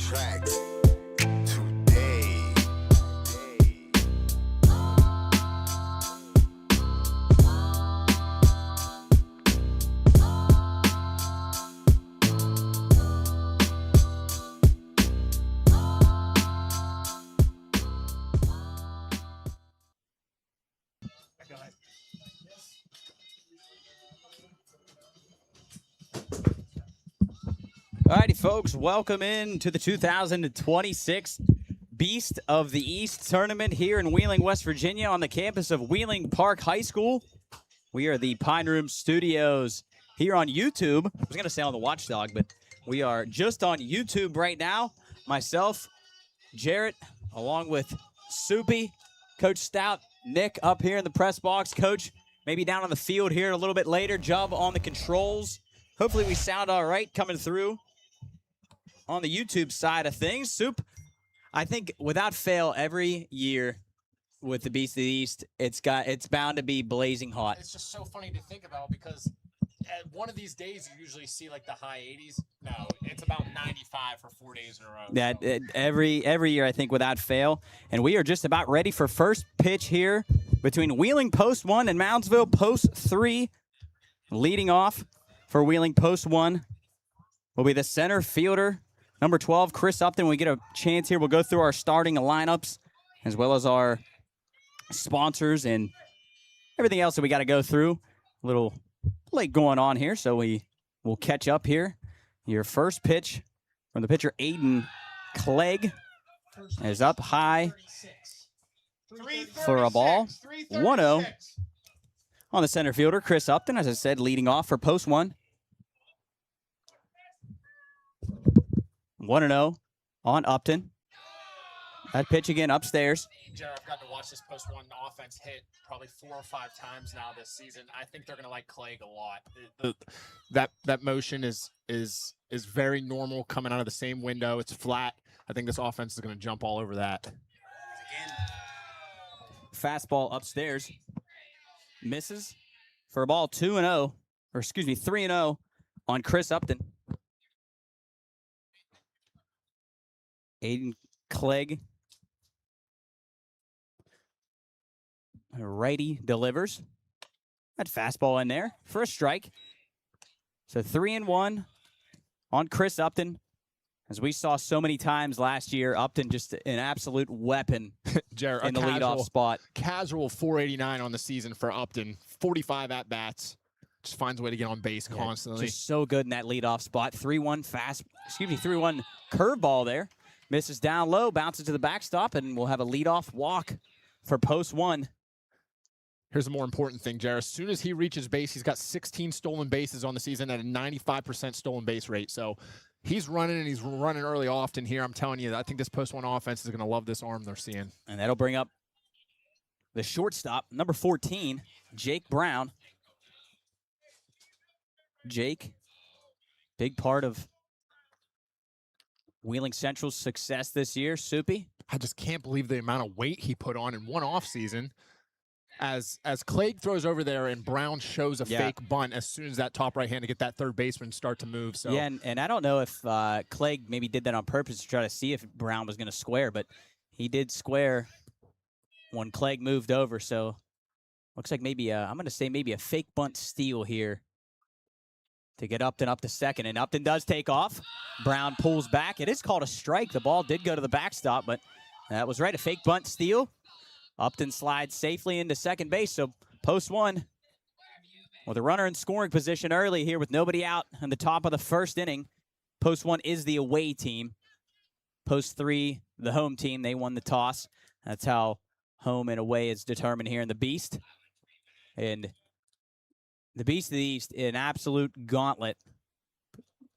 track today. Alrighty, folks, welcome in to the 2026 Beast of the East tournament here in Wheeling, West Virginia on the campus of Wheeling Park High School. We are the Pine Room Studios here on YouTube. I was going to say on the Watchdog, but we are just on YouTube right now. Myself, Jarrett, along with Soupy, Coach Stout, Nick up here in the press box. Coach, maybe down on the field here a little bit later. Jubb on the controls. Hopefully we sound all right coming through on the YouTube side of things. Soup, I think without fail, every year with the Beast of the East, it's bound to be blazing hot. It's just so funny to think about because at one of these days you usually see like the high 80s. No, it's about 95 for 4 days in a row. Every year, I think, without fail. And we are just about ready for first pitch here between Wheeling Post 1 and Moundsville Post 3. Leading off for Wheeling Post 1 will be the center fielder, number 12, Chris Upton. When we get a chance here, we'll go through our starting lineups as well as our sponsors and everything else that we got to go through. A little late going on here, so we will catch up here. Your first pitch from the pitcher, Aiden Clegg, is up high for a ball. 1-0 on the center fielder, Chris Upton, as I said, leading off for Post 1. 1-0 on Upton. That pitch again upstairs. Jared, I've gotten to watch this Post 1 offense hit probably 4 or 5 times now this season. I think they're going to like Clegg a lot. That motion is very normal coming out of the same window. It's flat. I think this offense is going to jump all over that. Again, fastball upstairs. Misses for a ball 2-0, or excuse me, 3-0 on Chris Upton. Aiden Clegg, a righty, delivers. That fastball in there for a strike. So 3-1 on Chris Upton. As we saw so many times last year, Upton just an absolute weapon Jared, in the leadoff spot. Casual 489 on the season for Upton. 45 at-bats. Just finds a way to get on base constantly. Just so good in that leadoff spot. 3-1 3-1 curveball there. Misses down low, bounces to the backstop, and we'll have a leadoff walk for Post 1. Here's the more important thing, Jared. As soon as he reaches base, he's got 16 stolen bases on the season at a 95% stolen base rate. So he's running, and he's running early often here. I'm telling you, I think this Post 1 offense is going to love this arm they're seeing. And that'll bring up the shortstop, number 14, Jake Brown. Jake, big part of Wheeling Central's success this year. Soupy? I just can't believe the amount of weight he put on in one offseason. As Clegg throws over there and Brown shows a fake bunt as soon as that top right hand to get that third baseman start to move. So yeah, and I don't know if Clegg maybe did that on purpose to try to see if Brown was going to square, but he did square when Clegg moved over. So looks like maybe I'm going to say maybe a fake bunt steal here to get Upton up to second, and Upton does take off. Brown pulls back. It is called a strike. The ball did go to the backstop, but that was right, a fake bunt steal. Upton slides safely into second base, so Post 1 with a runner in scoring position early here with nobody out in the top of the first inning. Post 1 is the away team. Post 3, the home team. They won the toss. That's how home and away is determined here in the Beast. And the Beast of the East, an absolute gauntlet.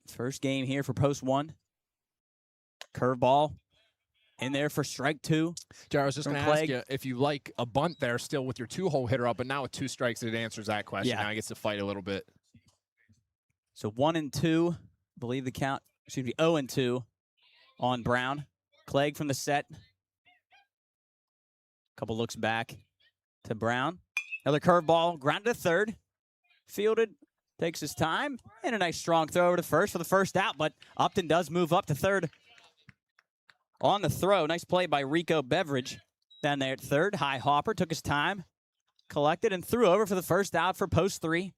First game here for Post 1. Curveball in there for strike 2. Jared, I was just going to ask you if you like a bunt there still with your 2-hole hitter up, but now with 2 strikes, it answers that question. Yeah. Now he gets to fight a little bit. So 1-2, I believe the count, 0-2 on Brown. Clegg from the set. Couple looks back to Brown. Another curveball, grounded to third. Fielded, takes his time, and a nice strong throw over to first for the first out, but Upton does move up to third on the throw. Nice play by Rico Beveridge down there at third. High hopper, took his time, collected, and threw over for the first out for post 3.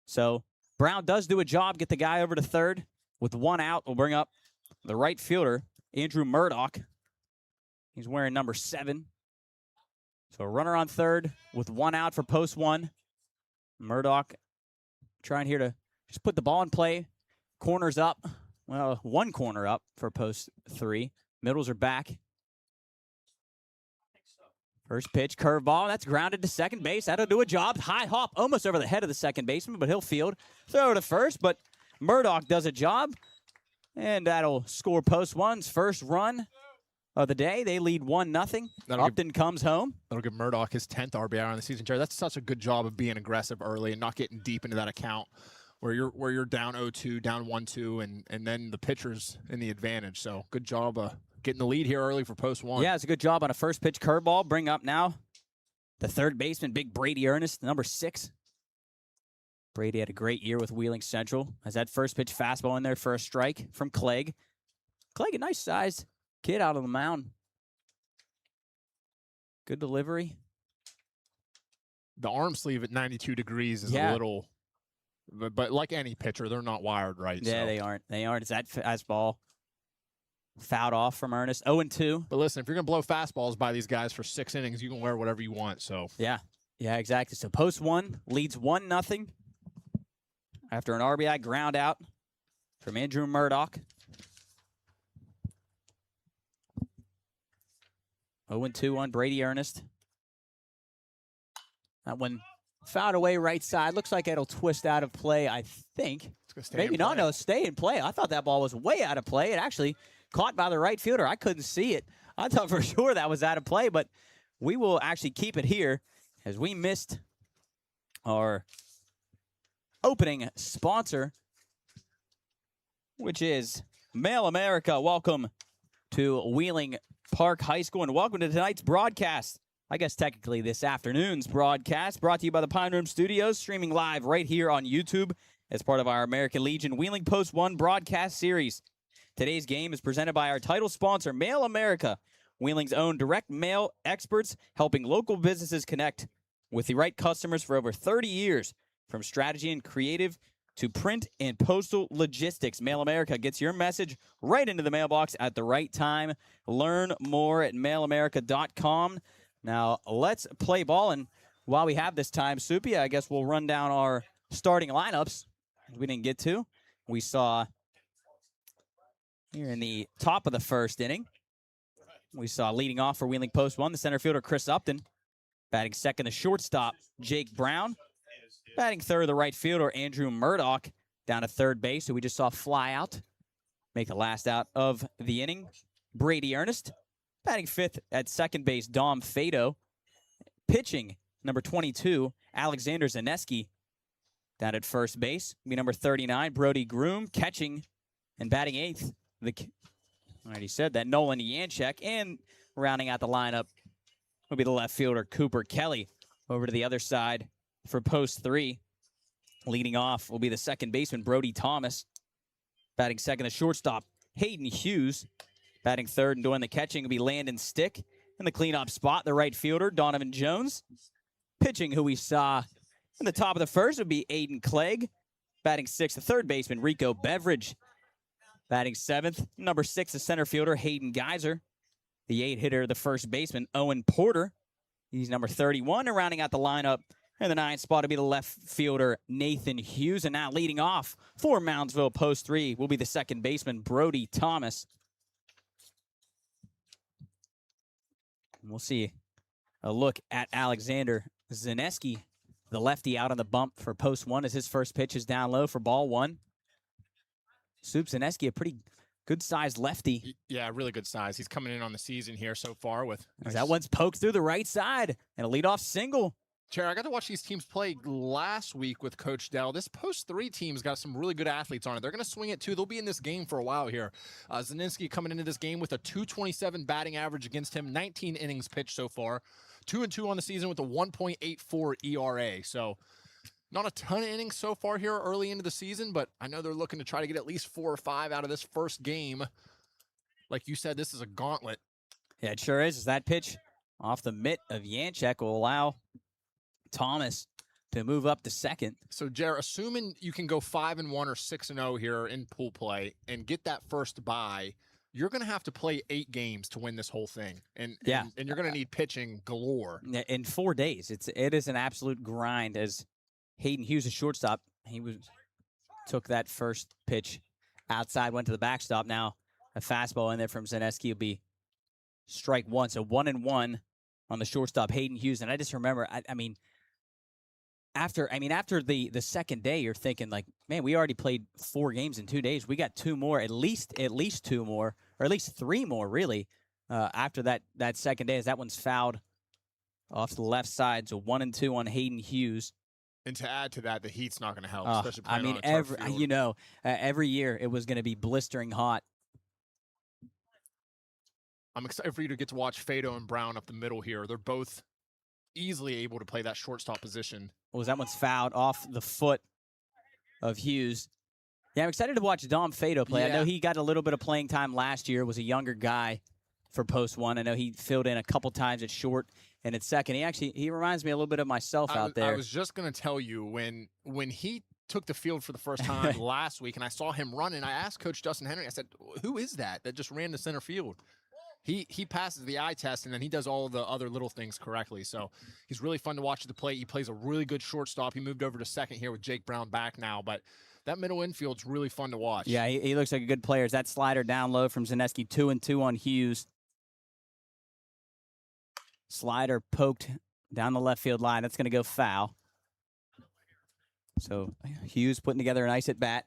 So Brown does do a job, get the guy over to third. With 1 out, we'll bring up the right fielder, Andrew Murdoch. He's wearing number 7. So a runner on third with 1 out for post 1. Murdoch trying here to just put the ball in play. Corners up. Well, 1 corner up for post 3. Middles are back. First pitch, curveball. That's grounded to second base. That'll do a job. High hop, almost over the head of the second baseman, but he'll field. Throw to first, but Murdoch does a job. And that'll score post 1's first run of the day. They lead 1-0. Upton comes home. That'll give Murdoch his 10th RBI on the season, Jerry. That's such a good job of being aggressive early and not getting deep into that account where you're down 0-2, down 1-2, and then the pitcher's in the advantage. So good job getting the lead here early for post 1. Yeah, it's a good job on a first pitch curveball. Bring up now the third baseman, big Brady Ernest, number 6. Brady had a great year with Wheeling Central. Has that first pitch fastball in there for a strike from Clegg. Clegg, a nice sized kid out on the mound. Good delivery. The arm sleeve at 92 degrees is a little, but like any pitcher, they're not wired right. Yeah, so. they aren't. They aren't. It's that fastball fouled off from Ernest. 0-2. But listen, if you're going to blow fastballs by these guys for 6 innings, you can wear whatever you want. So yeah, exactly. So post 1 leads 1-0 after an RBI ground out from Andrew Murdoch. 0-2 on Brady Ernest. That one fouled away right side. Looks like it'll twist out of play, I think. Maybe not. No, stay in play. I thought that ball was way out of play. It actually caught by the right fielder. I couldn't see it. I thought for sure that was out of play, but we will actually keep it here as we missed our opening sponsor, which is Mail America. Welcome to Wheeling Park High School, and welcome to tonight's broadcast. I guess technically this afternoon's broadcast, brought to you by the Pine Room Studios, streaming live right here on YouTube as part of our American Legion Wheeling Post 1 broadcast series. Today's game is presented by our title sponsor, Mail America, Wheeling's own direct mail experts, helping local businesses connect with the right customers for over 30 years. From strategy and creative to print and postal logistics, Mail America gets your message right into the mailbox at the right time. Learn more at mailamerica.com. Now, let's play ball, and while we have this time, Soupy, I guess we'll run down our starting lineups we didn't get to. We saw here in the top of the first inning, we saw leading off for Wheeling Post 1, the center fielder, Chris Upton. Batting second, the shortstop, Jake Brown. Batting third, the right fielder, Andrew Murdoch. Down to third base, who we just saw fly out, make the last out of the inning, Brady Ernest. Batting fifth at second base, Dom Fado. Pitching, number 22, Alexander Zaneski. Down at first base, be number 39, Brody Groom. Catching and batting eighth, I already said that, Nolan Yanchek. And rounding out the lineup will be the left fielder, Cooper Kelly. Over to the other side for post 3. Leading off will be the second baseman, Brody Thomas. Batting second, the shortstop, Hayden Hughes. Batting third and doing the catching will be Landon Stick. In the cleanup spot, the right fielder, Donovan Jones. Pitching, who we saw in the top of the first, would be Aiden Clegg. Batting sixth, the third baseman, Rico Beveridge. Batting seventh, number 6, the center fielder, Hayden Geyser. The 8-hitter, the first baseman, Owen Porter. He's number 31. And rounding out the lineup in the 9th spot will be the left fielder, Nathan Hughes. And now leading off for Moundsville post 3 will be the second baseman, Brody Thomas. And we'll see a look at Alexander Zaneski, the lefty, out on the bump for post 1 as his first pitch is down low for ball 1. Soup Zaneski, a pretty good-sized lefty. Yeah, really good size. He's coming in on the season here so far with... That one's poked through the right side and a leadoff single. Chair, I got to watch these teams play last week with Coach Dell. This post 3 team's got some really good athletes on it. They're going to swing it too. They'll be in this game for a while here. Zaninski coming into this game with a .227 batting average against him, 19 innings pitched so far, 2-2 on the season with a 1.84 ERA. So not a ton of innings so far here early into the season, but I know they're looking to try to get at least 4 or 5 out of this first game like you said, this is a gauntlet. Yeah, it sure is. That pitch off the mitt of Janchek will allow Thomas to move up to second. So, Jared, assuming you can go 5-1 or 6-0 here in pool play and get that first bye, you're going to have to play 8 games to win this whole thing. And you're going to need pitching galore. In 4 days. It is an absolute grind as Hayden Hughes, a shortstop, took that first pitch outside, went to the backstop. Now a fastball in there from Zaneski will be strike one. So 1-1 on the shortstop, Hayden Hughes. And I just remember, after the second day, you're thinking like, man, we already played 4 games in 2 days. We got 2 more, at least 2 more, or at least 3 more, really. After that second day, as that one's fouled off to the left side. So 1-2 on Hayden Hughes. And to add to that, the heat's not going to help, especially playing on a turf every field. every year it was going to be blistering hot. I'm excited for you to get to watch Fado and Brown up the middle here. They're both easily able to play that shortstop position. That one's fouled off the foot of Hughes. Yeah, I'm excited to watch Dom Fado play. I know he got a little bit of playing time last year, was a younger guy for Post 1. I know he filled in a couple times at short and at second. He reminds me a little bit of myself out there. I was just going to tell you, when he took the field for the first time last week and I saw him running, I asked Coach Justin Henry, I said, who is that just ran to center field? He passes the eye test, and then he does all the other little things correctly. So he's really fun to watch at the plate. He plays a really good shortstop. He moved over to second here with Jake Brown back now, but that middle infield's really fun to watch. Yeah, he looks like a good player. That slider down low from Zaneski, 2-2 on Hughes. Slider poked down the left field line. That's going to go foul. So Hughes putting together a nice at bat.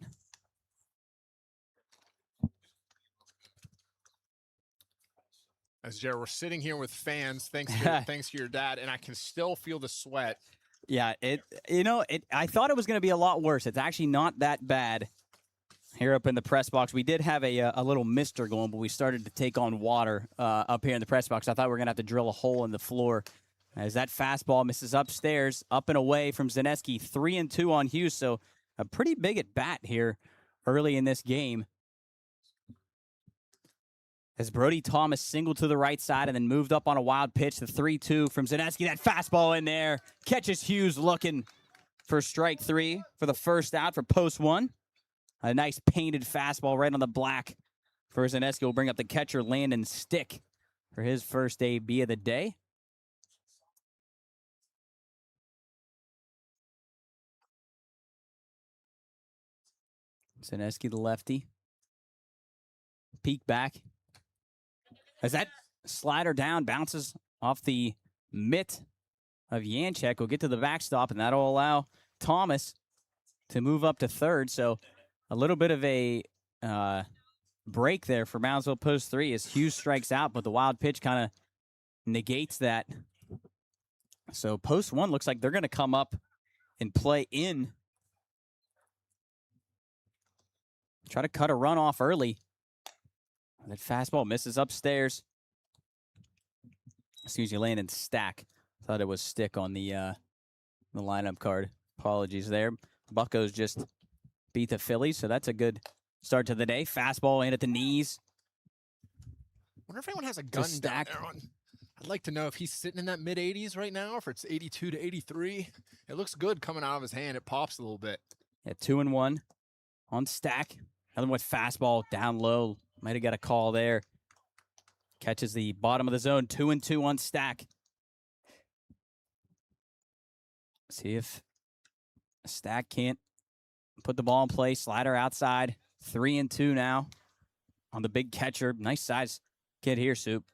As Jared, we're sitting here with fans, thanks to your dad, and I can still feel the sweat. Yeah, I thought it was going to be a lot worse. It's actually not that bad here up in the press box. We did have a little mister going, but we started to take on water up here in the press box. I thought we were going to have to drill a hole in the floor as that fastball misses upstairs, up and away from Zaneski. 3-2 on Hughes, so a pretty big at bat here early in this game. As Brody Thomas singled to the right side and then moved up on a wild pitch, the 3-2 from Zaneski. That fastball in there catches Hughes looking for strike 3 for the first out for Post 1. A nice painted fastball right on the black for Zaneski. Will bring up the catcher, Landon Stick, for his first AB of the day. Zaneski, the lefty. Peek back. As that slider down bounces off the mitt of Janchek, will get to the backstop, and that'll allow Thomas to move up to third. So a little bit of a break there for Moundsville Post 3 as Hughes strikes out, but the wild pitch kind of negates that. So Post 1 looks like they're going to come up and play in. Try to cut a run off early. That fastball misses upstairs. Excuse me, Landon Stack. Thought it was Stick on the lineup card. Apologies there. Buccos just beat the Phillies, so that's a good start to the day. Fastball in at the knees. Wonder if anyone has a gun down there on. I'd like to know if he's sitting in that mid-80s right now, or if it's 82 to 83. It looks good coming out of his hand. It pops a little bit. Yeah, 2-1 on Stack. Another one with fastball down low. Might have got a call there. Catches the bottom of the zone. 2-2 on Stack. See if Stack can't put the ball in play. Slider outside. 3-2 now on the big catcher. Nice size kid here, Soup.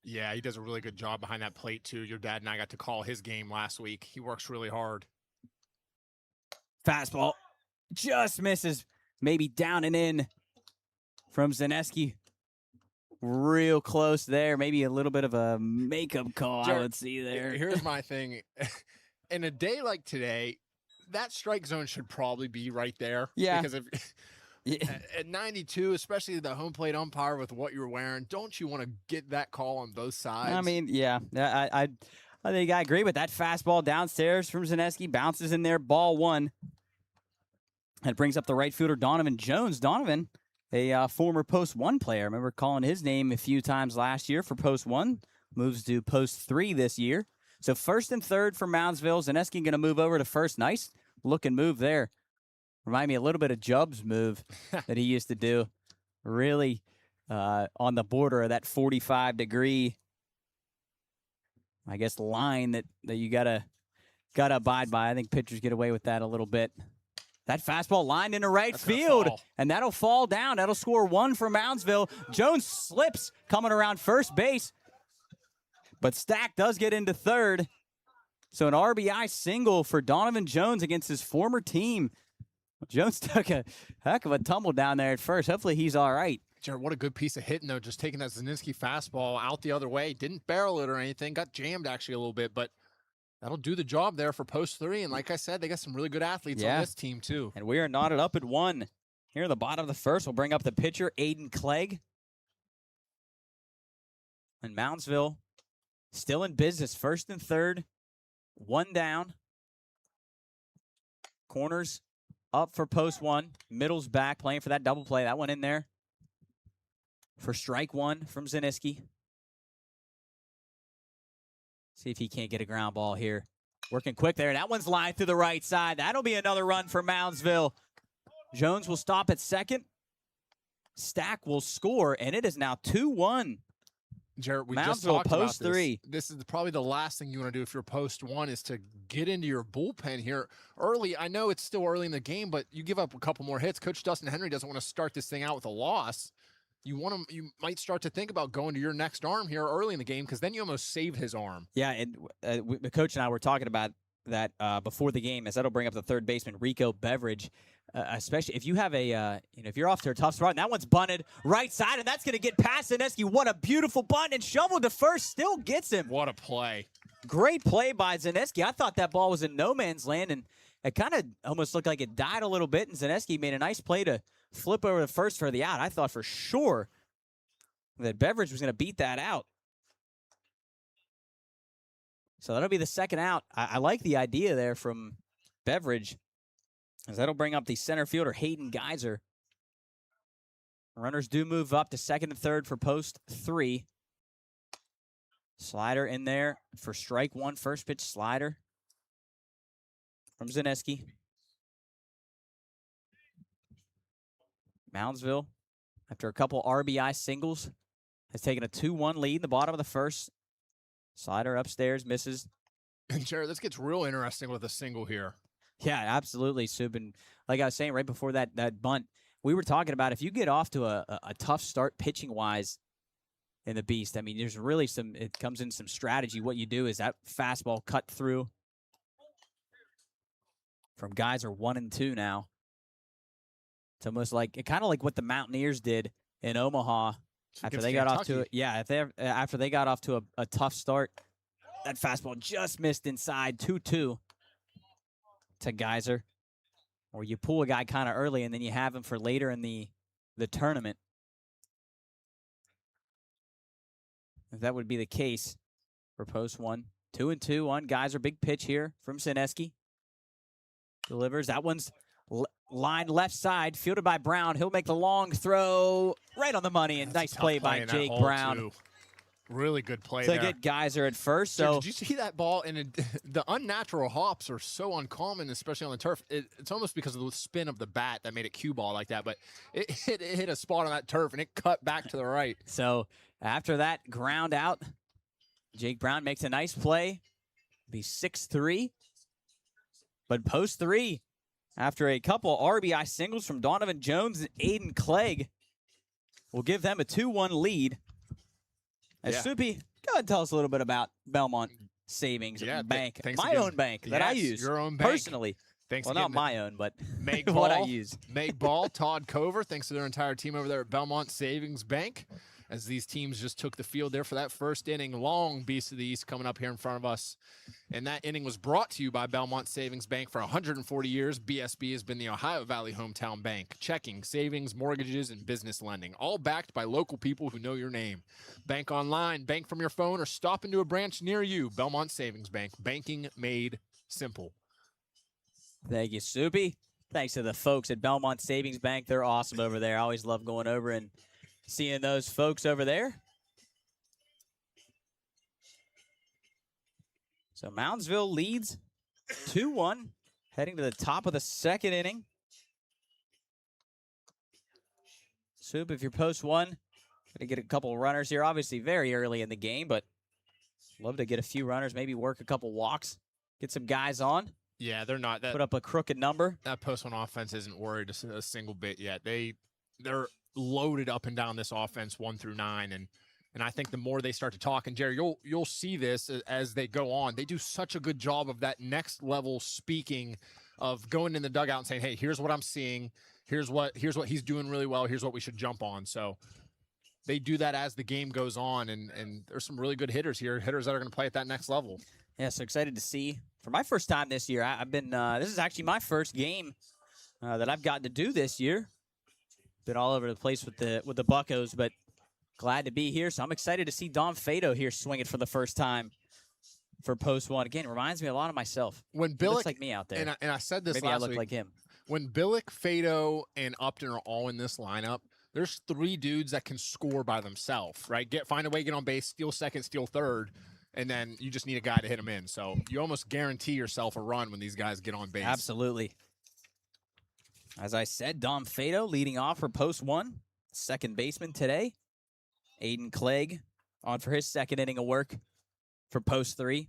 Yeah, he does a really good job behind that plate, too. Your dad and I got to call his game last week. He works really hard. Fastball just misses. Maybe down and in from Zaneski. Real close there. Maybe a little bit of a makeup call, I would see there. Here's my thing. In a day like today, that strike zone should probably be right there. Yeah. Because at 92, especially the home plate umpire with what you're wearing, don't you want to get that call on both sides? I mean, yeah. I think I agree with that. Fastball downstairs from Zaneski. Bounces in there. Ball 1. That brings up the right fielder, Donovan Jones. Donovan a former Post 1 player. I remember calling his name a few times last year for Post 1. Moves to Post 3 this year. So first and third for Moundsville. Zaneski going to move over to first. Nice looking move there. Remind me a little bit of Jubb's move that he used to do. Really on the border of that 45-degree, I guess, line that you gotta abide by. I think pitchers get away with that a little bit. That fastball lined into right field, and that'll fall down. That'll score 1 for Moundsville. Jones slips coming around first base, but Stack does get into third. So an RBI single for Donovan Jones against his former team. Jones took a heck of a tumble down there at first. Hopefully he's all right. Jared, what a good piece of hitting, though, just taking that Zaninski fastball out the other way. Didn't barrel it or anything. Got jammed, actually, a little bit, but that'll do the job there for Post 3. And like I said, they got some really good athletes on this team, too. And we are knotted up at 1. Here in the bottom of the first, we'll bring up the pitcher, Aiden Clegg. And Moundsville still in business, first and third. 1 down. Corners up for Post 1. Middle's back, playing for that double play. That one in there for strike 1 from Zaneski. See if he can't get a ground ball here. Working quick there. That one's lined through the right side. That'll be another run for Moundsville. Jones will stop at second. Stack will score, and it is now 2-1. Jared, we Moundsville just talked Post about this. 3. This is probably the last thing you want to do if you're Post 1 is to get into your bullpen here early. I know it's still early in the game, but you give up a couple more hits. Coach Dustin Henry doesn't want to start this thing out with a loss. You might start to think about going to your next arm here early in the game because then you almost saved his arm. Yeah, and the coach and I were talking about that before the game, as that'll bring up the third baseman, Rico Beveridge. Especially if you have if you're off to a tough start, and that one's bunted right side, and that's going to get past Zaneski. What a beautiful bunt, and shoveled to first, still gets him. What a play. Great play by Zaneski. I thought that ball was in no man's land, and it kind of almost looked like it died a little bit, and Zaneski made a nice play to flip over to first for the out. I thought for sure that Beveridge was going to beat that out. So that'll be the second out. I like the idea there from Beveridge, as that'll bring up the center fielder, Hayden Geyser. Runners do move up to second and third for Post 3. Slider in there for strike 1. First pitch slider from Zaneski. Moundsville, after a couple RBI singles, has taken a 2-1 lead in the bottom of the first. Slider upstairs, misses. And Jared, this gets real interesting with a single here. Yeah, absolutely, Sub. And like I was saying right before that bunt, we were talking about if you get off to a tough start pitching-wise in the Beast, I mean, there's really it comes in some strategy. What you do is that fastball cut through from Geyser 1-2 now. It's almost like, kind of like what the Mountaineers did in Omaha after they got off to it. Yeah, after they got off to a tough start, that fastball just missed inside 2-2 to Geyser. Or you pull a guy kind of early and then you have him for later in the tournament. If that would be the case for Post 1. 2-2 on Geyser. Big pitch here from Zaneski. Delivers. That one's line left side, fielded by Brown. He'll make the long throw right on the money, and nice play by Jake Brown. Too. Really good play to get Geyser at first. So did you see that ball? And the unnatural hops are so uncommon, especially on the turf. It's almost because of the spin of the bat that made it cue ball like that. But it hit a spot on that turf, and it cut back to the right. So after that ground out, Jake Brown makes a nice play. Be 6-3. But Post 3, after a couple RBI singles from Donovan Jones and Aiden Clegg, will give them a 2-1 lead. Soupy, go ahead and tell us a little bit about Belmont Savings Bank, my own bank that I use your own bank. Personally. Thanks well, not my own, but Meg what Ball, I use. Meg Ball, Todd Cover, thanks to their entire team over there at Belmont Savings Bank, as these teams just took the field there for that first inning. Long Beast of the East coming up here in front of us. And that inning was brought to you by Belmont Savings Bank. For 140 years, BSB has been the Ohio Valley hometown bank. Checking, savings, mortgages, and business lending. All backed by local people who know your name. Bank online, bank from your phone, or stop into a branch near you. Belmont Savings Bank. Banking made simple. Thank you, Soupy. Thanks to the folks at Belmont Savings Bank. They're awesome over there. I always love going over and seeing those folks over there. So Moundsville leads 2-1, heading to the top of the second inning. Soup, if you're post one, going to get a couple runners here. Obviously very early in the game, but love to get a few runners, maybe work a couple walks, get some guys on. Yeah, they're not. Put up a crooked number. That post one offense isn't worried a single bit yet. They're loaded up and down this offense 1 through 9, and I think the more they start to talk, and Jerry, you'll see this as they go on. They do such a good job of that next level speaking, of going in the dugout and saying, "Hey, here's what I'm seeing. Here's what he's doing really well. Here's what we should jump on." So they do that as the game goes on, and there's some really good hitters here, hitters that are going to play at that next level. Yeah, so excited to see. For my first time this year, I've been. This is actually my first game that I've gotten to do this year. Been all over the place with the Buccos, but glad to be here. So I'm excited to see Dom Fado here swinging for the first time for post one. Again, reminds me a lot of myself. When Billick, looks like me out there, and I said this maybe last I look week, like him. When Billick, Fado, and Upton are all in this lineup, there's 3 dudes that can score by themselves, right? Find a way to get on base, steal second, steal third, and then you just need a guy to hit them in. So you almost guarantee yourself a run when these guys get on base. Absolutely. As I said, Dom Fado leading off for post one. Second baseman today. Aiden Clegg on for his second inning of work for post 3.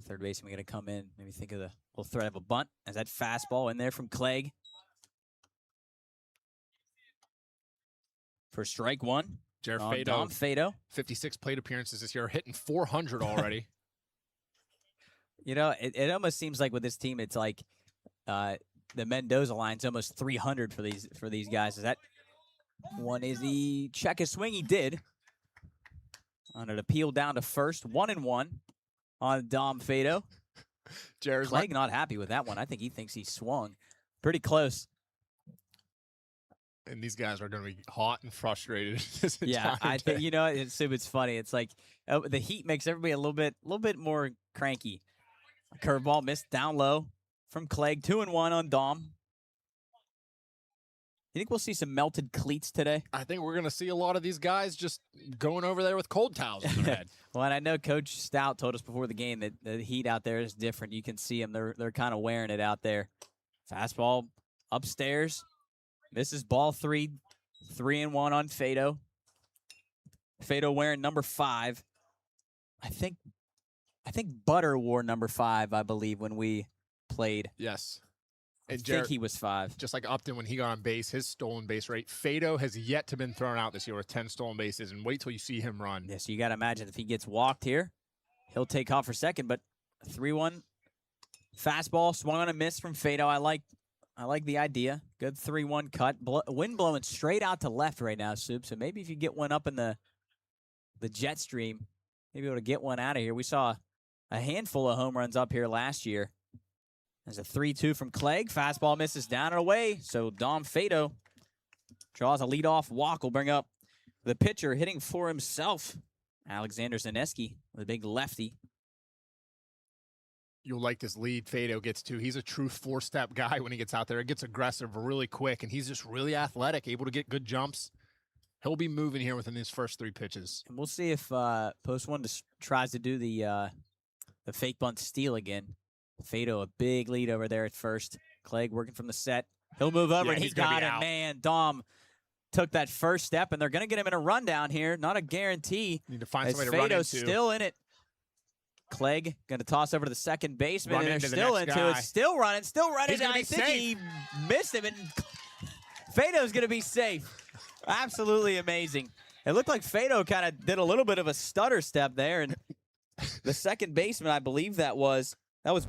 Third baseman going to come in. Maybe think of the little threat of a bunt. As that fastball in there from Clegg. For strike 1. Jared Dom Fado. 56 plate appearances this year, hitting 400 already. You know, it almost seems like with this team, it's like the Mendoza line's almost 300 for these guys. Is that one? Is he check his swing? He did. On an appeal down to first, 1-1 on Dom Fado. Jared's Clegg not happy with that one. I think he thinks he swung pretty close. And these guys are going to be hot and frustrated. Yeah, I think, you know, it's funny. It's like the heat makes everybody a little bit more cranky. Curveball missed down low from Clegg. 2-1 on Dom. You think we'll see some melted cleats today? I think we're going to see a lot of these guys just going over there with cold towels on their head. Well, and I know Coach Stout told us before the game that the heat out there is different. You can see them. They're kind of wearing it out there. Fastball upstairs. Misses ball 3. 3-1 on Fado. Fado wearing number 5. I think Butter wore number 5, I believe, when we played. Yes. And I think he was 5. Just like Upton when he got on base, his stolen base rate. Fado has yet to been thrown out this year with 10 stolen bases, and wait till you see him run. Yeah, so you got to imagine if he gets walked here, he'll take off for second, but 3-1 fastball, swung on a miss from Fado. I like the idea. Good 3-1 cut. Wind blowing straight out to left right now, Soup. So maybe if you get one up in the jet stream, maybe able to get one out of here. We saw a handful of home runs up here last year. There's a 3-2 from Clegg. Fastball misses down and away. So Dom Fado draws a leadoff walk. Will bring up the pitcher hitting for himself, Alexander Zaneski, with a big lefty. You'll like this lead Fado gets to. He's a true 4-step guy when he gets out there. He gets aggressive really quick, and he's just really athletic, able to get good jumps. He'll be moving here within these first 3 pitches. And we'll see if post 1 tries to do the fake bunt steal again. Fado, a big lead over there at first. Clegg working from the set. He'll move over, and he's got it. Man, Dom took that first step, and they're going to get him in a rundown here. Not a guarantee. Need to find somebody to Fado's run into. Still in it. Clegg going to toss over to the second baseman, and they're still into guy. it. Still running. He's gonna I be think safe. he missed him, and Fado's going to be safe. Absolutely amazing. It looked like Fado kind of did a little bit of a stutter step there, and the second baseman, I believe that was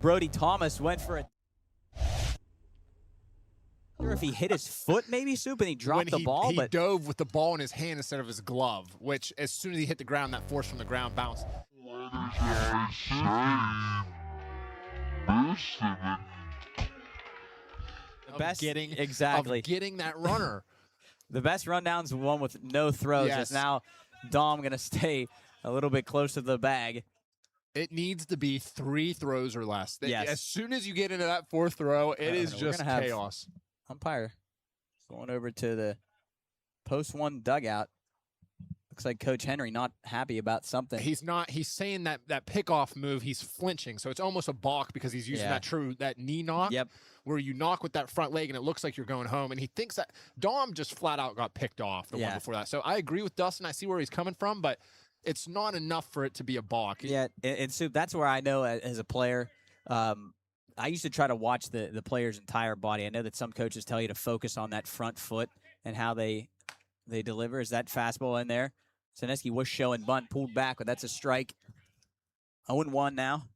Brody Thomas, went for it. I wonder if he hit his foot, maybe, Soup, and he dropped the ball. He dove with the ball in his hand instead of his glove, which as soon as he hit the ground, that force from the ground bounced. Getting that runner. The best rundown's the one with no throws. Yes. As now Dom going to stay a little bit close to the bag. It needs to be 3 throws or less. Yes. As soon as you get into that 4th throw, it is we're just gonna have chaos. Umpire going over to the post 1 dugout. Looks like Coach Henry not happy about something. He's not. He's saying that pickoff move, he's flinching. So it's almost a balk because he's using that knee knock. Yep. Where you knock with that front leg and it looks like you're going home. And he thinks that Dom just flat out got picked off the one before that. So I agree with Dustin. I see where he's coming from, but it's not enough for it to be a balk. Yeah, and Soup, that's where I know as a player, I used to try to watch the player's entire body. I know that some coaches tell you to focus on that front foot and how they deliver. Is that fastball in there? Zaneski was showing bunt, pulled back, but that's a strike. 0-1 now.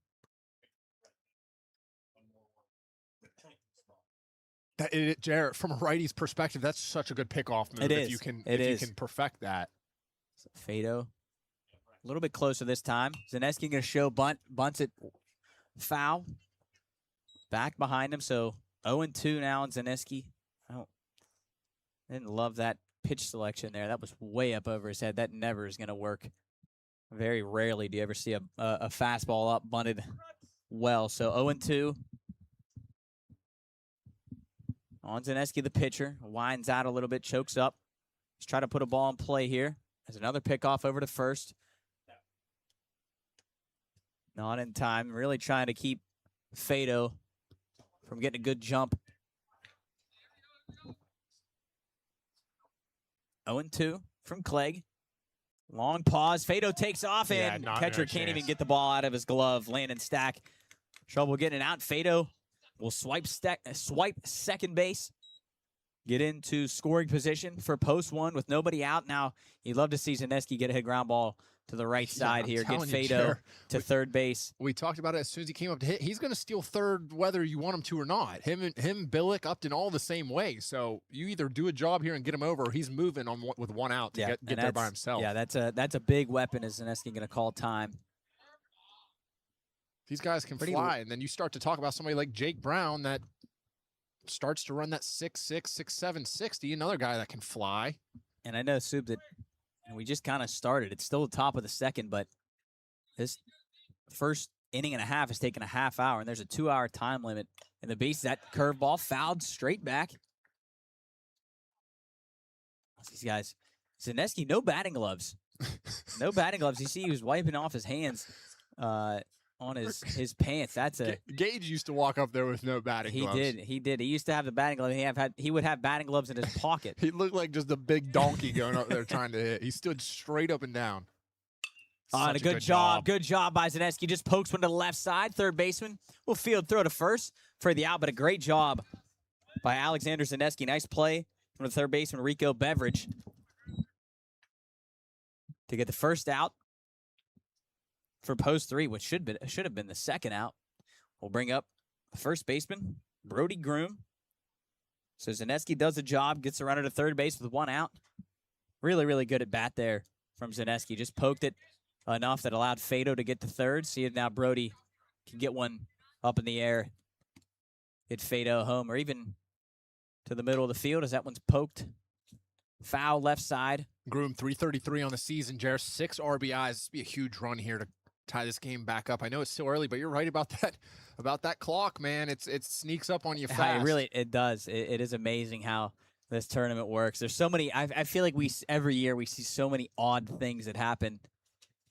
Jarrett, from a righty's perspective, that's such a good pickoff move. It is. If you can, you can perfect that. Fado, a little bit closer this time. Zaneski going to show bunt, bunts it foul. Back behind him, so 0-2 now on Zaneski. I didn't love that pitch selection there. That was way up over his head. That never is going to work. Very rarely do you ever see a fastball up bunted well. So 0-2. On Zaneski, the pitcher, winds out a little bit, chokes up. He's trying to put a ball in play here. There's another pickoff over to first. Not in time. Really trying to keep Fado from getting a good jump. 0-2 from Clegg. Long pause. Fado takes off, and catcher can't even get the ball out of his glove. Landon Stack, trouble getting it out. Fado will swipe second base. Get into scoring position for post 1 with nobody out. Now, you'd love to see Zaneski get a hit ground ball to the right side here. Get Fado to third base. We talked about it as soon as he came up to hit. He's going to steal third whether you want him to or not. Him, Billick, Upton, all the same way. So you either do a job here and get him over, or he's moving on with 1 out to get there by himself. Yeah, that's a big weapon. Is Zaneski going to call time? These guys can fly, and then you start to talk about somebody like Jake Brown that starts to run that 6'6", 6'7", 60. Another guy that can fly. And I know, Soup, that we just kind of started. It's still the top of the second, but this first inning and a half has taken a half hour, and there's a 2-hour time limit. And the base, that curveball fouled straight back. These guys, Zaneski, no batting gloves. No batting gloves. You see he was wiping off his hands on his pants. That's a Gage used to walk up there with no batting gloves. He did. He used to have the batting glove. He would have batting gloves in his pocket. He looked like just a big donkey going up there trying to hit. He stood straight up and down. A good job. Good job by Zaneski. Just pokes one to the left side. Third baseman will field throw to first for the out, but a great job by Alexander Zaneski. Nice play from the third baseman, Rico Beveridge, to get the first out for post 3, which should have been the second out. We'll bring up the first baseman, Brody Groom. So Zaneski does the job, gets a runner to third base with 1 out. Really, really good at bat there from Zaneski. Just poked it enough that allowed Fado to get to third. See if now Brody can get one up in the air, get Fado home, or even to the middle of the field as that one's poked. Foul left side. Groom, 333 on the season, Jared. 6 RBIs. This would be a huge run here to tie this game back up. I know it's still early, but you're right about that clock, man. It sneaks up on you fast. It does. It is amazing how this tournament works. There's so many. I feel like every year we see so many odd things that happen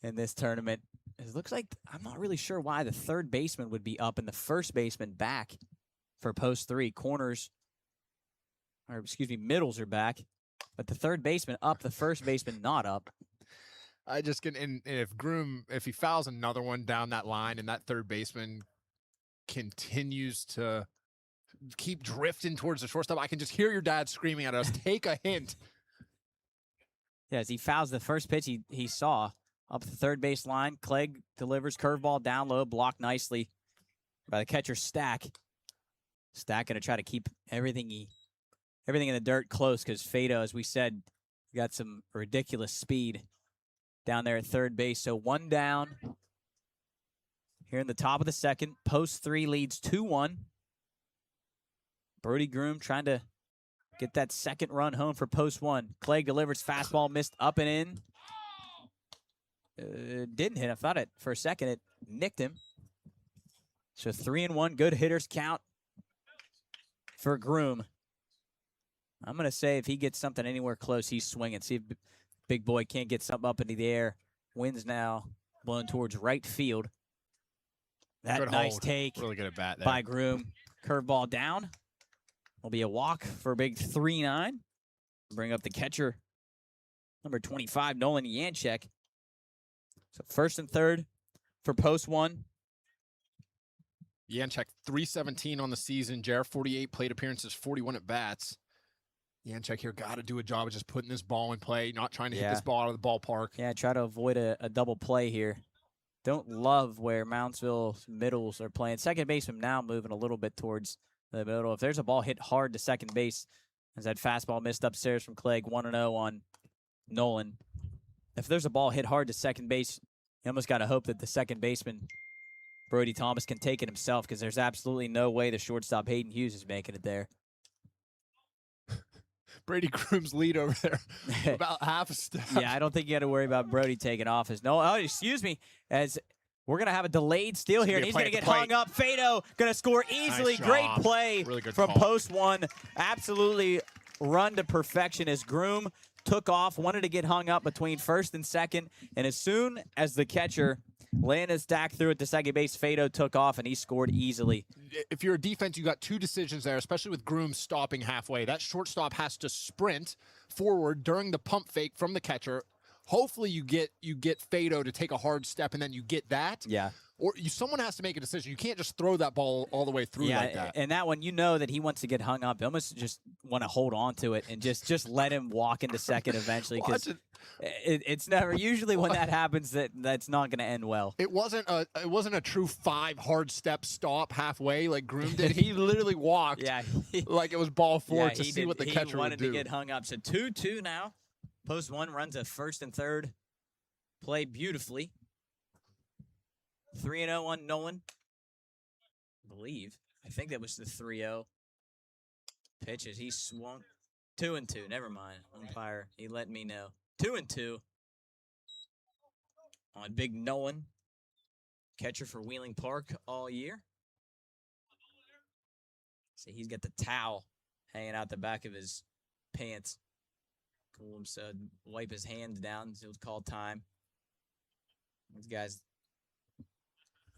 in this tournament. It looks like I'm not really sure why the third baseman would be up and the first baseman back for post 3. Middles are back, but the third baseman up, the first baseman not up. I just can, and if he fouls another one down that line and that third baseman continues to keep drifting towards the shortstop, I can just hear your dad screaming at us, take a hint. Yeah, as he fouls the first pitch he saw up the third base line. Clegg delivers curveball down low, blocked nicely by the catcher Stack. Stack going to try to keep everything in the dirt close because Fado, as we said, got some ridiculous speed down there at third base. So 1 down here in the top of the second. Post 3 leads 2-1. Brody Groom trying to get that second run home for post 1. Clegg delivers fastball, missed up and in. Didn't hit. I thought it for a second. It nicked him. So 3-1, good hitters count for Groom. I'm going to say if he gets something anywhere close, he's swinging. See if Big Boy can't get something up into the air. Wind's now blowing towards right field. That Good nice hold. take Really good at bat there. by Groom. Curveball down. Will be a walk for a big 3-9. Bring up the catcher, number 25, Nolan Yanchek. So first and third for post one. Yanchek 317 on the season. Jared 48 plate appearances, 41 at bats. Yanchek here got to do a job of just putting this ball in play, not trying to hit this ball out of the ballpark. Yeah, try to avoid a double play here. Don't love where Moundsville's middles are playing. Second baseman now moving a little bit towards the middle. If there's a ball hit hard to second base, as that fastball missed upstairs from Clegg, 1-0 on Nolan. If there's a ball hit hard to second base, you almost got to hope that the second baseman, Brody Thomas, can take it himself, because there's absolutely no way the shortstop Hayden Hughes is making it there. Brady Groom's lead over there, about half a step. Yeah, I don't think you got to worry about Brody taking off. Oh, excuse me, as we're going to have a delayed steal here, and he's going to get hung up. Fado going to score easily. Nice Great job. play Really good from call. post one. Absolutely run to perfection as Groom took off, wanted to get hung up between first and second, and as soon as the catcher Landon Stack threw it to second base, Fado took off, and he scored easily. If you're a defense, you got two decisions there, especially with Groom stopping halfway. That shortstop has to sprint forward during the pump fake from the catcher. Hopefully you get Fado to take a hard step, and then you get that. Yeah. Or someone has to make a decision. You can't just throw that ball all the way through like that. And that one, you know that he wants to get hung up. You almost just want to hold on to it and just let him walk into second eventually, because it's never usually when that happens that's not going to end well. It wasn't a true 5 hard step stop halfway like Groom did. He literally walked like it was ball 4 to see what the catcher would do. He wanted to get hung up. So 2-2 now. Post one runs at first and third. Play beautifully. 3-0 on Nolan. I think that was the 3-0. Pitches. He swung. 2-2. Never mind. Umpire, he let me know. 2-2 on big Nolan. Catcher for Wheeling Park all year. See, he's got the towel hanging out the back of his pants. Cool him so wipe his hands down. So it's called time. These guys,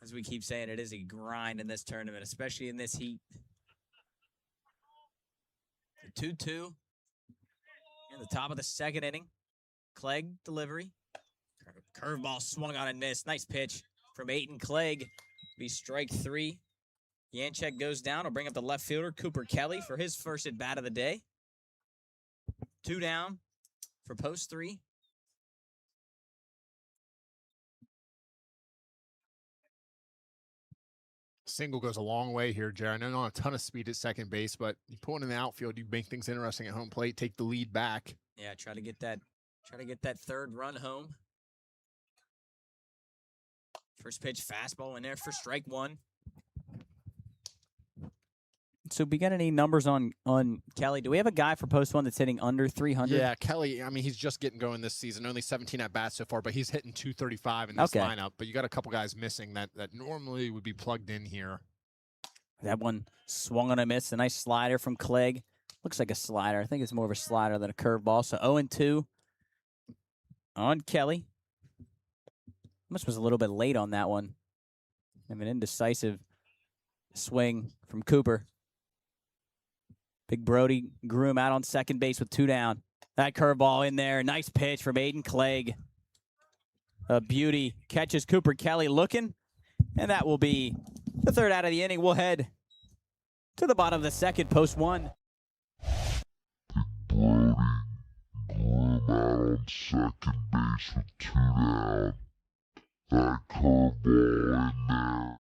as we keep saying, it is a grind in this tournament, especially in this heat. 2-2 in the top of the second inning. Clegg delivery. Curveball swung on and missed. Nice pitch from Aiton Clegg. Be strike 3. Yanchek goes down. Will bring up the left fielder, Cooper Kelly, for his first at bat of the day. 2 down for post 3. Single goes a long way here, Jared. I know not a ton of speed at second base, but you put one in the outfield, you make things interesting at home plate, take the lead back. Yeah, try to get that third run home. First pitch fastball in there for strike 1. So we got any numbers on Kelly? Do we have a guy for post 1 that's hitting under 300? Yeah, Kelly, I mean, he's just getting going this season. Only 17 at bats so far, but he's hitting 235 in this lineup. But you got a couple guys missing that normally would be plugged in here. That one swung on a miss. A nice slider from Clegg. Looks like a slider. I think it's more of a slider than a curveball. So 0-2 on Kelly. Almost was a little bit late on that one. I mean, indecisive swing from Cooper. Big Brody Groom out on second base with 2 down. That curveball in there. Nice pitch from Aiton Clegg. A beauty. Catches Cooper Kelly looking. And that will be the third out of the inning. We'll head to the bottom of the second, post 1. Brody Groom out on second base with 2 down. That curveball in there.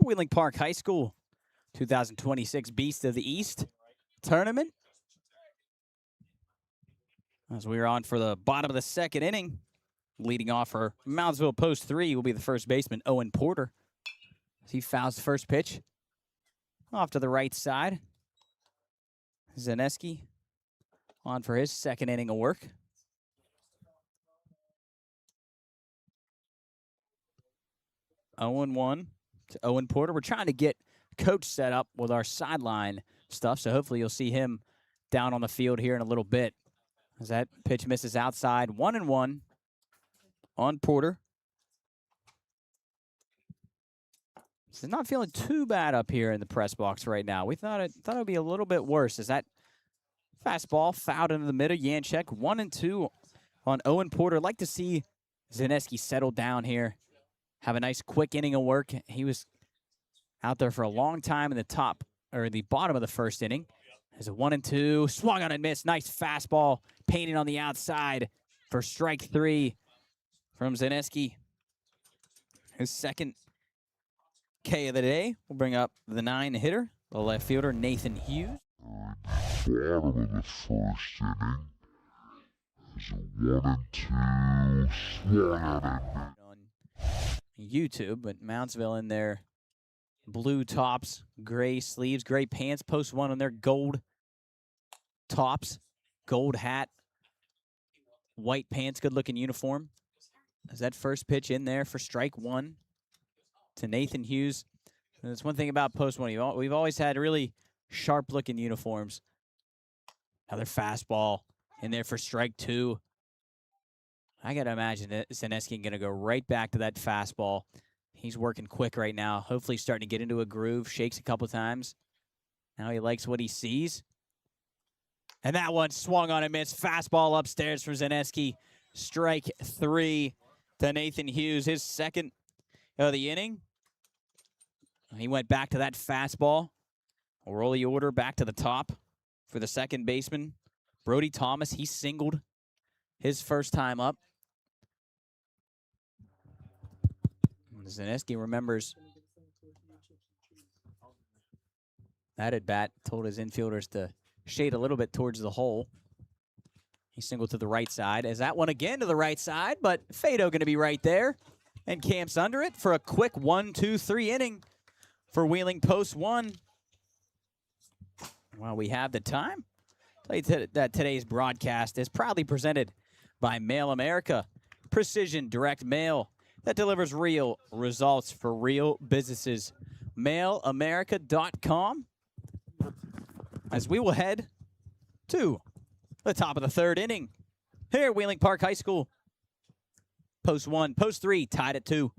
Wheeling Park High School 2026 Beast of the East tournament. As we're on for the bottom of the second inning, leading off for Moundsville Post 3 will be the first baseman, Owen Porter. As he fouls the first pitch off to the right side. Zaneski on for his second inning of work. Owen 1 to Owen Porter. We're trying to get coach set up with our sideline stuff, so hopefully you'll see him down on the field here in a little bit. As that pitch misses outside, 1-1 on Porter. This is not feeling too bad up here in the press box right now. We thought it would be a little bit worse. As that fastball fouled into the middle, Janchek 1-2 on Owen Porter. I'd like to see Zaneski settle down here, have a nice quick inning of work. He was out there for a long time in the top or the bottom of the first inning. There's a 1-2, swung on and missed. Nice fastball painted on the outside for strike 3 from Zaneski. His second K of the day. We'll bring up the 9 hitter, the left fielder, Nathan Hughes. Bottom of the first inning is a 1-2, swung on and On YouTube, but Moundsville in their blue tops, gray sleeves, gray pants, post 1 on their gold tops, gold hat, white pants, good-looking uniform. As that first pitch in there for strike 1 to Nathan Hughes. And that's one thing about post 1. We've always had really sharp-looking uniforms. Another fastball in there for strike 2. I got to imagine that Zaneski going to go right back to that fastball. He's working quick right now. Hopefully starting to get into a groove. Shakes a couple times. Now he likes what he sees. And that one swung on and missed. Fastball upstairs from Zaneski. Strike 3 to Nathan Hughes. His second of the inning. He went back to that fastball. We'll roll the order back to the top for the second baseman, Brody Thomas. He singled his first time up. Zaneski remembers that at bat, told his infielders to shade a little bit towards the hole. He singled to the right side. As that one again to the right side, but Fado going to be right there and camps under it for a quick 1-2-3 inning for Wheeling Post 1. Well, we have the time. Tell you that today's broadcast is proudly presented by Mail America, precision direct mail that delivers real results for real businesses. MailAmerica.com. As we will head to the top of the third inning here at Wheeling Park High School. Post 1, post 3, tied at 2.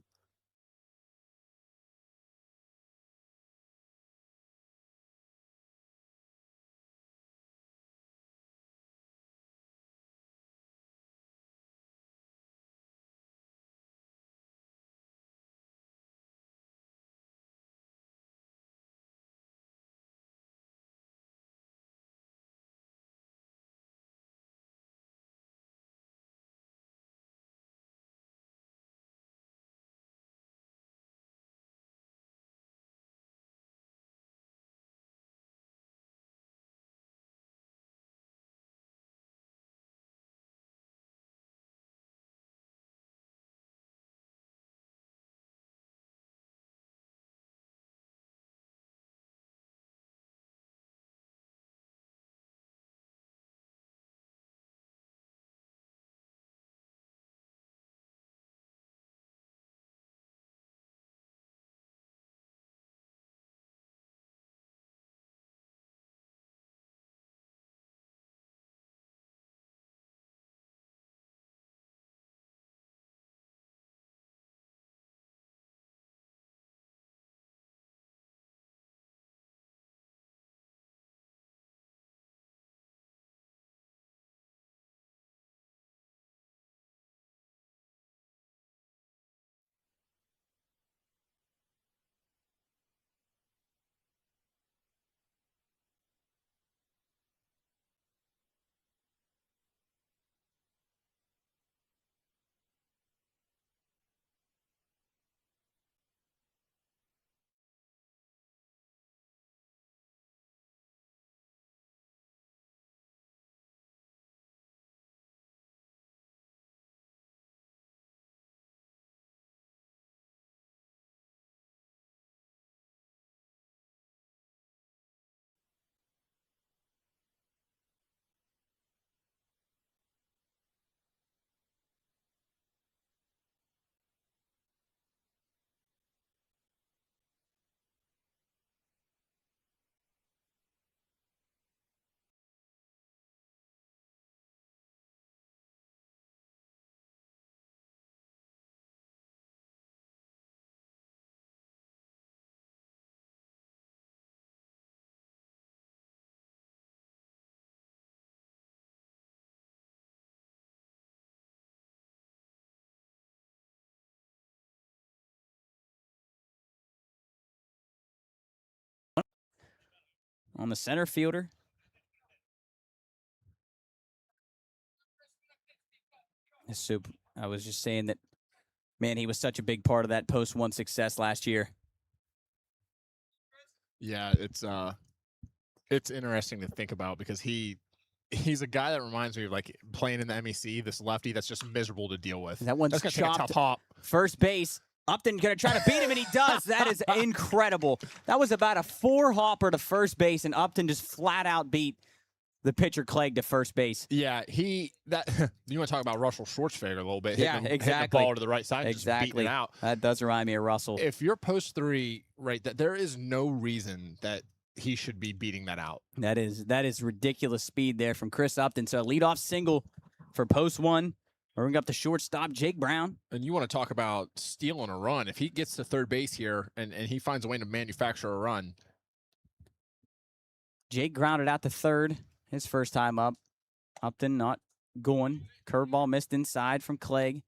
on the center fielder. Soup. I was just saying that, man, he was such a big part of that post-1 success last year. Yeah, it's interesting to think about because he's a guy that reminds me of like playing in the MEC, this lefty that's just miserable to deal with. That one's that's gonna take a chopped. tough hop. First base. Upton going to try to beat him, and he does. That is incredible. That was about a 4-hopper to first base, and Upton just flat out beat the pitcher Clegg to first base. Yeah, you want to talk about Russell Schwartzfeger a little bit. Yeah, hitting exactly. the ball to the right side, just beating it out. That does remind me of Russell. If you're post 3, right, that there is no reason that he should be beating that out. That is ridiculous speed there from Chris Upton. So a leadoff single for post 1. Bring up the shortstop, Jake Brown. And you want to talk about stealing a run. If he gets to third base here and he finds a way to manufacture a run. Jake grounded out to third his first time up. Upton not going. Curveball missed inside from Clegg.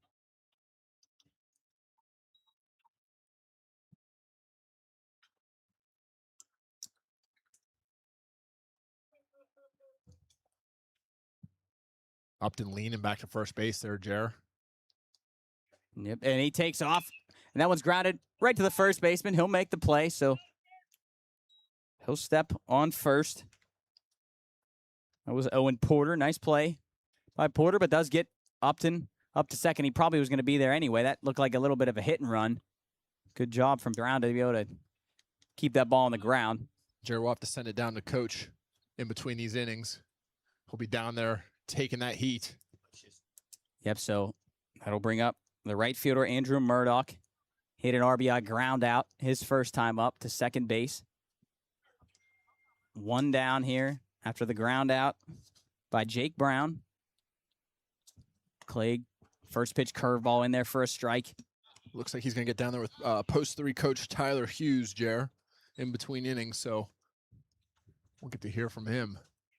Upton leaning back to first base there, Jer. Yep, and he takes off. And that one's grounded right to the first baseman. He'll make the play, so he'll step on first. That was Owen Porter. Nice play by Porter, but does get Upton up to second. He probably was going to be there anyway. That looked like a little bit of a hit and run. Good job from Brown to be able to keep that ball on the ground. Jer will have to send it down to coach in between these innings. He'll be down there taking that heat. Yep, so that'll bring up the right fielder, Andrew Murdoch. Hit an RBI ground out his first time up to second base. One down here after the ground out by Jake Brown. Clegg, first pitch curveball in there for a strike. Looks like he's going to get down there with post 3 coach Tyler Hughes, Jer, in between innings. So we'll get to hear from him.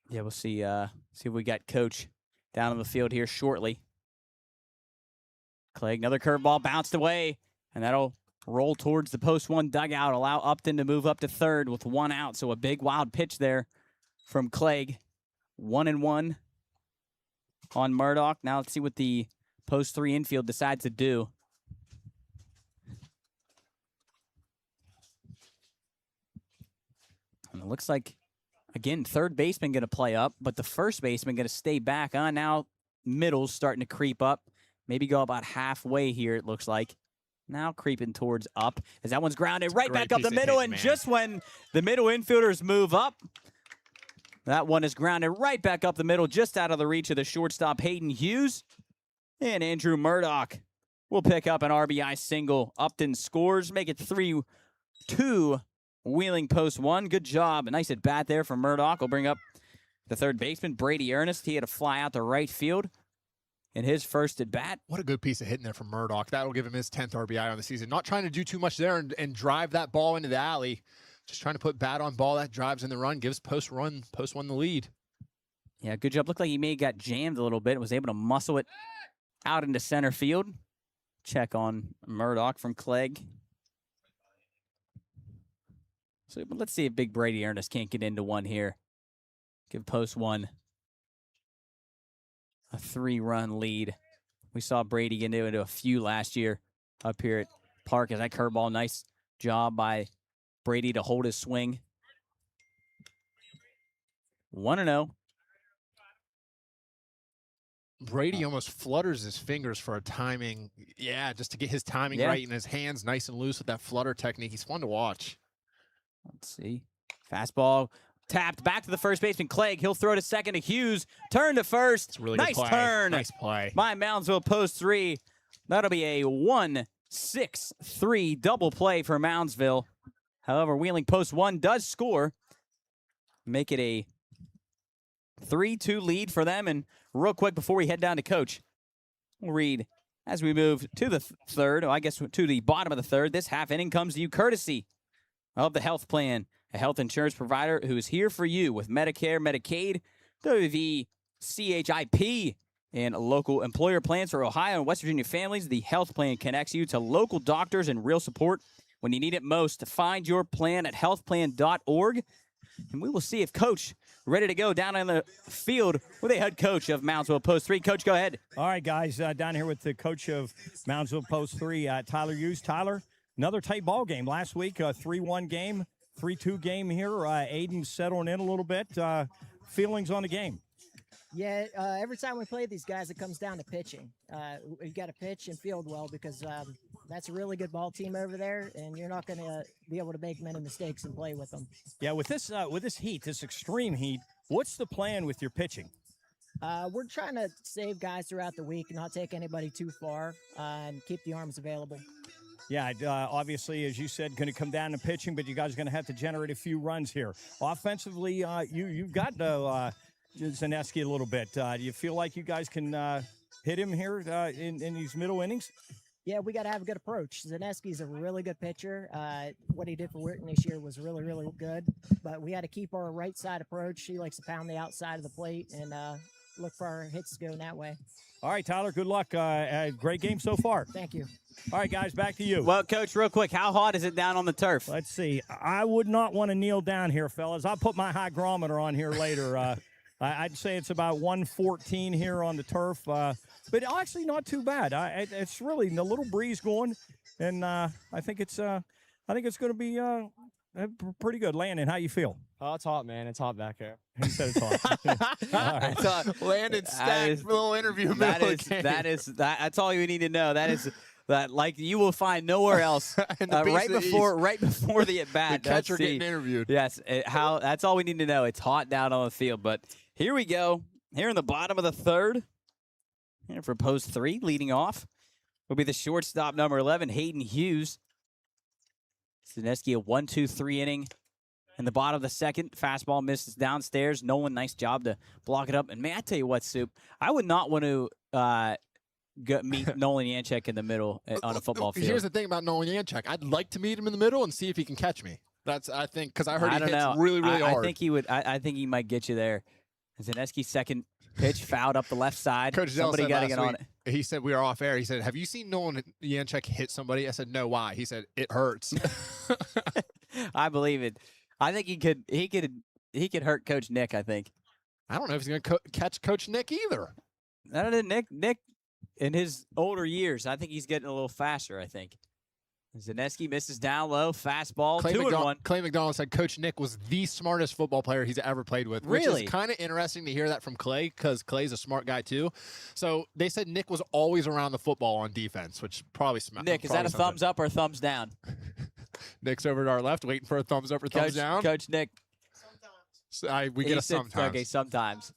Yeah, we'll see if we got coach down on the field here shortly. Clegg, another curveball bounced away, and that'll roll towards the post 1 dugout, allow Upton to move up to third with 1 out. So a big wild pitch there from Clegg. 1-1 on Murdoch. Now let's see what the post 3 infield decides to do. And it looks like, again, third baseman going to play up, but the first baseman going to stay back. Now middle's starting to creep up. Maybe go about halfway here, it looks like. Now creeping towards up. As that one's grounded right back up the middle, and just when the middle infielders move up, that one is grounded right back up the middle, just out of the reach of the shortstop, Hayden Hughes. And Andrew Murdoch will pick up an RBI single. Upton scores, make it 3-2. Wheeling post 1. Good job. A nice at bat there from Murdoch. Will bring up the third baseman, Brady Ernest. He had a fly out to right field in his first at bat. What a good piece of hitting there from Murdoch. That'll give him his 10th RBI on the season. Not trying to do too much there and drive that ball into the alley. Just trying to put bat on ball that drives in the run, gives post 1 the lead. Yeah, good job. Looked like he may have got jammed a little bit. Was able to muscle it out into center field. Check on Murdoch from Clegg. So let's see if Big Brady Ernest can't get into one here. Give post 1 a 3-run lead. We saw Brady get into a few last year up here at Park. As that curveball, nice job by Brady to hold his swing. 1-0. Brady almost flutters his fingers for a timing. Yeah, just to get his timing right and his hands nice and loose with that flutter technique. He's fun to watch. Let's see. Fastball tapped back to the first baseman, Clegg. He'll throw to second to Hughes. Turn to first. It's a really nice good play. Turn. Nice play. By Moundsville post 3. That'll be a 1-6-3 double play for Moundsville. However, Wheeling post 1 does score. Make it a 3-2 lead for them. And real quick before we head down to coach, we'll read as we move to the third, I guess to the bottom of the third. This half inning comes to you courtesy of the Health Plan, a health insurance provider who is here for you with Medicare, Medicaid, WV, CHIP, and local employer plans for Ohio and West Virginia families. The Health Plan connects you to local doctors and real support when you need it most. Find your plan at healthplan.org. And we will see if Coach ready to go down in the field with the head coach of Moundsville Post 3. Coach, go ahead. All right, guys, down here with the coach of Moundsville Post 3, Tyler Hughes. Tyler, another tight ball game. Last week, a 3-1 game, 3-2 game here. Aiden settling in a little bit. Feelings on the game? Yeah, every time we play these guys, it comes down to pitching. We got to pitch and field well because that's a really good ball team over there, and you're not going to be able to make many mistakes and play with them. Yeah, with this heat, this extreme heat, what's the plan with your pitching? We're trying to save guys throughout the week, not take anybody too far, and keep the arms available. Yeah, obviously, as you said, going to come down to pitching, but you guys are going to have to generate a few runs here. Offensively, you've got Zaneski a little bit. Do you feel like you guys can hit him here in these middle innings? Yeah, we got to have a good approach. Zaneski's a really good pitcher. What he did for Wharton this year was really, really good. But we got to keep our right side approach. He likes to pound the outside of the plate and look for our hits going that way. All right, Tyler, good luck. Great game so far. Thank you. All right, guys, back to you. Well, Coach, real quick, how hot is it down on the turf? Let's see. I would not want to kneel down here, fellas. I'll put my hygrometer on here later. I'd say it's about 114 here on the turf, but actually not too bad. It's really a little breeze going, and I think it's going to be pretty good. Landon, how you feel? Oh, it's hot, man. It's hot back here. He said it's hot. All right. Landon stacked little interview. That's all you need to know. That like you will find nowhere else. right before the at bat, the catcher getting interviewed. Yes, that's all we need to know. It's hot down on the field, but here we go. Here in the bottom of the third, here for post 3, leading off will be the shortstop number 11, Hayden Hughes. Zaneski, a 1-2-3 inning. In the bottom of the second, fastball misses downstairs. Nolan, nice job to block it up. And man, I tell you what, Soup, I would not want to meet Nolan Yanchek in the middle on a football field. Here's the thing about Nolan Yanchek. I'd like to meet him in the middle and see if he can catch me. I think, because I heard he hits really, really hard. I think he would. I think he might get you there. Zaneski's second pitch fouled up the left side. Coach Somebody got to get on it. He said, we were off air. He said, have you seen Nolan Yanchek hit somebody? I said, no, why? He said, it hurts. I believe it. I think he could hurt Coach Nick, I think. I don't know if he's going to catch Coach Nick either. I don't know, Nick, in his older years, I think he's getting a little faster, I think. Zaneski misses down low, fastball, 2-1. Clay McDonald said Coach Nick was the smartest football player he's ever played with. Really? Which is kind of interesting to hear that from Clay, because Clay's a smart guy too. So they said Nick was always around the football on defense, which probably Nick, is that a thumbs up or thumbs down? Nick's over to our left, waiting for a thumbs up or thumbs down. Coach Nick. Sometimes. We get a sometimes. Okay, sometimes.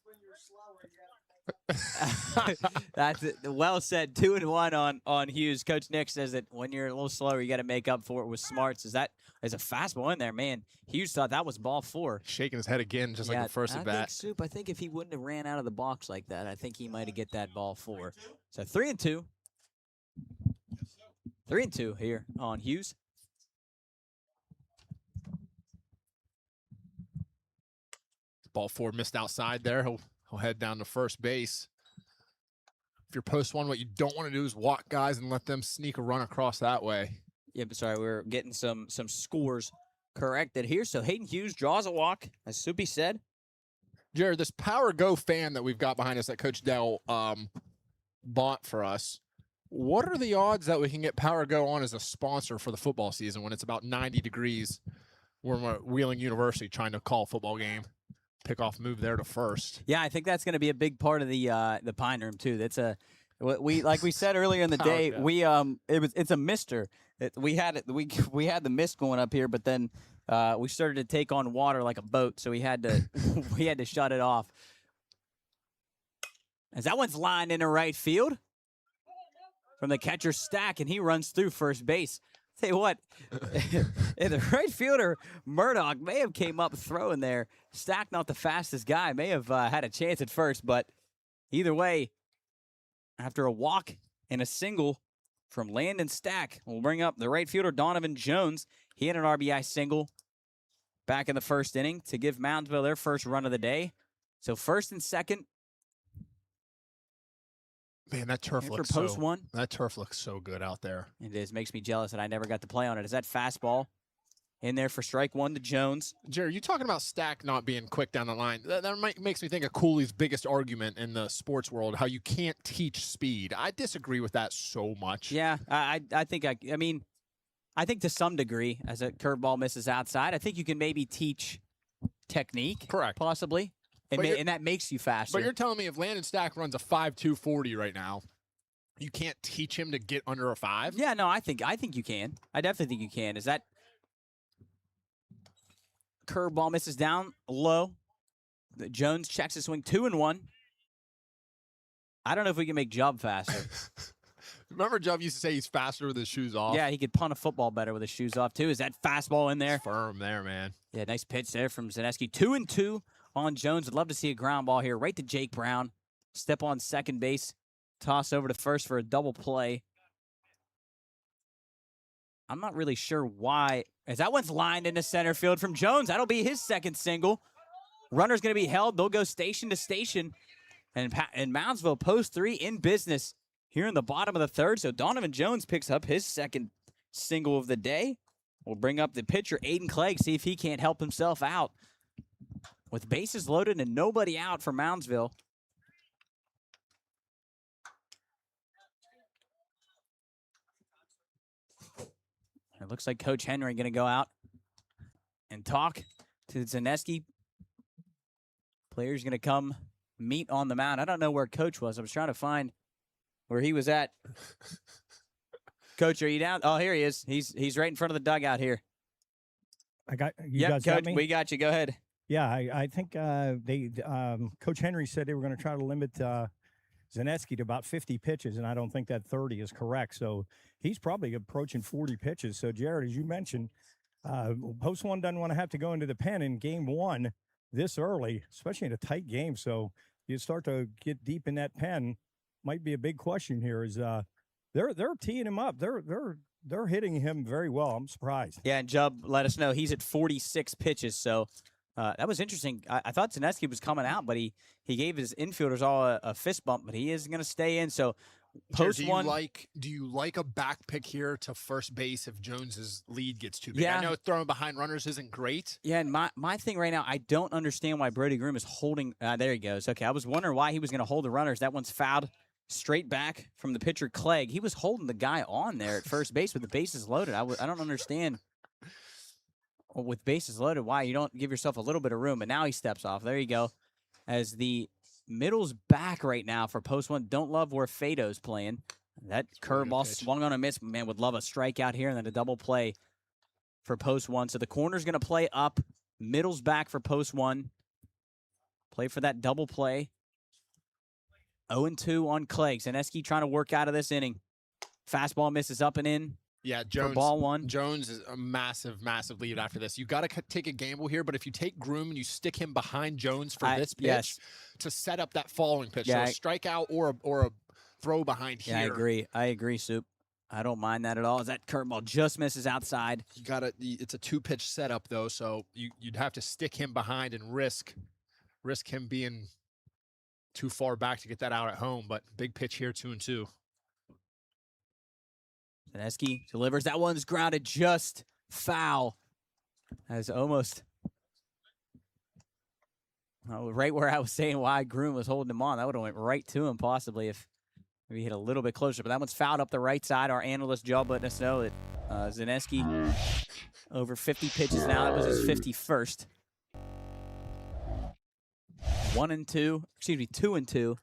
That's it. Well said. 2-1 on Hughes. Coach Nick says that when you're a little slower, you got to make up for it with smarts. Is a fastball in there, man? Hughes thought that was ball 4. Shaking his head again, just like the first at bat. I think if he wouldn't have ran out of the box like that, I think he might have get that ball 4. So 3-2. 3-2 here on Hughes. Ball 4 missed outside there. He'll head down to first base. If you're post 1, what you don't want to do is walk guys and let them sneak a run across that way. Yeah, but sorry, we're getting some scores corrected here. So Hayden Hughes draws a walk, as Soupy said. Jared, this Power Go fan that we've got behind us that Coach Dell bought for us, what are the odds that we can get Power Go on as a sponsor for the football season when it's about 90 degrees? We're at Wheeling University trying to call a football game. Pickoff move there to first. Yeah, I think that's going to be a big part of the Pine Room too. That's like we said earlier in the day. It's a mister. We had the mist going up here, but then we started to take on water like a boat, so we had to shut it off. As that one's lined into right field from the catcher Stack, and he runs through first base. Tell you what, the right fielder, Murdoch, may have came up throwing there. Stack, not the fastest guy, may have had a chance at first, but either way, after a walk and a single from Landon Stack, we'll bring up the right fielder, Donovan Jones. He had an RBI single back in the first inning to give Moundsville their first run of the day. So first and second. Man, that turf looks That turf looks so good out there. It is. Makes me jealous that I never got to play on it. Is that fastball in there for strike one to Jones. Jerry, you talking about Stack not being quick down the line. Makes me think of Cooley's biggest argument in the sports world, how you can't teach speed. I disagree with that so much. Yeah, I think I mean, I think to some degree, as a curveball misses outside, I think you can maybe teach technique. Correct. Possibly. And that makes you faster. But you're telling me if Landon Stack runs a 5.2 40 right now, you can't teach him to get under a 5? Yeah, no, I think you can. I definitely think you can. Is that curveball misses down low? Jones checks his swing 2-1. I don't know if we can make Jubb faster. Remember Jubb used to say he's faster with his shoes off? Yeah, he could punt a football better with his shoes off, too. Is that fastball in there? Firm there, man. Yeah, nice pitch there from Zaneski. 2-2 on Jones. I'd love to see a ground ball here right to Jake Brown. Step on second base. Toss over to first for a double play. I'm not really sure why. As that one's lined into center field from Jones. That'll be his second single. Runner's going to be held. They'll go station to station. And Moundsville post 3 in business here in the bottom of the third. So Donovan Jones picks up his second single of the day. We'll bring up the pitcher, Aiden Clegg, see if he can't help himself out. With bases loaded and nobody out for Moundsville. It looks like Coach Henry going to go out and talk to Zaneski. Players going to come meet on the mound. I don't know where Coach was. I was trying to find where he was at. Coach, are you down? Oh, here he is. He's right in front of the dugout here. I got you. Yep, guys Coach, got me? we got you. Go ahead. Yeah, I think Coach Henry said they were going to try to limit Zaneski to about 50 pitches, and I don't think that 30 is correct. So he's probably approaching 40 pitches. So, Jared, as you mentioned, Post 1 doesn't want to have to go into the pen in game 1 this early, especially in a tight game. So you start to get deep in that pen. Might be a big question here. Is they're teeing him up. They're hitting him very well. I'm surprised. Yeah, and Jubb let us know he's at 46 pitches. So that was interesting. I thought Zaneski was coming out, but he gave his infielders all a fist bump, but he is going to stay in. So post Jared, one. Do you like a back pick here to first base if Jones's lead gets too big? Yeah. I know throwing behind runners isn't great. Yeah, and my thing right now, I don't understand why Brody Groom is holding. There he goes. Okay, I was wondering why he was going to hold the runners. That one's fouled straight back from the pitcher, Clegg. He was holding the guy on there at first base with the bases loaded. I don't understand with bases loaded why you don't give yourself a little bit of room, but now he steps off. There you go. As the middle's back right now for post 1. Don't love where Fado's playing. That curveball swung on a miss. Man, would love a strikeout here and then a double play for post 1. So the corner's going to play up. Middle's back for post 1. Play for that double play. 0-2 on Clegg. Zaneski trying to work out of this inning. Fastball misses up and in. Yeah, Jones. For ball 1. Jones is a massive, massive lead after this. You got to take a gamble here, but if you take Groom and you stick him behind Jones for this pitch to set up that following pitch, so a strikeout or a throw behind here. Yeah, I agree, Soup. I don't mind that at all. As that curveball just misses outside. You got to. It's a 2-pitch setup though, so you'd have to stick him behind and risk him being too far back to get that out at home. But big pitch here, 2-2. Zaneski delivers. That one's grounded just foul. As almost right where I was saying why Groom was holding him on. That would have went right to him possibly if we hit a little bit closer. But that one's fouled up the right side. Our analyst Joe letting us know that Zaneski over 50 pitches now. That was his 51st. 1-2. Excuse me, 2-2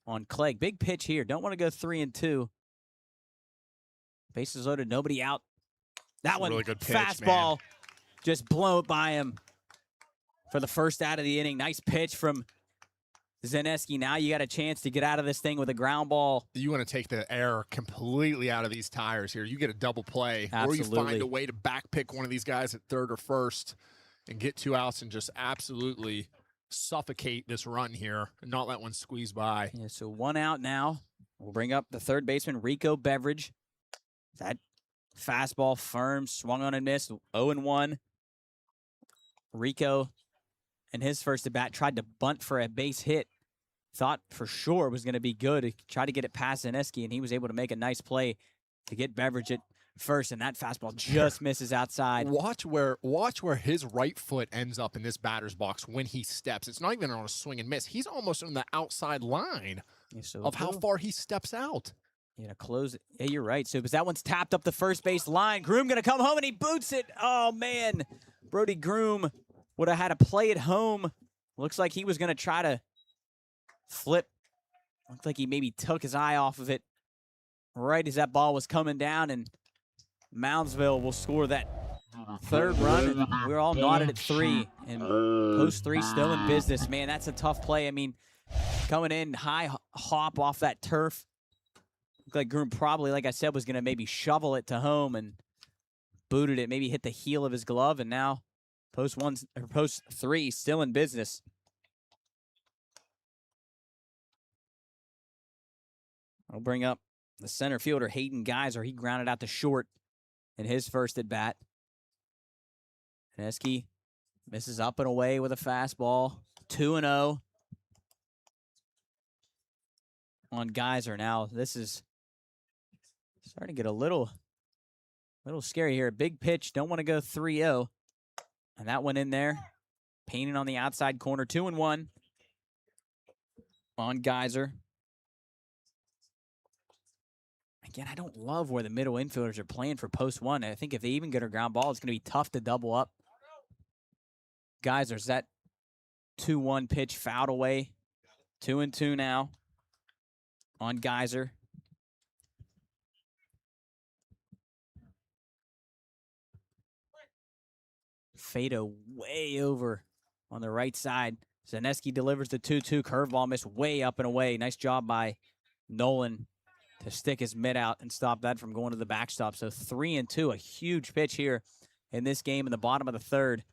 on Clegg. Big pitch here. Don't want to go 3-2. Bases loaded, nobody out. That one, really good pitch, fastball, man. Just blown by him for the first out of the inning. Nice pitch from Zaneski. Now you got a chance to get out of this thing with a ground ball. You want to take the air completely out of these tires here. You get a double play, Absolutely. or you find a way to back pick one of these guys at third or first and get 2 outs and just absolutely suffocate this run here and not let one squeeze by. Yeah, so 1 out now. We'll bring up the third baseman, Rico Beveridge. That fastball firm, swung on and missed, 0-1. Rico, in his first at-bat, tried to bunt for a base hit. Thought for sure it was going to be good. He tried to get it past Zaneski, and he was able to make a nice play to get Beveridge at first, and that fastball just misses outside. Watch where his right foot ends up in this batter's box when he steps. It's not even on a swing and miss. He's almost on the outside line Yeah, so of how far he steps out. Yeah, close it. Yeah, you're right. So, because that one's tapped up the first base line. Groom going to come home, and he boots it. Oh, man. Brody Groom would have had to play it home. Looks like he was going to try to flip. Looked like he maybe took his eye off of it right as that ball was coming down, and Moundsville will score that third run. And we're all nodded at 3, and post 3 still in business. Man, that's a tough play. I mean, coming in high hop off that turf. Looked like Groom probably, like I said, was going to maybe shovel it to home and booted it, maybe hit the heel of his glove, and now post 3 still in business. I'll bring up the center fielder, Hayden Geyser. He grounded out to short in his first at bat. Eneski misses up and away with a fastball. 2-0 on Geyser. Now this is starting to get a little scary here. A big pitch. Don't want to go 3-0. And that one in there. Painting on the outside corner. 2-1 on Geyser. Again, I don't love where the middle infielders are playing for post 1. I think if they even get a ground ball, it's going to be tough to double up. Geyser's that 2-1 pitch fouled away. 2-2 now on Geyser. Fado way over on the right side. Zaneski delivers the 2-2 curveball, missed way up and away. Nice job by Nolan to stick his mitt out and stop that from going to the backstop. So 3-2, a huge pitch here in this game in the bottom of the third.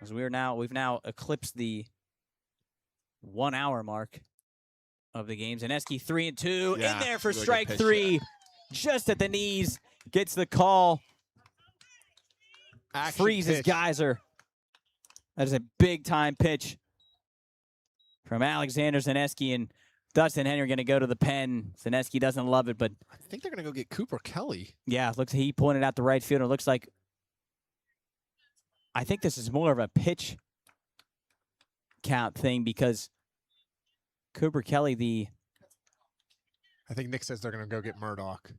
As we've now eclipsed the 1 hour mark of the games. Zaneski 3-2 in there for really strike good pitch, 3, just at the knees, gets the call. Action Freezes pitch. Geyser. That is a big-time pitch from Alexander Zaneski, and Dustin Henry going to go to the pen. Zaneski doesn't love it, but I think they're going to go get Cooper Kelly. yeah, looks he pointed out the right fielder. Looks like I think this is more of a pitch count thing because Cooper Kelly, I think Nick says they're going to go get Murdoch.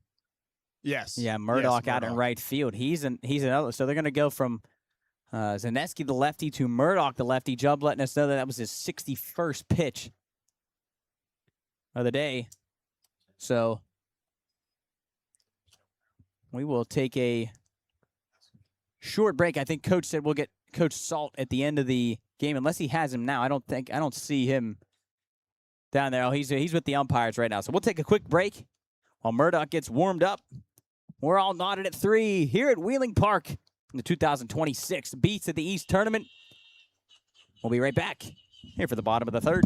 Yes. Murdoch Yes, out in right field. He's another. So they're going to go from Zaneski the lefty to Murdoch the lefty. Jubb letting us know that was his 61st pitch of the day. So we will take a short break. I think Coach said we'll get Coach Salt at the end of the game, unless he has him now. I don't see him down there. Oh, he's with the umpires right now. So we'll take a quick break while Murdoch gets warmed up. We're all nodded at 3 here at Wheeling Park in the 2026 Beats of the East tournament. We'll be right back here for the bottom of the third.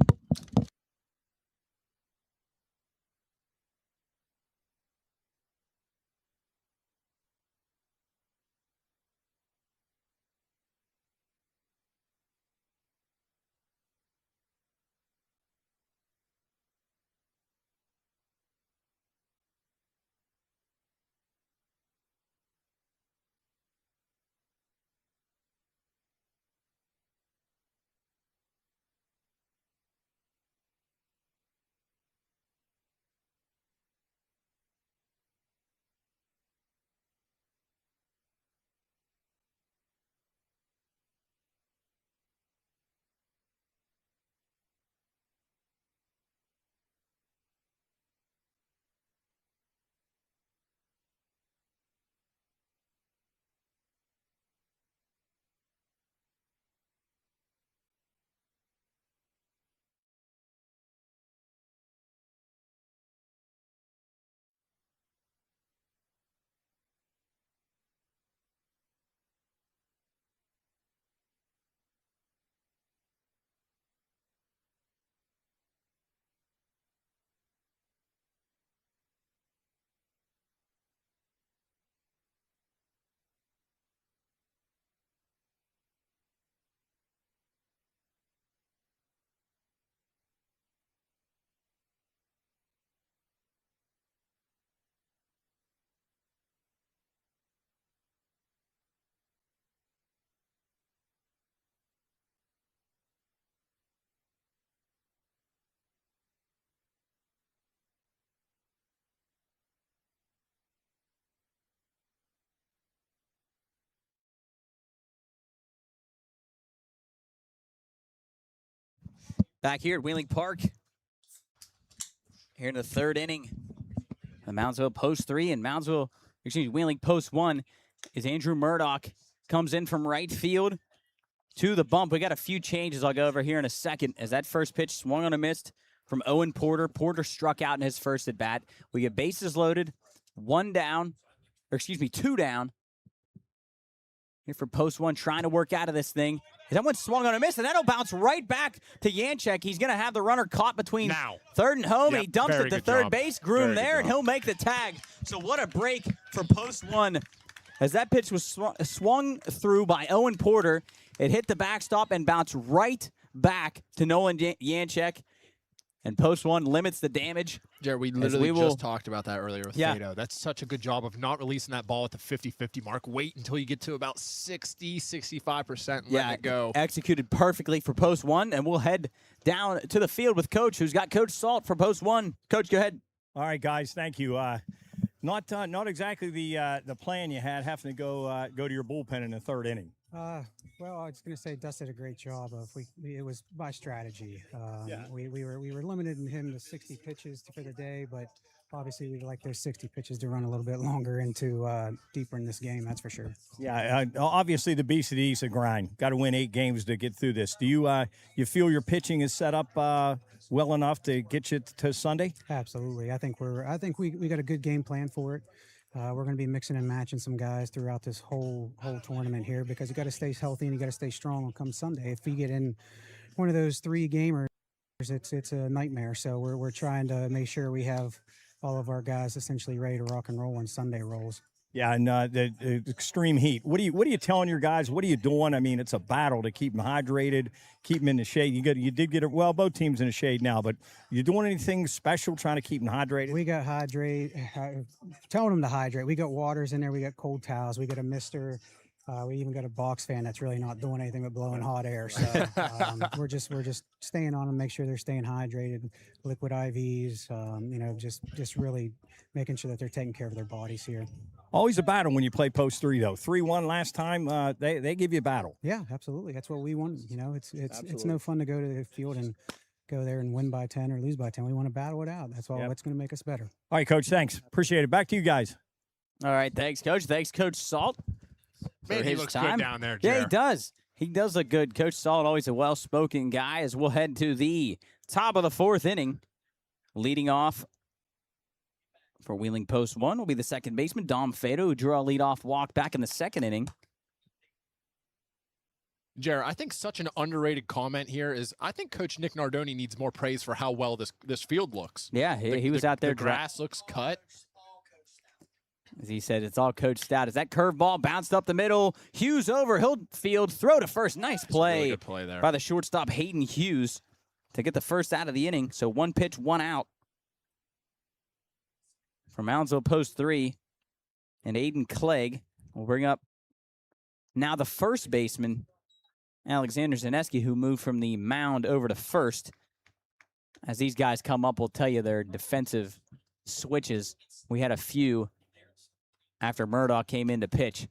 Back here at Wheeling Park. Here in the third inning. The Moundsville post 3 and Wheeling post 1 is Andrew Murdoch. Comes in from right field to the bump. We got a few changes I'll go over here in a second as that first pitch swung on a miss from Owen Porter. Porter struck out in his first at bat. We get bases loaded, 2 down. Here for post 1, trying to work out of this thing. That one swung on a miss, and that'll bounce right back to Yanchek. He's going to have the runner caught between third and home. Yep, He dumps it to third base. Groom there, and he'll make the tag. So what a break for post 1. As that pitch was swung through by Owen Porter, it hit the backstop and bounced right back to Nolan Yanchek. And post 1 limits the damage. Jared, we literally just talked about that earlier with Fato. That's such a good job of not releasing that ball at the 50-50 mark. Wait until you get to about 60, 65% and let it go. Executed perfectly for post 1, and we'll head down to the field with Coach, who's got Coach Salt for post 1. Coach, go ahead. All right, guys, thank you. Not exactly the plan you had, having to go to your bullpen in the third inning. Well, I was going to say Dust did a great job of. It was by strategy. We were limited in him to 60 pitches for the day, but obviously we'd like those 60 pitches to run a little bit longer into deeper in this game. That's for sure. Yeah, obviously the BCD is a grind. Got to win 8 games to get through this. Do you feel your pitching is set up well enough to get you to Sunday? Absolutely. I think we got a good game plan for it. We're going to be mixing and matching some guys throughout this whole tournament here because you got to stay healthy and you got to stay strong on come Sunday. If you get in one of those 3 gamers, it's a nightmare. So we're trying to make sure we have all of our guys essentially ready to rock and roll when Sunday rolls. Yeah, and the extreme heat. What are you telling your guys? What are you doing? I mean, it's a battle to keep them hydrated, keep them in the shade. You did get it. Well, both teams in the shade now, but you doing anything special trying to keep them hydrated? We got telling them to hydrate. We got waters in there. We got cold towels. We got a mister. We even got a box fan that's really not doing anything but blowing hot air. So we're just staying on them, make sure they're staying hydrated. Liquid IVs. Just really making sure that they're taking care of their bodies here. Always a battle when you play post 3, though. 3-1 last time. They give you a battle. Yeah, absolutely. That's what we want. It's no fun to go to the field and go there and win by 10 or lose by 10. We want to battle it out. That's all. That's going to make us better. All right, Coach. Thanks. Appreciate it. Back to you guys. All right, thanks, Coach. Thanks, Coach Salt. Man, he looks good down there, Jared. Yeah, he does. He does look good. Coach Salt, always a well-spoken guy, as we'll head to the top of the 4th inning. Leading off for Wheeling post 1 will be the second baseman, Dom Fato, who drew a leadoff walk back in the 2nd inning. Jared, I think such an underrated comment here is I think Coach Nick Nardoni needs more praise for how well this field looks. Yeah, he was out there. The grass looks cut. As he said, it's all Coach Stout. As that curveball bounced up the middle, Hughes over Hillfield, throw to first. Nice play, really good play there by the shortstop Hayden Hughes to get the first out of the inning. So 1 pitch, 1 out for Moundsville post 3. And Aiden Clegg will bring up now the first baseman, Alexander Zaneski, who moved from the mound over to first. As these guys come up, we'll tell you their defensive switches. We had a few after Murdoch came in to pitch.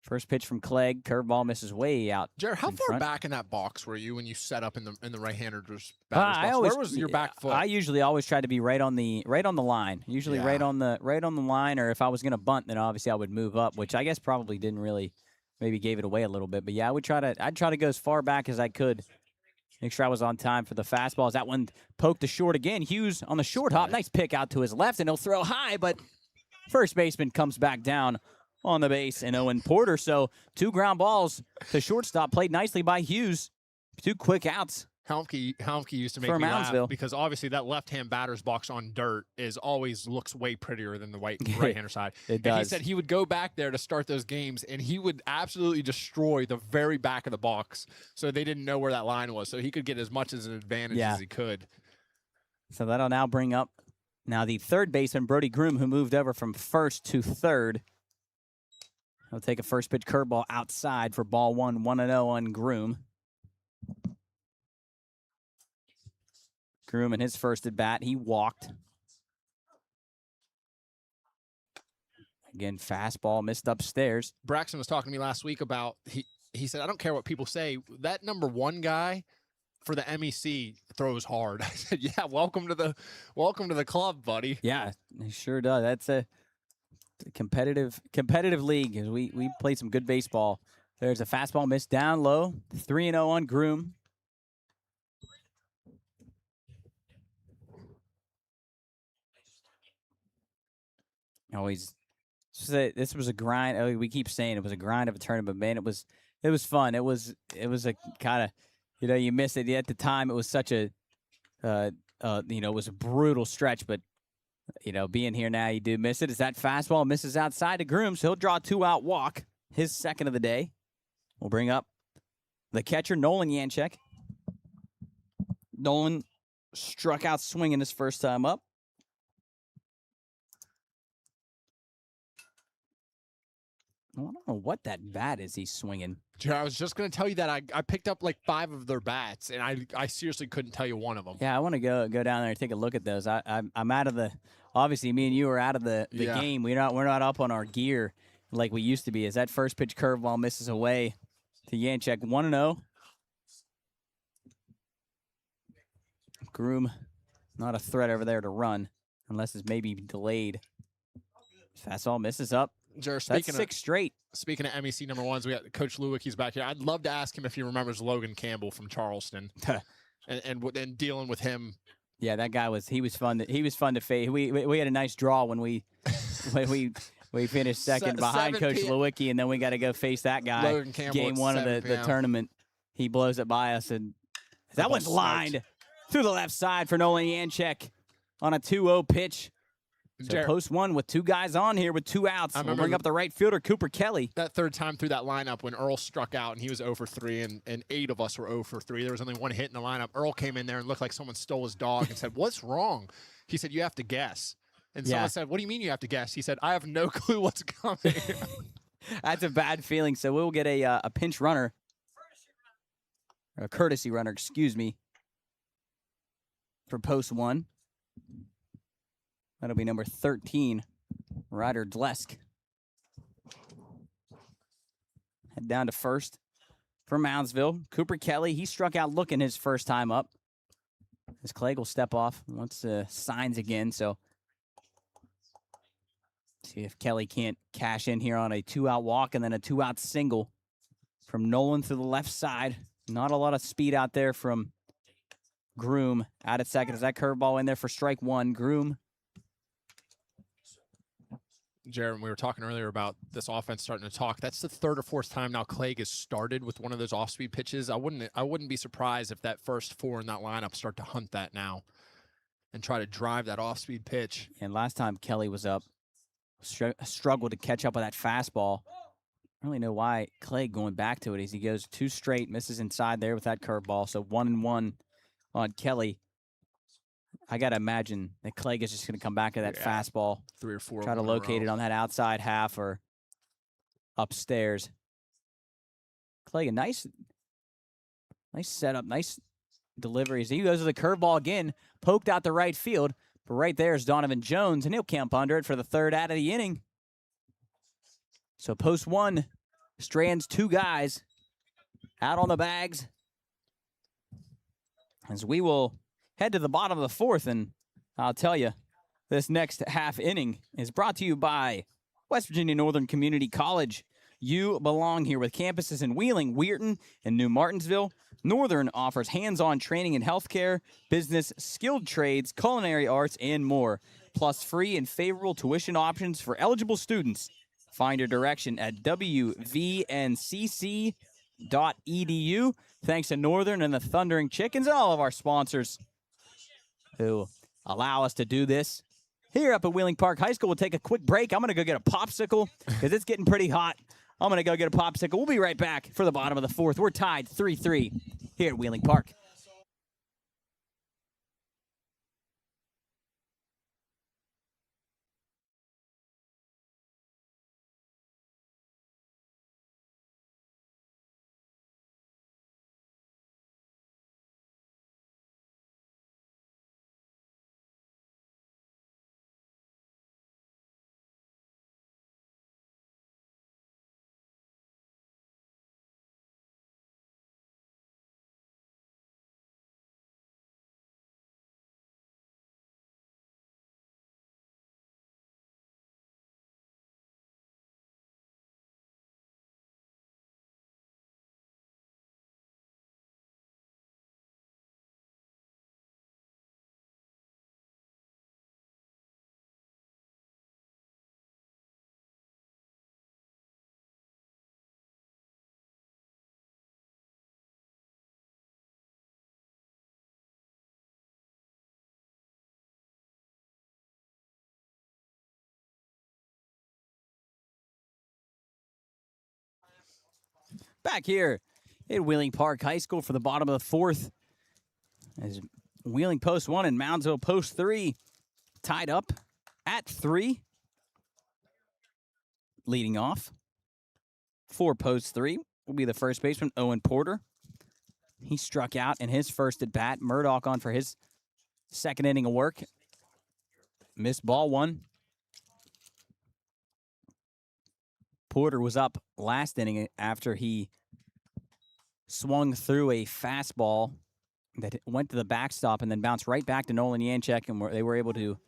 First pitch from Clegg, curveball misses way out. Jared, how far back in that box were you when you set up in the right-hander's batter's box? Where was your back foot? I usually always try to be right on the line. Usually right on the line, or if I was going to bunt, then obviously I would move up, which I guess probably didn't really, maybe gave it away a little bit. But yeah, I'd try to go as far back as I could. Make sure I was on time for the fastballs. That one poked to short again. Hughes on the short hop. Nice pick out to his left, and he'll throw high, but first baseman comes back down on the base, and Owen Porter. So 2 ground balls to shortstop, played nicely by Hughes. 2 quick outs. Helmke used to make me laugh because obviously that left-hand batter's box on dirt always looks way prettier than the right-hander side. It does. And he said he would go back there to start those games, and he would absolutely destroy the very back of the box so they didn't know where that line was, so he could get as much as an advantage as he could. So that'll now bring up the third baseman, Brody Groom, who moved over from first to third. He'll take a first pitch curveball outside for ball 1, 1-0 on Groom. Groom in his first at bat, he walked. Again, fastball missed upstairs. Braxton was talking to me last week about he said, I don't care what people say. That number 1 guy for the MEC throws hard. I said, yeah, welcome to the club, buddy. Yeah, he sure does. That's a competitive league. As we played some good baseball. There's a fastball missed down low. 3-0 on Groom. Always say this was a grind. We keep saying it was a grind of a tournament, man. It was fun. It was a kind of, you miss it. At the time, it was such a it was a brutal stretch, but being here now, you do miss it. As that fastball misses outside to Groom, so he'll draw a 2-out walk, his second of the day. We'll bring up the catcher, Nolan Yanchek. Nolan struck out swinging his first time up. I don't know what that bat is he's swinging. Jared, I was just going to tell you that I picked up like 5 of their bats, and I seriously couldn't tell you one of them. Yeah, I want to go down there and take a look at those. I'm out of the. Obviously, me and you are out of the game. We're not up on our gear like we used to be. As that first pitch curveball misses away to Yanchek, 1-0. Groom, not a threat over there to run, unless it's maybe delayed. Fastball misses up. Jared, That's 6 straight. Speaking of MEC number ones, we got Coach Lewick. He's back here. I'd love to ask him if he remembers Logan Campbell from Charleston, and dealing with him. Yeah, that guy was fun. He was fun to face. We had a nice draw when we finished second behind Coach Lewicki, and then we got to go face that guy. Logan Campbell Game 1 of the tournament. He blows it by us, and that one's lined through the left side for Nolan Yanchek on a 2-0 pitch. So post 1 with 2 guys on here with 2 outs. We'll bring up the right fielder, Cooper Kelly. That third time through that lineup when Earl struck out and he was 0 for 3 and 8 of us were 0 for 3. There was only 1 hit in the lineup. Earl came in there and looked like someone stole his dog and said, "What's wrong?" He said, "You have to guess." And someone said, "What do you mean you have to guess?" He said, "I have no clue what's coming." That's a bad feeling. So we'll get a pinch runner, or a courtesy runner, excuse me, for post 1. That'll be number 13, Ryder Dlesk. Head down to first for Moundsville. Cooper Kelly, he struck out looking his first time up. As Clegg will step off once signs again. So see if Kelly can't cash in here on a 2-out walk and then a 2-out single from Nolan through the left side. Not a lot of speed out there from Groom. Out at second. Is that curveball in there for strike 1? Groom. Jared, we were talking earlier about this offense starting to talk. That's the 3rd or 4th time now Clegg has started with one of those off-speed pitches. I wouldn't be surprised if that first 4 in that lineup start to hunt that now and try to drive that off-speed pitch. And last time Kelly was up, struggled to catch up with that fastball. I don't really know why Clegg going back to it as he goes 2 straight, misses inside there with that curveball. So 1-1 on Kelly. I got to imagine that Clegg is just going to come back to that fastball. 3 or 4. Try to locate it on that outside half or upstairs. Clegg, a nice setup, nice deliveries. He goes to the curveball again, poked out the right field. But right there is Donovan Jones, and he'll camp under it for the 3rd out of the inning. So post 1 strands 2 guys out on the bags. As we will head to the bottom of the 4th, and I'll tell you, this next half inning is brought to you by West Virginia Northern Community College. You belong here with campuses in Wheeling, Weirton, and New Martinsville. Northern offers hands-on training in healthcare, business, skilled trades, culinary arts, and more, plus free and favorable tuition options for eligible students. Find your direction at wvncc.edu. Thanks to Northern and the Thundering Chickens and all of our sponsors who allow us to do this. Here up at Wheeling Park High School, we'll take a quick break. I'm going to go get a popsicle because it's getting pretty hot. I'm going to go get a popsicle. We'll be right back for the bottom of the 4th. We're tied 3-3 here at Wheeling Park. Back here at Wheeling Park High School for the bottom of the fourth. As Wheeling post 1 and Moundsville post 3 tied up at 3. Leading off for post 3 will be the first baseman, Owen Porter. He struck out in his first at bat. Murdoch on for his second inning of work. Missed ball 1. Porter was up last inning after he swung through a fastball that went to the backstop and then bounced right back to Nolan Yanchek, and they were able to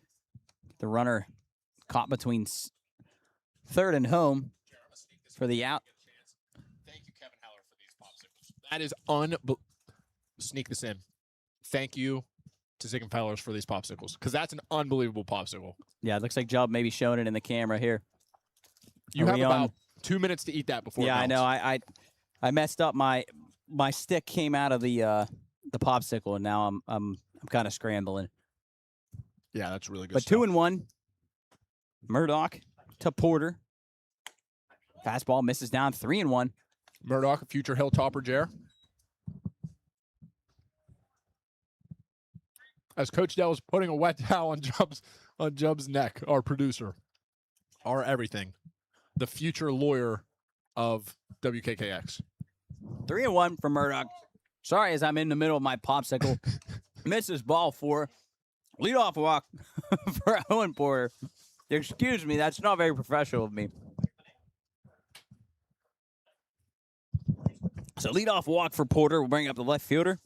get the runner caught between third and home for the out. Thank you, Kevin Heller, for these popsicles. That is unbelievable. Sneak this in. Thank you to Ziegenfellers for these popsicles, because that's an unbelievable popsicle. Yeah, it looks like Jubb maybe showing it in the camera here. You Are have we about on? 2 minutes to eat that before. Yeah, it I know. melts. I messed up. My stick came out of the popsicle, and now I'm kind of scrambling. Yeah, that's really good. But stuff. 2-1. Murdoch to Porter. Fastball misses down. 3-1. Murdoch, future Hilltopper, Jer. As Coach Dell is putting a wet towel on Jubb's neck, our producer, our everything, the future lawyer of WKKX. 3-1 for Murdoch. Sorry, as I'm in the middle of my popsicle. Misses ball 4. Leadoff walk for Owen Porter. Excuse me, that's not very professional of me. So leadoff walk for Porter. We'll bring up the left fielder.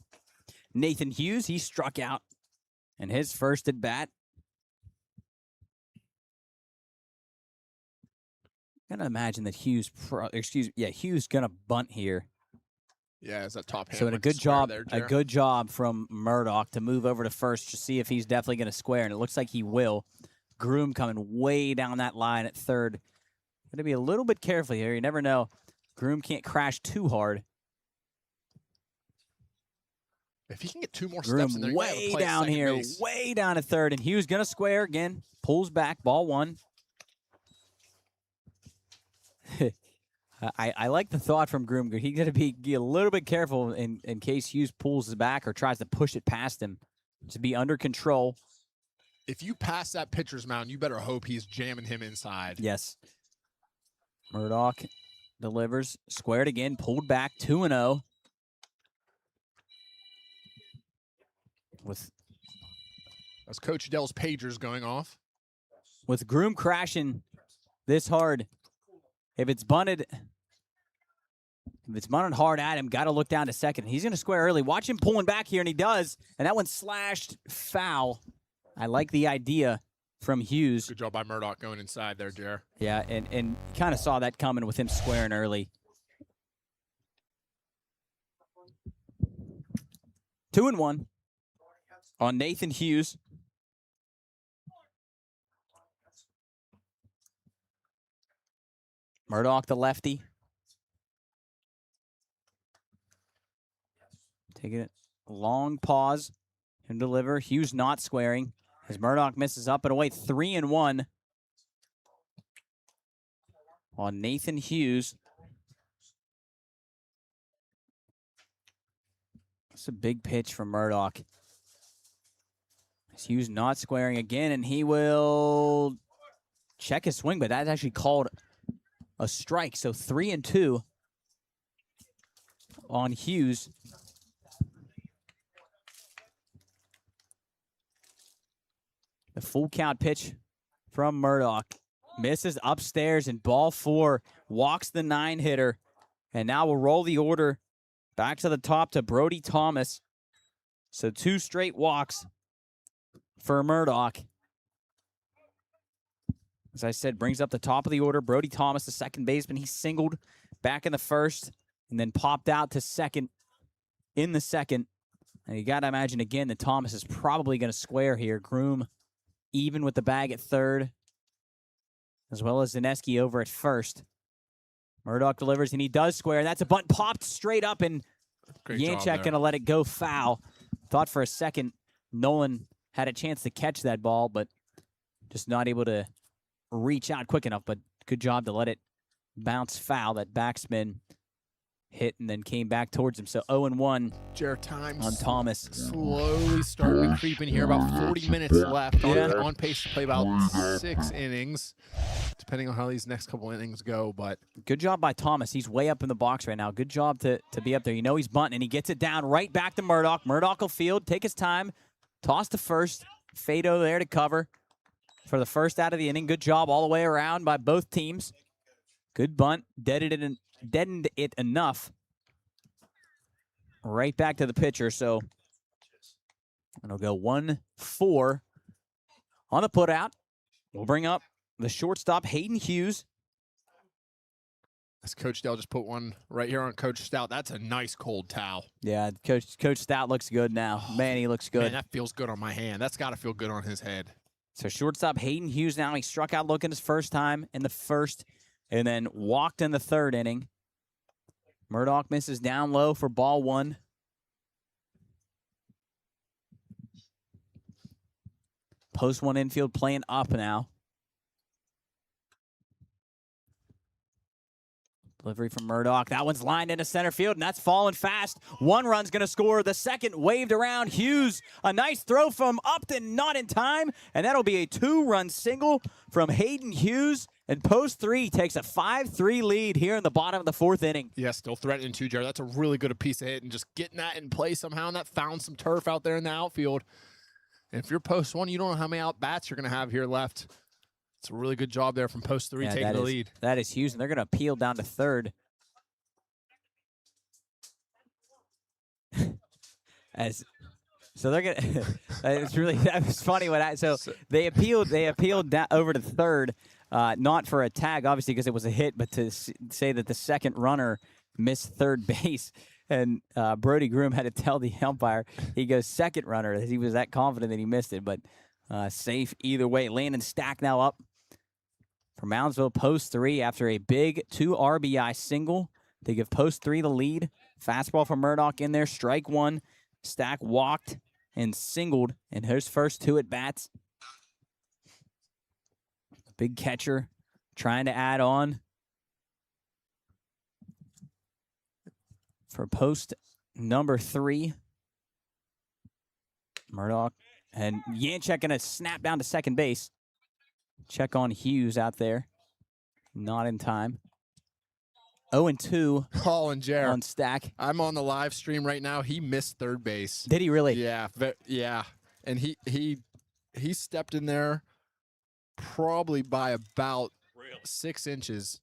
Nathan Hughes, he struck out in his first at bat. I'm gonna imagine that Hughes gonna bunt here. Yeah, it's that top hand. So a like good square job, there, a Jer. good job from Murdoch to move over to first to see if he's definitely gonna square, and it looks like he will. Groom coming way down that line at third. Gonna be a little bit careful here. You never know. Groom can't crash too hard. If he can get 2 more Groom steps in there, you might have a way play at down second here, base. way down at third, and Hughes gonna square again. Pulls back, ball 1. I like the thought from Groom. He's gonna be a little bit careful in case Hughes pulls it back or tries to push it past him to be under control. If you pass that pitcher's mound, you better hope he's jamming him inside. Yes. Murdoch delivers, squared again, pulled back, 2-0. As Coach Dell's pager's going off. With Groom crashing this hard, if it's bunted hard at him, got to look down to second. He's going to square early. Watch him pulling back here, and he does. And that one's slashed foul. I like the idea from Hughes. Good job by Murdoch going inside there, Jer. Yeah, and kind of saw that coming with him squaring early. 2-1 on Nathan Hughes. Murdoch, the lefty. Taking it. Long pause. And deliver. Hughes not squaring. As Murdoch misses up and away. 3-1 on Nathan Hughes. That's a big pitch from Murdoch. Hughes not squaring again, and he will check his swing, but that's actually called a strike. So 3-2 on Hughes. The full count pitch from Murdoch. Misses upstairs, and ball 4 walks the 9-hitter. And now we'll roll the order back to the top to Brody Thomas. So 2 straight walks for Murdoch. As I said, brings up the top of the order. Brody Thomas, the second baseman. He singled back in the first and then popped out to second in the second. And you got to imagine again that Thomas is probably going to square here. Groom even with the bag at third, as well as Zaneski over at first. Murdoch delivers, and he does square. That's a bunt popped straight up, and Yanchek going to let it go foul. Thought for a second Nolan had a chance to catch that ball, but just not able to reach out quick enough. But good job to let it bounce foul, that backspin hit and then came back towards him. So 0-1 Jared times on Thomas. slowly starting to creep in here. About 40 minutes left. On pace to play about 6 innings, depending on how these next couple innings go. But Good job by Thomas. He's way up in the box right now. Good job to be up there. You know he's bunting, and he gets it down right back to Murdoch. Murdoch will field, take his time, toss to first. Fado there to cover for the first out of the inning. Good job all the way around by both teams. Good bunt. Deadened it enough. Right back to the pitcher. So it'll go 1-4 on the putout. We'll bring up the shortstop, Hayden Hughes. as Coach Dell just put one right here on Coach Stout. That's a nice cold towel. Yeah, Coach Stout looks good now. Man, he looks good. Man, that feels good on my hand. That's got to feel good on his head. So shortstop Hayden Hughes now. He struck out looking his first time in the first and then walked in the third inning. Murdoch misses down low for ball one. Post one infield playing up now. Delivery from Murdoch. That one's lined into center field, and that's falling fast. One run's going to score. The second waved around. Hughes, a nice throw from Upton, not in time, and that'll be a two-run single from Hayden Hughes. And post three takes a 5-3 lead here in the bottom of the fourth inning. Yeah, still threatening too, Jared. That's a really good piece of hit, and just getting that in play somehow, and that found some turf out there in the outfield. And if you're post one, you don't know how many out-bats you're going to have here left. It's a really good job there from post three, taking the lead. That is Hughes, and they're going to appeal down to third. So they're gonna. It's really, that was funny when they appealed over to third, not for a tag obviously because it was a hit, but to say that the second runner missed third base. And Brody Groom had to tell the umpire, he goes second runner. He was that confident that he missed it, but safe either way. Landon Stack now up for Moundsville, post three after a big 2 RBI single. They give post three the lead. Fastball from Murdoch in there, strike one. Stack walked and singled in his first 2 at-bats. Big catcher trying to add on for post number 3. Murdoch and Yanchek going to snap down to second base. Check on Hughes out there. Not in time. 0-2 and Jared on Stack. I'm on the live stream right now. He missed third base. Did he really? Yeah, yeah. And he stepped in there probably by about 6 inches.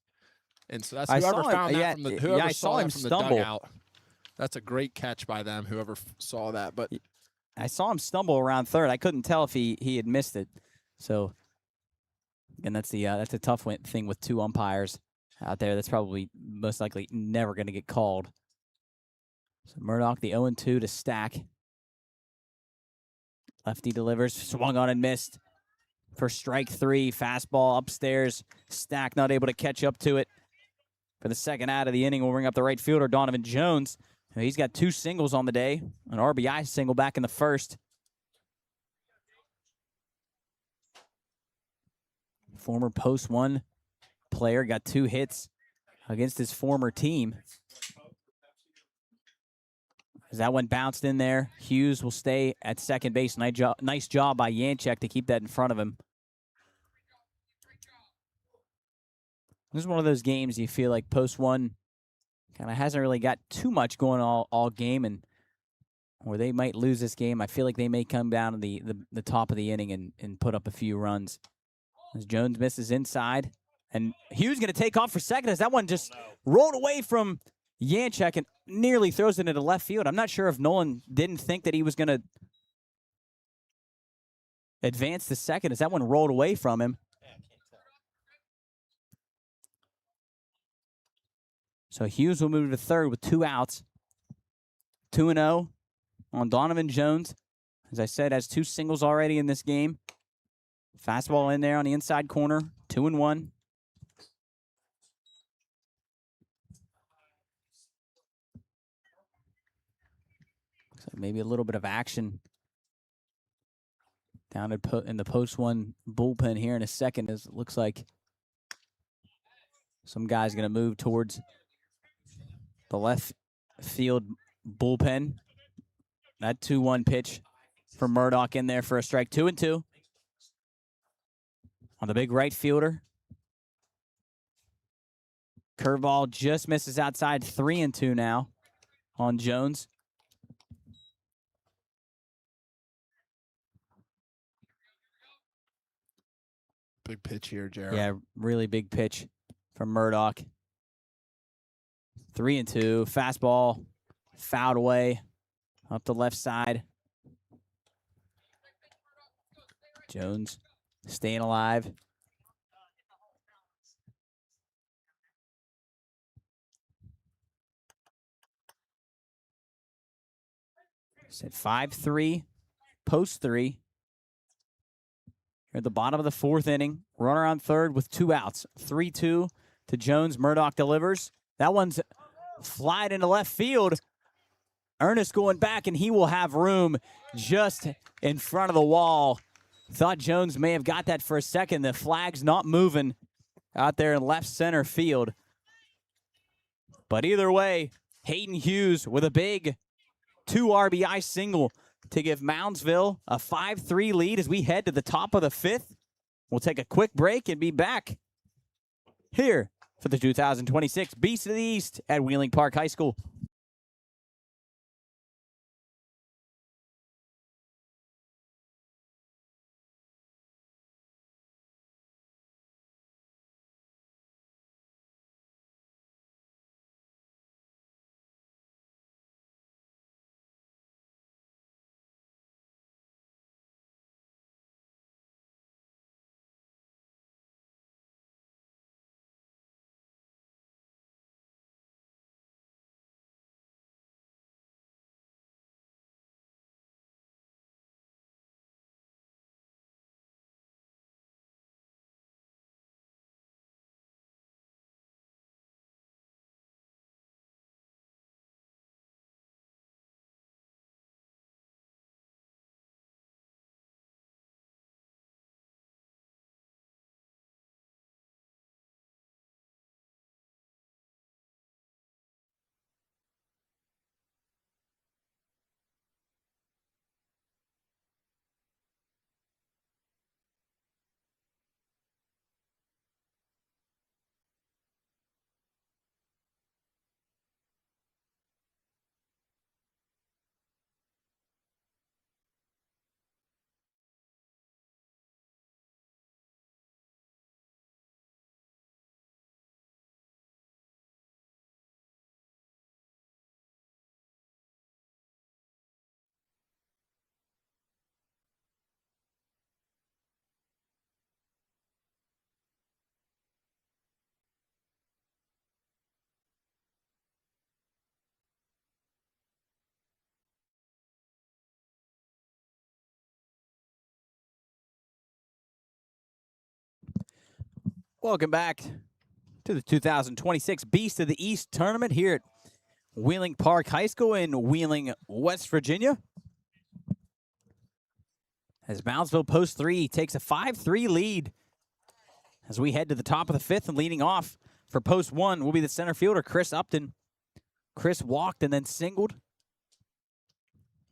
And so that's whoever found that from the whoever saw him from the dugout. That's a great catch by them, whoever saw that. But I saw him stumble around third. I couldn't tell if he had missed it. So, and that's a tough thing with 2 umpires out there. That's probably most likely never going to get called. So Murdoch, the 0-2 to Stack. Lefty delivers, swung on and missed for strike 3. Fastball upstairs. Stack not able to catch up to it. For the second out of the inning, we'll bring up the right fielder, Donovan Jones. He's got 2 singles on the day, an RBI single back in the first. Former post 1 player got 2 hits against his former team. As that one bounced in there, Hughes will stay at second base. Nice job by Yanchek to keep that in front of him. This is one of those games you feel like post 1 kind of hasn't really got too much going all game, and or they might lose this game. I feel like they may come down to the top of the inning and put up a few runs. As Jones misses inside, and Hughes going to take off for second as that one just rolled away from Yanchek and nearly throws it into left field. I'm not sure if Nolan didn't think that he was going to advance to second as that one rolled away from him. So Hughes will move to third with 2 outs. 2-0 on Donovan Jones. As I said, has 2 singles already in this game. Fastball in there on the inside corner. 2-1. So maybe a little bit of action down in the post 1 bullpen here in a second. As it looks like some guy's going to move towards the left field bullpen. That 2-1 pitch for Murdoch in there for a strike. 2-2 on the big right fielder. Curveball just misses outside. 3-2 now on Jones. Big pitch here, Jared. Yeah, really big pitch from Murdoch. 3-2. Fastball fouled away up the left side. Jones staying alive. Said 5-3, post 3. Here at the bottom of the 4th inning. Runner on third with 2 outs. 3-2 to Jones. Murdoch delivers. That one's flied into left field. Ernest going back, and he will have room just in front of the wall. Thought Jones may have got that for a second. The flag's not moving out there in left center field. But either way, Hayden Hughes with a big 2 RBI single to give Moundsville a 5-3 lead as we head to the top of the 5th. We'll take a quick break and be back here for the 2026 Beast of the East at Wheeling Park High School. Welcome back to the 2026 Beast of the East tournament here at Wheeling Park High School in Wheeling, West Virginia. As Moundsville post 3 takes a 5-3 lead as we head to the top of the 5th, and leading off for post 1 will be the center fielder, Chris Upton. Chris walked and then singled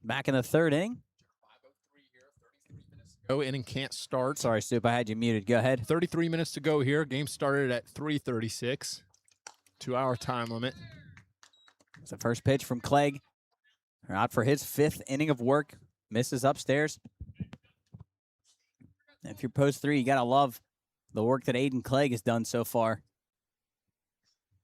back in the 3rd inning. Go inning can't start. Sorry, Stoop, I had you muted. Go ahead. 33 minutes to go here. Game started at 3:36. 2-hour time limit. It's the first pitch from Clegg. Out for his 5th inning of work. Misses upstairs. If you're post 3, you got to love the work that Aiden Clegg has done so far.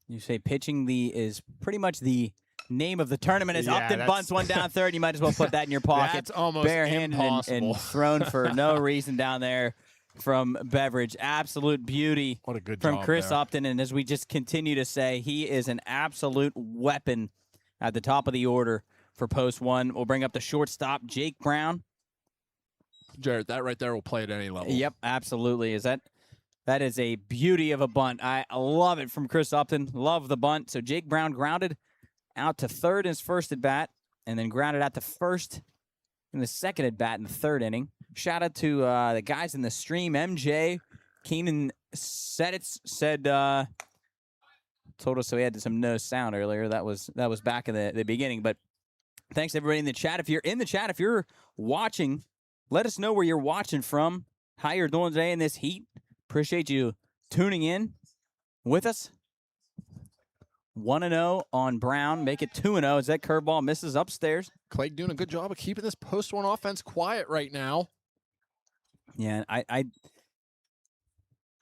You say pitching is pretty much the name of the tournament. As Upton bunts one down third, you might as well put that in your pocket. That's almost barehanded and thrown for no reason down there from Beveridge. Absolute beauty. What a good from job Chris there. Upton. And as we just continue to say, he is an absolute weapon at the top of the order for post 1. We'll bring up the shortstop, Jake Brown. Jared, that right there will play at any level. Yep, absolutely. That is a beauty of a bunt. I love it from Chris Upton. Love the bunt. So Jake Brown grounded out to third in his first at bat, and then grounded out to first in the second at bat in the 3rd inning. Shout out to the guys in the stream. MJ Keenan said told us so he had some no sound earlier. That was back in the beginning. But thanks everybody in the chat. If you're in the chat, if you're watching, let us know where you're watching from, how you're doing today in this heat. Appreciate you tuning in with us. 1-0 on Brown. Make it 2-0 as that curveball misses upstairs. Clegg doing a good job of keeping this post one offense quiet right now. Yeah, I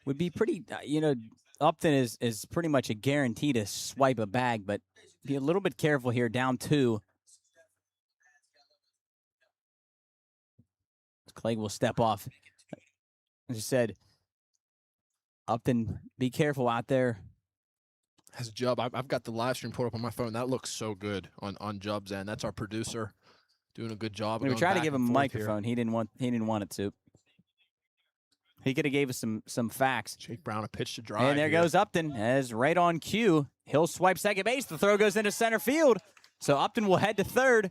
would be pretty, Upton is pretty much a guarantee to swipe a bag, but be a little bit careful here, down 2. Clegg will step off. As I said, Upton, be careful out there. Has Jubb, I've got the live stream pulled up on my phone. That looks so good on Jubb's end. That's our producer doing a good job. We tried to give him a microphone. He didn't want it to. He could have gave us some facts. Jake Brown a pitch to drive. And there goes Upton as right on cue. He'll swipe second base. The throw goes into center field. So Upton will head to third.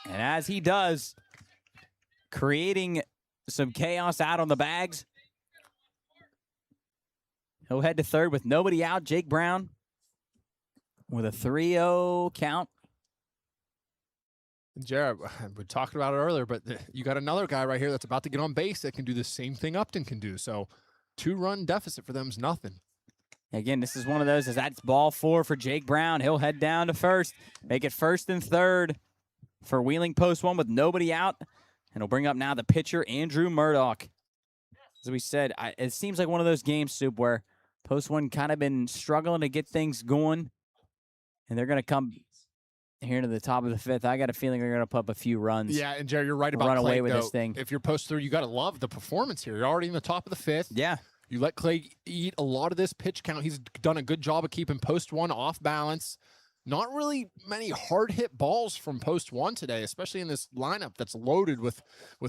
And as he does, creating some chaos out on the bags. He'll head to third with nobody out. Jake Brown with a 3-0 count. Jared, we talked about it earlier, but you got another guy right here that's about to get on base that can do the same thing Upton can do. So 2-run deficit for them is nothing. Again, this is one of those, as that's ball 4 for Jake Brown. He'll head down to first, make it first and third for Wheeling post 1 with nobody out. And he'll bring up now the pitcher, Andrew Murdoch. As we said, it seems like one of those games, Soup, where post 1 kind of been struggling to get things going. And they're going to come here to the top of the 5th. I got a feeling they're going to put up a few runs. Yeah, and Jerry, you're right about run Clegg, away with though. this thing. If you're post 3, you got to love the performance here. You're already in the top of the 5th. Yeah. You let Clegg eat a lot of this pitch count. He's done a good job of keeping post 1 off balance. Not really many hard hit balls from post 1 today, especially in this lineup that's loaded with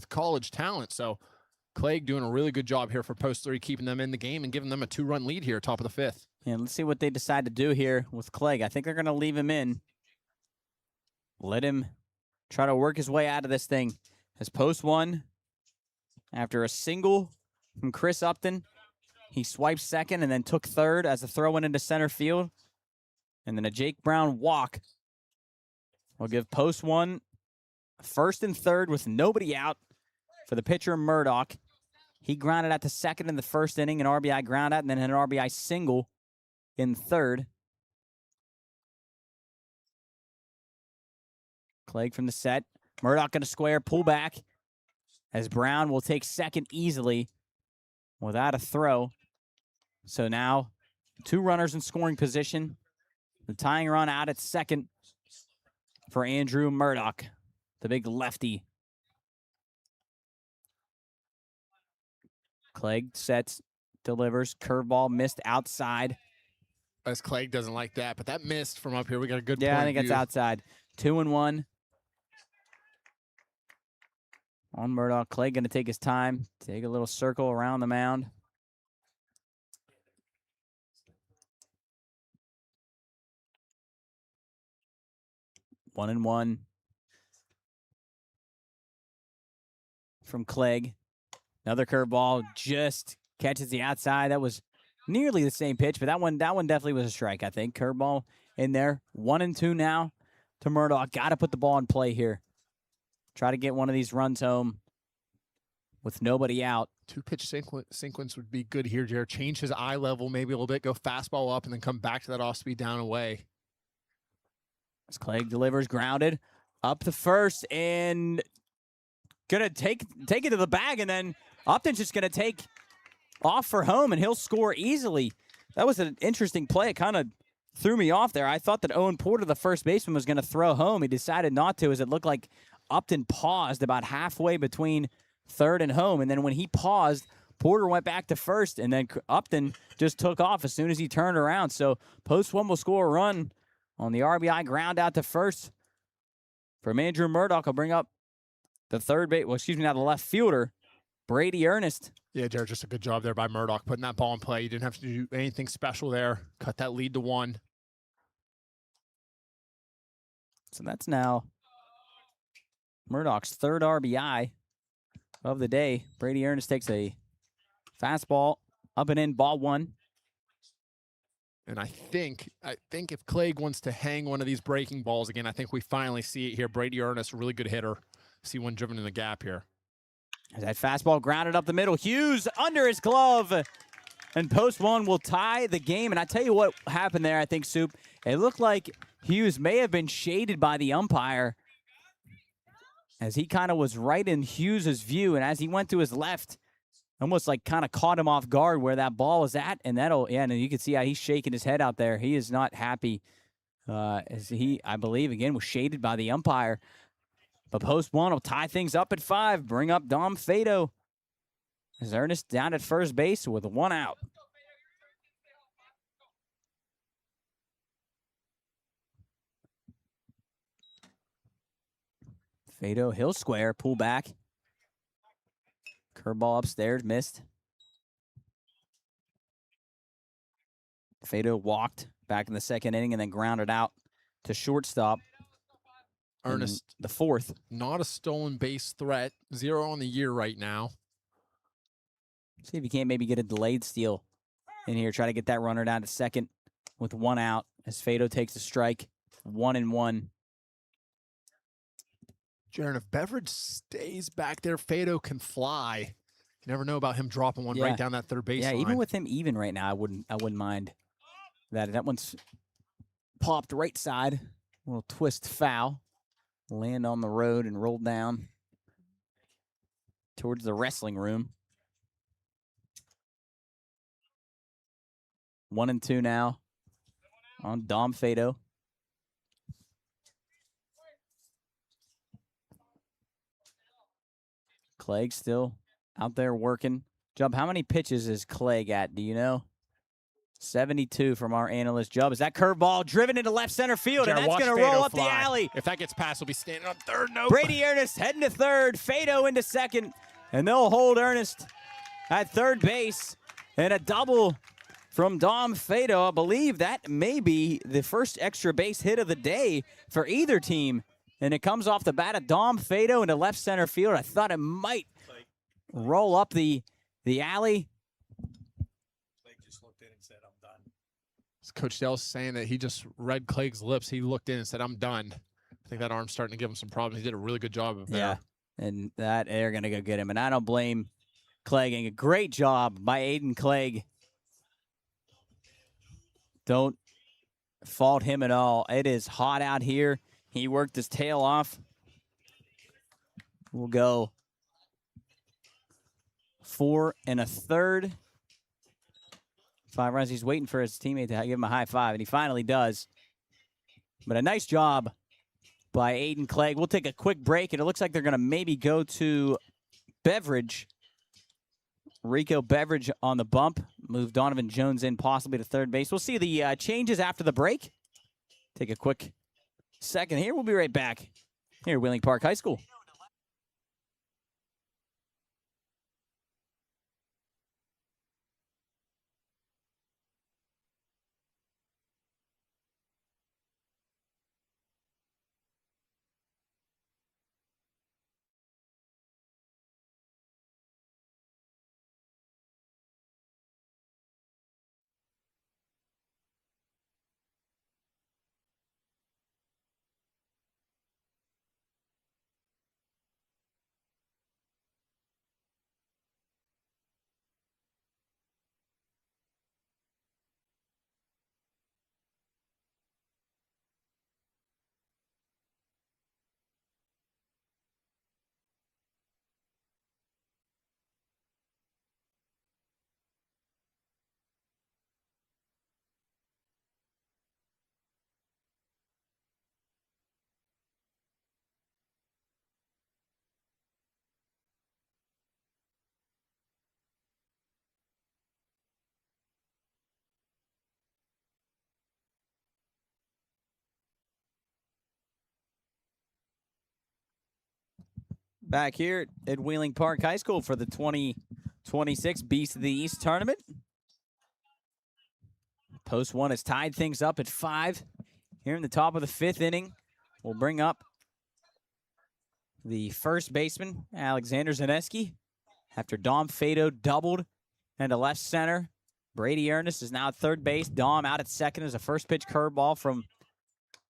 college talent. So Clegg doing a really good job here for post 3, keeping them in the game and giving them a 2-run lead here, top of the 5th. Yeah, let's see what they decide to do here with Clegg. I think they're going to leave him in. Let him try to work his way out of this thing. As post 1, after a single from Chris Upton, he swiped second and then took third as the throw went into center field. And then a Jake Brown walk will give post 1 first and third with nobody out for the pitcher, Murdoch. He grounded out to second in the first inning, an RBI ground out, and then an RBI single in third. Clegg from the set. Murdoch going to square, pull back, as Brown will take second easily without a throw. So now 2 runners in scoring position. The tying run out at second for Andrew Murdoch, the big lefty. Clegg sets, delivers, curveball missed outside. As Clegg doesn't like that, but that missed from up here. We got a good Yeah, point I think of it's view. outside. 2-1 on Murdoch. Clegg going to take his time, take a little circle around the mound. One and one from Clegg. Another curveball just catches the outside. That was nearly the same pitch, but that one definitely was a strike, I think. Curveball in there. 1-2 now to Murdoch. Got to put the ball in play here. Try to get one of these runs home with nobody out. 2-pitch sequence would be good here, Jared. Change his eye level maybe a little bit, go fastball up, and then come back to that off-speed down away. As Clegg delivers, grounded up to first, and gonna take it to the bag, and then Upton's just gonna take off for home, and he'll score easily. That was an interesting play. It kind of threw me off there. I thought that Owen Porter, the first baseman, was gonna throw home. He decided not to, as it looked like Upton paused about halfway between third and home, and then when he paused, Porter went back to first, and then Upton just took off as soon as he turned around. So post 1 will score a run on the RBI ground out to first from Andrew Murdoch. Will bring up the the left fielder, Brady Ernest. Yeah, Jared, just a good job there by Murdoch, putting that ball in play. You didn't have to do anything special there. Cut that lead to 1. So that's now Murdoch's 3rd RBI of the day. Brady Ernest takes a fastball up and in, ball 1. And I think if Clegg wants to hang one of these breaking balls again, I think we finally see it here. Brady Ernest, really good hitter. See one driven in the gap here. That fastball grounded up the middle. Hughes under his glove. And post one will tie the game. And I tell you what happened there, I think, Soup. It looked like Hughes may have been shaded by the umpire as he kind of was right in Hughes' view. And as he went to his left, almost like kind of caught him off guard where that ball was at. And and you can see how he's shaking his head out there. He is not happy as he, I believe, again, was shaded by the umpire. But post one will tie things up at 5. Bring up Dom Fado as Ernest down at first base with 1 out. Fado, he'll square, pull back. Curveball upstairs, missed. Fado walked back in the second inning and then grounded out to shortstop. Ernest, the 4th. not a stolen base threat. 0 on the year right now. See if you can't maybe get a delayed steal in here. Try to get that runner down to second with 1 out as Fado takes a strike. 1-1. Jaron, if Beveridge stays back there, Fado can fly. You never know about him dropping one right down that third base line. Even with him even right now, I wouldn't mind that. That one's popped right side. A little twist foul. Land on the road and rolled down towards the wrestling room. 1-2 now on Dom Fado. Clegg still out there working. Jub, how many pitches is Clegg at? Do you know? 72 from our analyst, Jub. Is that curveball driven into left center field, and Jared, that's going to Fado roll up fly. the alley. If that gets past, he'll be standing on third. No. Brady Ernest heading to third. Fado into second, and they'll hold Ernest at third base. And a double from Dom Fado. I believe that may be the first extra base hit of the day for either team. And it comes off the bat of Dom Fado into left center field. I thought it might roll up the alley. Coach Dell's saying that he just read Clegg's lips. He looked in and said, "I'm done." I think that arm's starting to give him some problems. He did a really good job of there. Yeah, and that they're going to go get him. And I don't blame Clegg. A great job by Aiden Clegg. Don't fault him at all. It is hot out here. He worked his tail off. We'll go 4 1/3. 5 runs. He's waiting for his teammate to give him a high five, and he finally does. But a nice job by Aiden Clegg. We'll take a quick break, and it looks like they're going to maybe go to Beveridge. Rico Beveridge on the bump. Move Donovan Jones in possibly to third base. We'll see the changes after the break. Take a quick second here. We'll be right back here at Wheeling Park High School. Back here at Wheeling Park High School for the 2026 Beast of the East tournament. Post one has tied things up at 5. Here in the top of the 5th inning, we'll bring up the first baseman, Alexander Zaneski, after Dom Fado doubled into left center Brady Ernest is now at third base. Dom out at second as a first pitch curveball from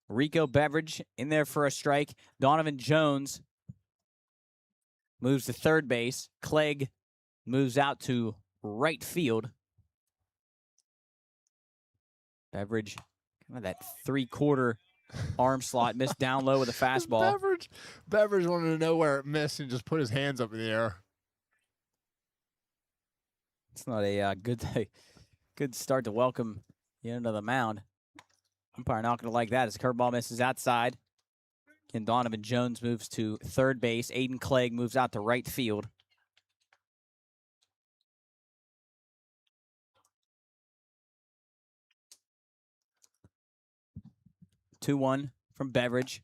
Rico Beveridge in there for a strike. Donovan Jones moves to third base. Clegg moves out to right field. Beveridge, kind of that three-quarter arm slot, missed down low with a fastball. Beveridge wanted to know where it missed and just put his hands up in the air. It's not a good start to welcome you into the mound. Umpire not going to like that as curveball misses outside. And Donovan Jones moves to third base. Aiden Clegg moves out to right field. Two-one from Beveridge.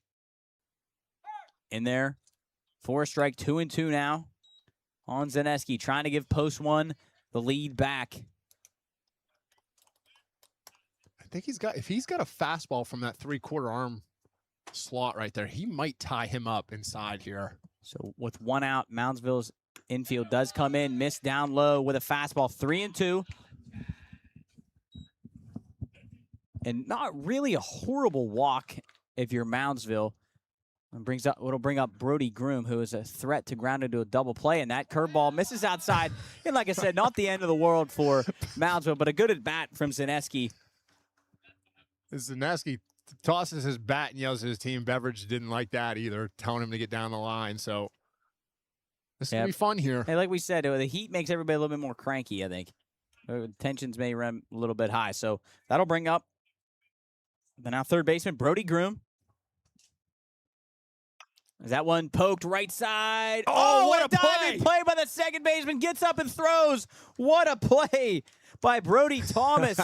In there for a strike, 2-2 now. On Zaneski trying to give post one the lead back. I think if he's got a fastball from that three-quarter arm slot right there, he might tie him up inside here. So with one out, Moundsville's infield does come in, missed down low with a fastball, 3-2. And not really a horrible walk if you're Moundsville. And it'll bring up Brody Groom, who is a threat to ground into a double play, and that curveball misses outside. And like I said, not the end of the world for Moundsville, but a good at bat from Zaneski. Zaneski tosses his bat and yells at his team. Beveridge didn't like that either, telling him to get down the line. So this is going to be fun here. Hey, like we said, the heat makes everybody a little bit more cranky, I think. Tensions may run a little bit high. So that'll bring up the now third baseman, Brody Groom. Is that one poked right side? Oh, what a diving play by the second baseman. Gets up and throws. What a play by Brody Thomas.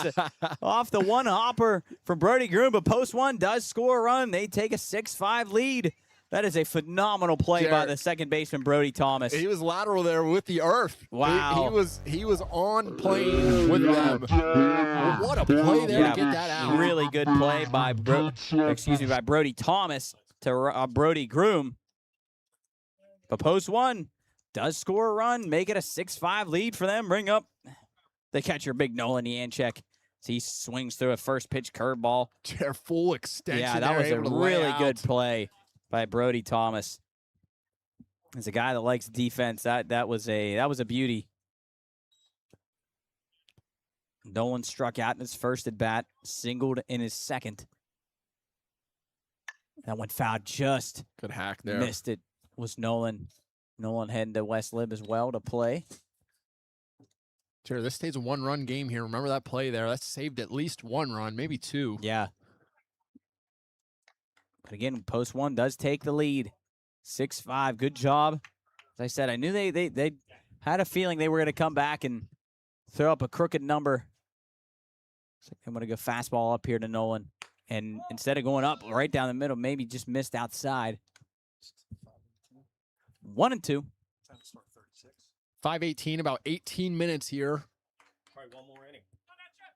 Off the one hopper from Brody Groom, but post one does score a run. They take a 6-5 lead. That is a phenomenal play by the second baseman, Brody Thomas. He was lateral there with the earth. Wow. He was on plane with them. What a play there to get that out. Really good play by Brody Thomas to Brody Groom. But post one does score a run, make it a 6-5 lead for them. Bring up the catcher, big Nolan Yanchek. So he swings through a first pitch curveball. Full extension. Yeah, that was a really good play by Brody Thomas. As a guy that likes defense, that was a beauty. Nolan struck out in his first at bat, singled in his second. That went foul, just good hack there. Missed it. Was Nolan. Nolan heading to West Lib as well to play. Sure, this stays a one-run game here. Remember that play there? That saved at least one run, maybe two. Yeah. But again, post one does take the lead. 6-5. Good job. As I said, I knew they had a feeling they were going to come back and throw up a crooked number. So I'm going to go fastball up here to Nolan. And instead of going up right down the middle, maybe just missed outside. 1-2. 5:18, about 18 minutes here. Probably one more inning.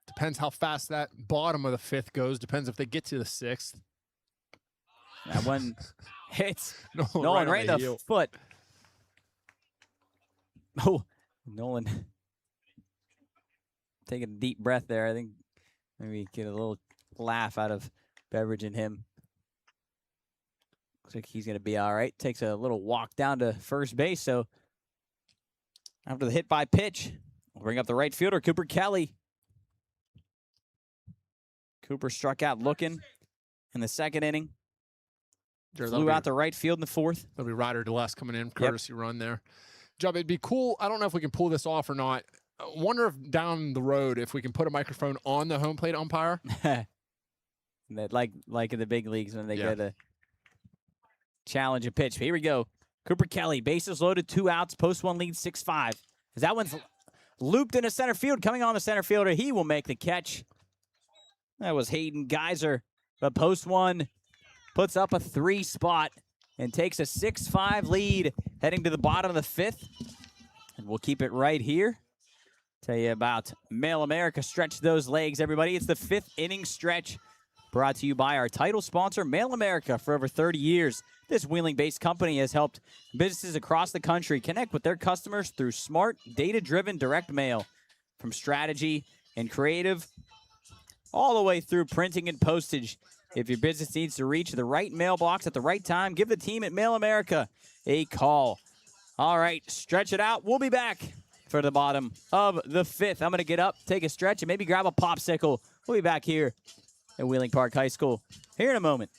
Depends how fast that bottom of the fifth goes. Depends if they get to the sixth. That one hits Nolan right in the foot. Oh, Nolan taking a deep breath there. I think maybe get a little laugh out of Beveridge and him. Looks like he's going to be all right. Takes a little walk down to first base. So after the hit by pitch, we'll bring up the right fielder, Cooper Kelly. Cooper struck out looking in the second inning. Flew out to right field in the fourth. There'll be Ryder DeLess coming in, courtesy run there. Job, it'd be cool. I don't know if we can pull this off or not. I wonder if down the road, if we can put a microphone on the home plate umpire. That like in the big leagues when they go to challenge a pitch. Here we go. Cooper Kelly, bases loaded, 2 outs, post one lead, 6-5. As that one's looped into center field, coming on the center fielder, he will make the catch. That was Hayden Geyser, but post one puts up a 3 spot and takes a 6-5 lead heading to the bottom of the fifth. And we'll keep it right here. Tell you about Mail America. Stretch those legs, everybody. It's the 5th inning stretch brought to you by our title sponsor, Mail America. For over 30 years, this Wheeling-based company has helped businesses across the country connect with their customers through smart, data-driven direct mail. From strategy and creative, all the way through printing and postage. If your business needs to reach the right mailbox at the right time, give the team at Mail America a call. All right, stretch it out. We'll be back for the bottom of the 5th. I'm going to get up, take a stretch, and maybe grab a popsicle. We'll be back here at Wheeling Park High School here in a moment.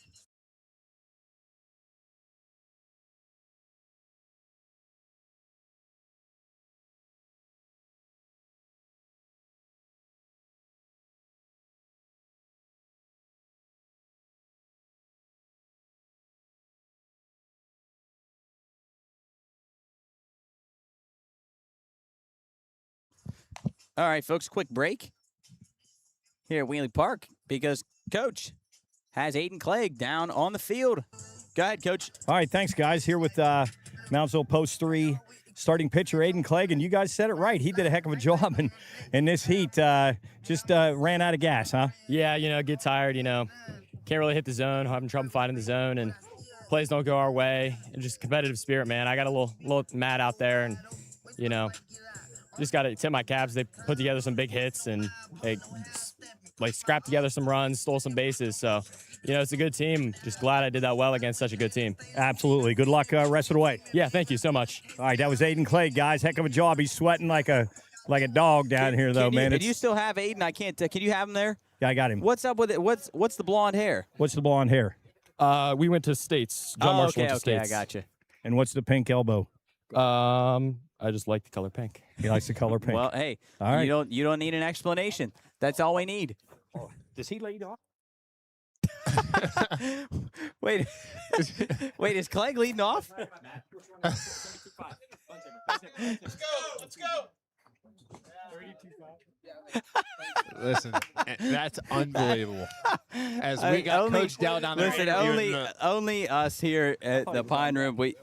All right, folks, quick break here at Wheeling Park because Coach has Aiden Clegg down on the field. Go ahead, Coach. All right, thanks, guys. Here with Moundsville Post 3 starting pitcher Aiden Clegg, and you guys said it right. He did a heck of a job in this heat. Just ran out of gas, huh? Yeah, get tired, Can't really hit the zone, having trouble finding the zone, and plays don't go our way. And just competitive spirit, man. I got a little mad out there, and, just got to tip my caps. They put together some big hits, and they, scrapped together some runs, stole some bases. So, it's a good team. Just glad I did that well against such a good team. Absolutely. Good luck rest of the way. Yeah, thank you so much. All right, that was Aiden Clegg, guys. Heck of a job. He's sweating like a dog down here, though, man. Do you still have Aiden? I can't. Can you have him there? Yeah, I got him. What's up with it? What's the blonde hair? What's the blonde hair? We went to States. John Marshall went to States. I got you. And what's the pink elbow? I just like the color pink. He likes the color pink. Well, hey, all right. You don't need an explanation. That's all we need. Does he lead off? Wait, is Clegg leading off? Let's go. Listen, that's unbelievable. As we got Coach Dell down there. Listen, only us here at the Pine Room. We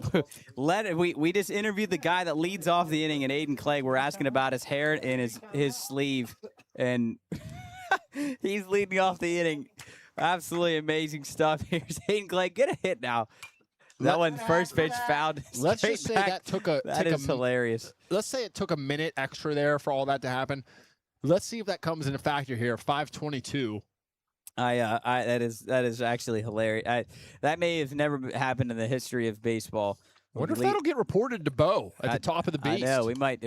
just interviewed the guy that leads off the inning, and Aiden Clegg. We're asking about his hair and his sleeve, and he's leading off the inning. Absolutely amazing stuff. Here's Aiden Clegg. Get a hit now. That one first pitch fouled. Let's just say back. that is hilarious. Let's say it took a minute extra there for all that to happen. Let's see if that comes into factor here. 5:22. That is actually hilarious. That may have never happened in the history of baseball. I wonder if that'll get reported to Bo at the top of the beast. I know we might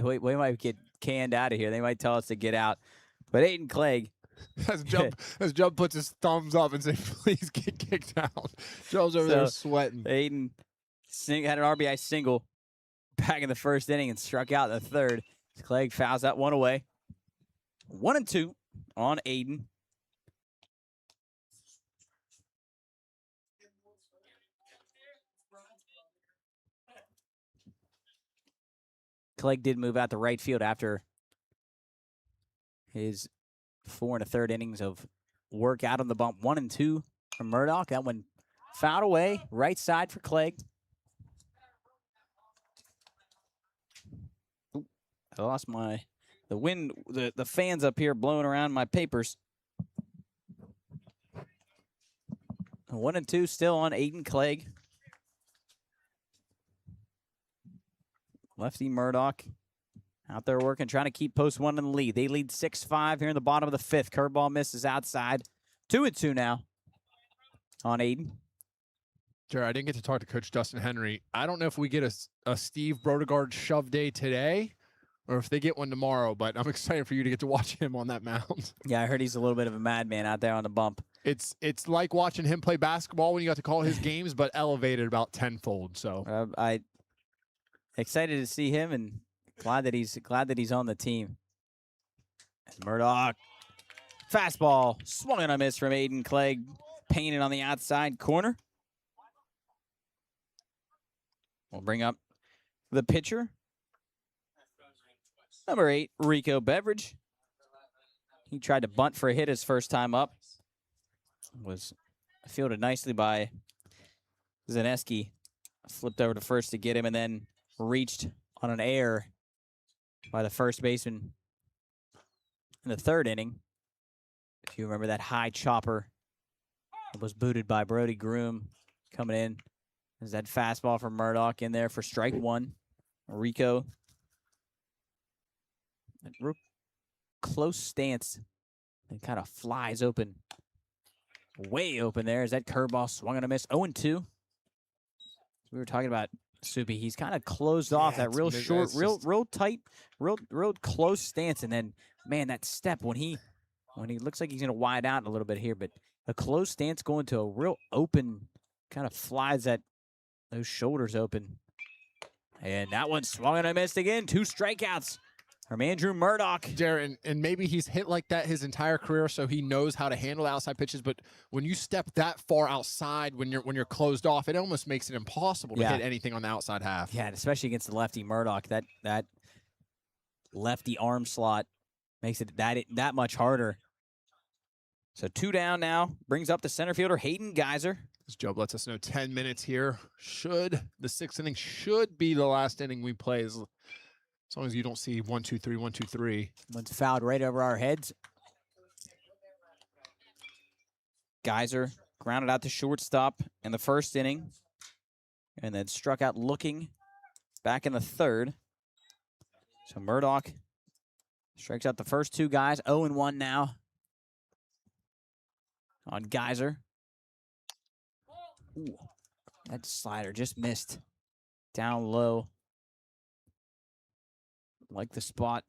get canned out of here. They might tell us to get out. But Aiden Clegg. As Jump puts his thumbs up and says, "Please get kicked out." Joe's over there sweating. Aiden had an RBI single back in the first inning and struck out in the third. Clegg fouls that one away. 1-2 on Aiden. Clegg did move out to right field after his 4 1/3 innings of work out on the bump. 1-2 from Murdoch. That one fouled away. Right side for Clegg. Ooh, I lost the wind, the fans up here blowing around my papers. 1-2 still on Aiden Clegg. Lefty Murdoch out there working, trying to keep post 1 in the lead. They lead 6-5 here in the bottom of the 5th. Curveball misses outside. 2-2 now on Aiden. Jared, I didn't get to talk to Coach Dustin Henry. I don't know if we get a Steve Brodegard shove day today or if they get one tomorrow, but I'm excited for you to get to watch him on that mound. Yeah, I heard he's a little bit of a madman out there on the bump. It's like watching him play basketball when you got to call his games, but elevated about tenfold. So I excited to see him and glad that he's on the team. Murdoch, fastball, swung and a miss from Aiden Clegg, painted on the outside corner. We'll bring up the pitcher, number 8, Rico Beveridge. He tried to bunt for a hit his first time up. Was fielded nicely by Zaneski. Flipped over to first to get him and then reached on an error by the first baseman in the 3rd inning. If you remember that high chopper that was booted by Brody Groom coming in. There's that fastball from Murdoch in there for strike 1. Rico close stance and kind of flies open, way open there. As that curveball swung and a miss. 0-2. We were talking about Soupy. He's kind of closed off that real short, real tight, real close stance, and then man, that step when he looks like he's gonna wide out a little bit here, but a close stance going to a real open, kind of flies those shoulders open, and that one swung and a missed again. 2 strikeouts from Andrew Murdoch. Darren, and maybe he's hit like that his entire career, so he knows how to handle outside pitches. But when you step that far outside, when you're closed off, it almost makes it impossible to hit anything on the outside half. Yeah, and especially against the lefty Murdoch, that lefty arm slot makes it that much harder. So 2 down now, brings up the center fielder Hayden Geyser. As Job lets us know, 10 minutes here. The 6th inning should be the last inning we play. As long as you don't see 1, 2, 3, 1, 2, 3. One's fouled right over our heads. Geyser grounded out to shortstop in the 1st inning, and then struck out looking back in the 3rd. So Murdoch strikes out the first 2 guys. 0-1 now on Geyser. Ooh, that slider just missed. Down low. Like the spot.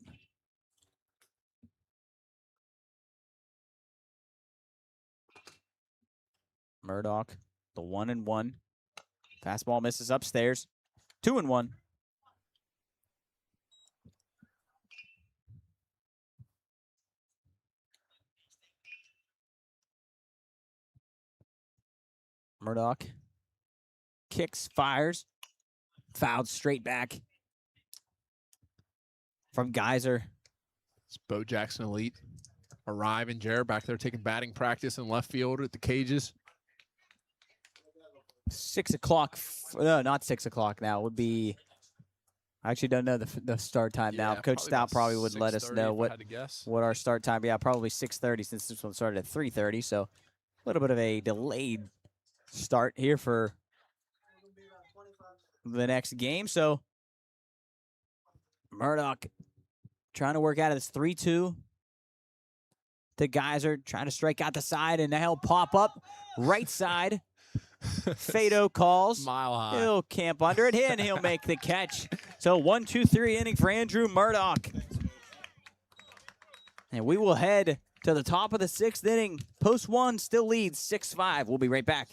Murdoch, the 1-1. Fastball misses upstairs. 2-1. Murdoch kicks, fires, fouled straight back from Geyser. It's Bo Jackson Elite arriving. Jared back there taking batting practice in left field at the cages. 6 o'clock. No, not 6 o'clock now. It would be. I actually don't know the start time now. Coach Stout probably would let us know what our start time. Yeah, probably 6:30 since this one started at 3:30. So a little bit of a delayed start here for the next game. So Murdoch trying to work out of this 3-2 to Geyser, trying to strike out the side, and now he'll pop up right side. Fado calls. Mile high. He'll camp under it, and he'll make the catch. So 1-2-3 inning for Andrew Murdoch. And we will head to the top of the 6th inning. Post 1 still leads 6-5. We'll be right back.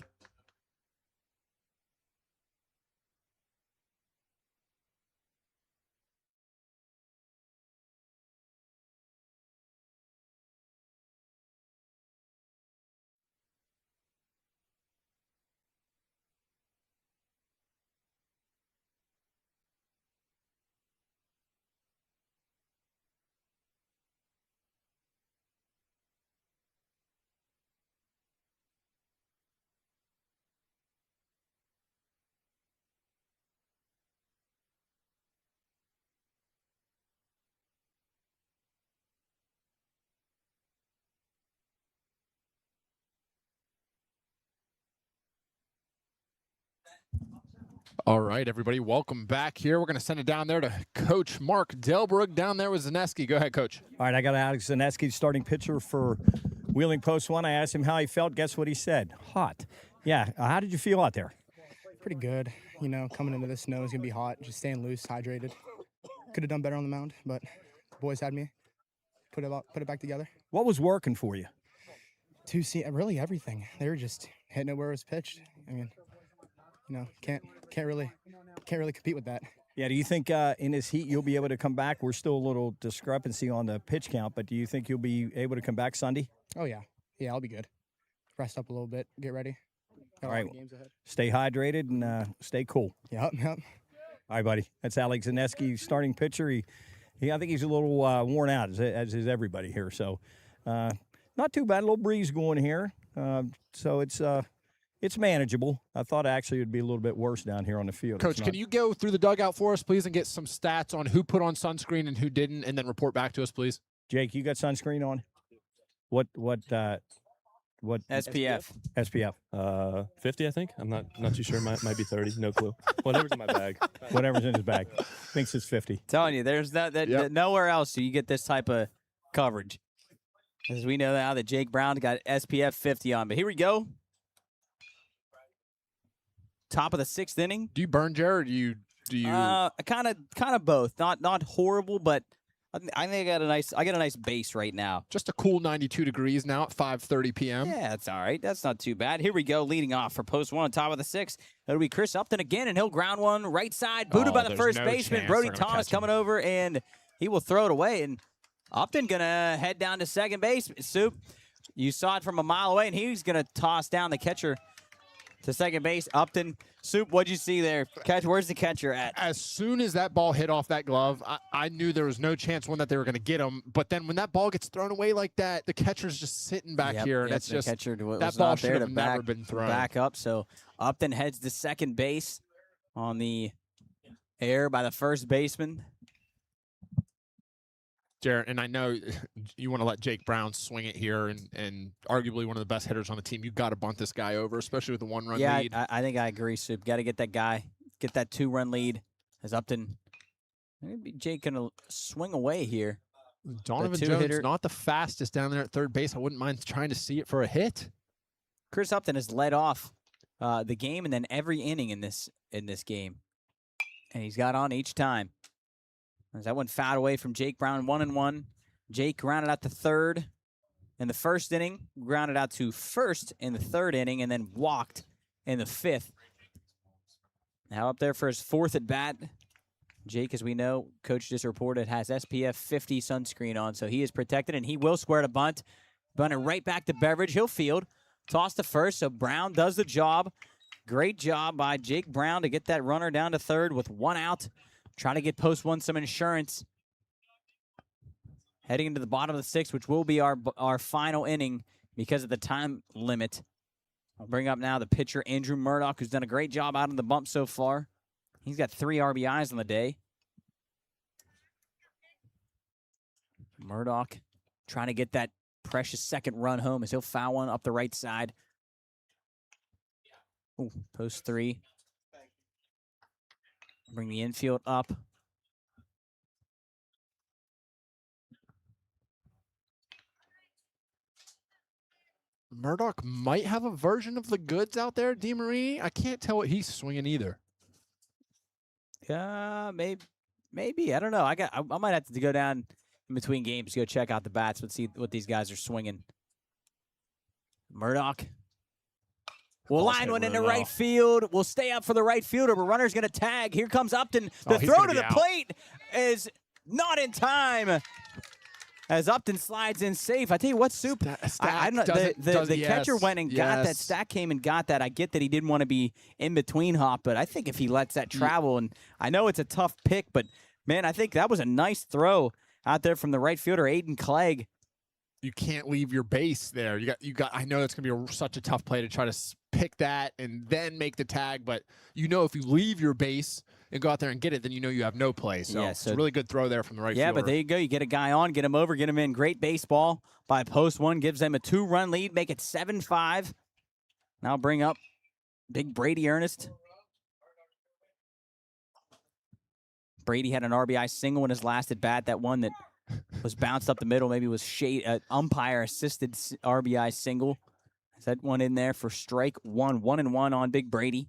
All right, everybody, welcome back here. We're going to send it down there to Coach Mark Delbrug down there with Zaneski. Go ahead, Coach. All right, I got Alex Zaneski, starting pitcher for Wheeling Post 1. I asked him how he felt. Guess what he said? Hot. Yeah, how did you feel out there? Pretty good. You know, coming into the snow is going to be hot. Just staying loose, hydrated. Could have done better on the mound, but the boys had me. Put it back together. What was working for you? Really everything. They were just hitting it where it was pitched. I mean, you know, can't really compete with that. Yeah, do you think in this heat you'll be able to come back? We're still a little discrepancy on the pitch count, but do you think you'll be able to come back Sunday? Oh, yeah. Yeah, I'll be good. Rest up a little bit, get ready. All right, stay hydrated and stay cool. Yep. All right, buddy. That's Alex Zaneski, starting pitcher. I think he's a little worn out, as is everybody here. So not too bad. A little breeze going here. So it's manageable. I thought actually it would be a little bit worse down here on the field. Coach, can you go through the dugout for us, please, and get some stats on who put on sunscreen and who didn't, and then report back to us, please? Jake, you got sunscreen on? What SPF? SPF. 50, I think. I'm not too sure. Might be 30. No clue. Whatever's in my bag. Whatever's in his bag. Thinks it's 50. Telling you, there's nowhere else do you get this type of coverage. As we know now that Jake Brown got SPF 50 on. But here we go. Top of the 6th inning. Do you burn, Jared? Or do you? Kind of both. Not horrible, but I think I got a nice base right now. Just a cool 92 degrees now at 5:30 p.m. Yeah, that's all right. That's not too bad. Here we go, leading off for post 1 on top of the 6th. It'll be Chris Upton again, and he'll ground one right side, booted by the there's first no baseman. chance Brody they're gonna Thomas catch him. coming over, and he will throw it away. And Upton gonna head down to second base. Soup, you saw it from a mile away, and he's gonna toss down the catcher to second base. Upton, Soup, what'd you see there? Where's the catcher at? As soon as that ball hit off that glove, I knew there was no chance that they were going to get him. But then when that ball gets thrown away like that, the catcher's just sitting back here, and Yep, it's the just catcher was that ball not there should to have never been thrown. back up. So Upton heads to second base on the air by the first baseman. Jared, and I know you want to let Jake Brown swing it here, and arguably one of the best hitters on the team. You got to bunt this guy over, especially with the 1-run Yeah, lead. I think I agree, Soup. Got to get that guy, get that 2-run lead. As Upton, maybe Jake gonna swing away here. Donovan the Jones, two-hitter. not the fastest down there at third base. I wouldn't mind trying to see it for a hit. Chris Upton has led off the game and then every inning in this game, and he's got on each time. As that one fouled away from Jake Brown, 1-1. Jake grounded out to third in the first inning, grounded out to first in the third inning, and then walked in the 5th. Now up there for his 4th at bat. Jake, as we know, coach just reported, has SPF 50 sunscreen on, so he is protected, and he will square to bunt. Bunt it right back to Beveridge. He'll field. Toss to first, so Brown does the job. Great job by Jake Brown to get that runner down to third with 1 out. Trying to get post 1 some insurance. Heading into the bottom of the 6th, which will be our final inning because of the time limit. I'll bring up now the pitcher, Andrew Murdoch, who's done a great job out of the bump so far. He's got 3 RBIs on the day. Murdoch trying to get that precious 2nd run home as he'll foul one up the right side. Ooh, post 3. Bring the infield up. Murdoch might have a version of the goods out there, DeMarie. I can't tell what he's swinging either. Maybe. I don't know. I might have to go down in between games, go check out the bats, but see what these guys are swinging. Murdoch. We'll Ball's line hit one into really right well. field. We'll stay up for the right fielder, but runner's going to tag. Here comes Upton. The he's throw gonna to be the out. plate is not in time. As Upton slides in safe. I tell you what, Soup. I don't know. The catcher went and got that. Stack came and got that. I get that he didn't want to be in between hop, but I think if he lets that travel, and I know it's a tough pick, but man, I think that was a nice throw out there from the right fielder, Aiden Clegg. You can't leave your base there. You got. I know it's gonna be such a tough play to try to pick that and then make the tag, but you know if you leave your base and go out there and get it, then you know you have no play. So, Yeah, it's a really good throw there from the right Yeah, fielder. but there you go. You get a guy on, get him over, get him in. Great baseball by post 1. Gives them a 2-run lead, make it 7-5. Now bring up big Brady Ernest. Brady had an RBI single in his last at bat. That one that was bounced up the middle, maybe was umpire assisted RBI single. Is that one in there for strike 1? 1-1 on big Brady.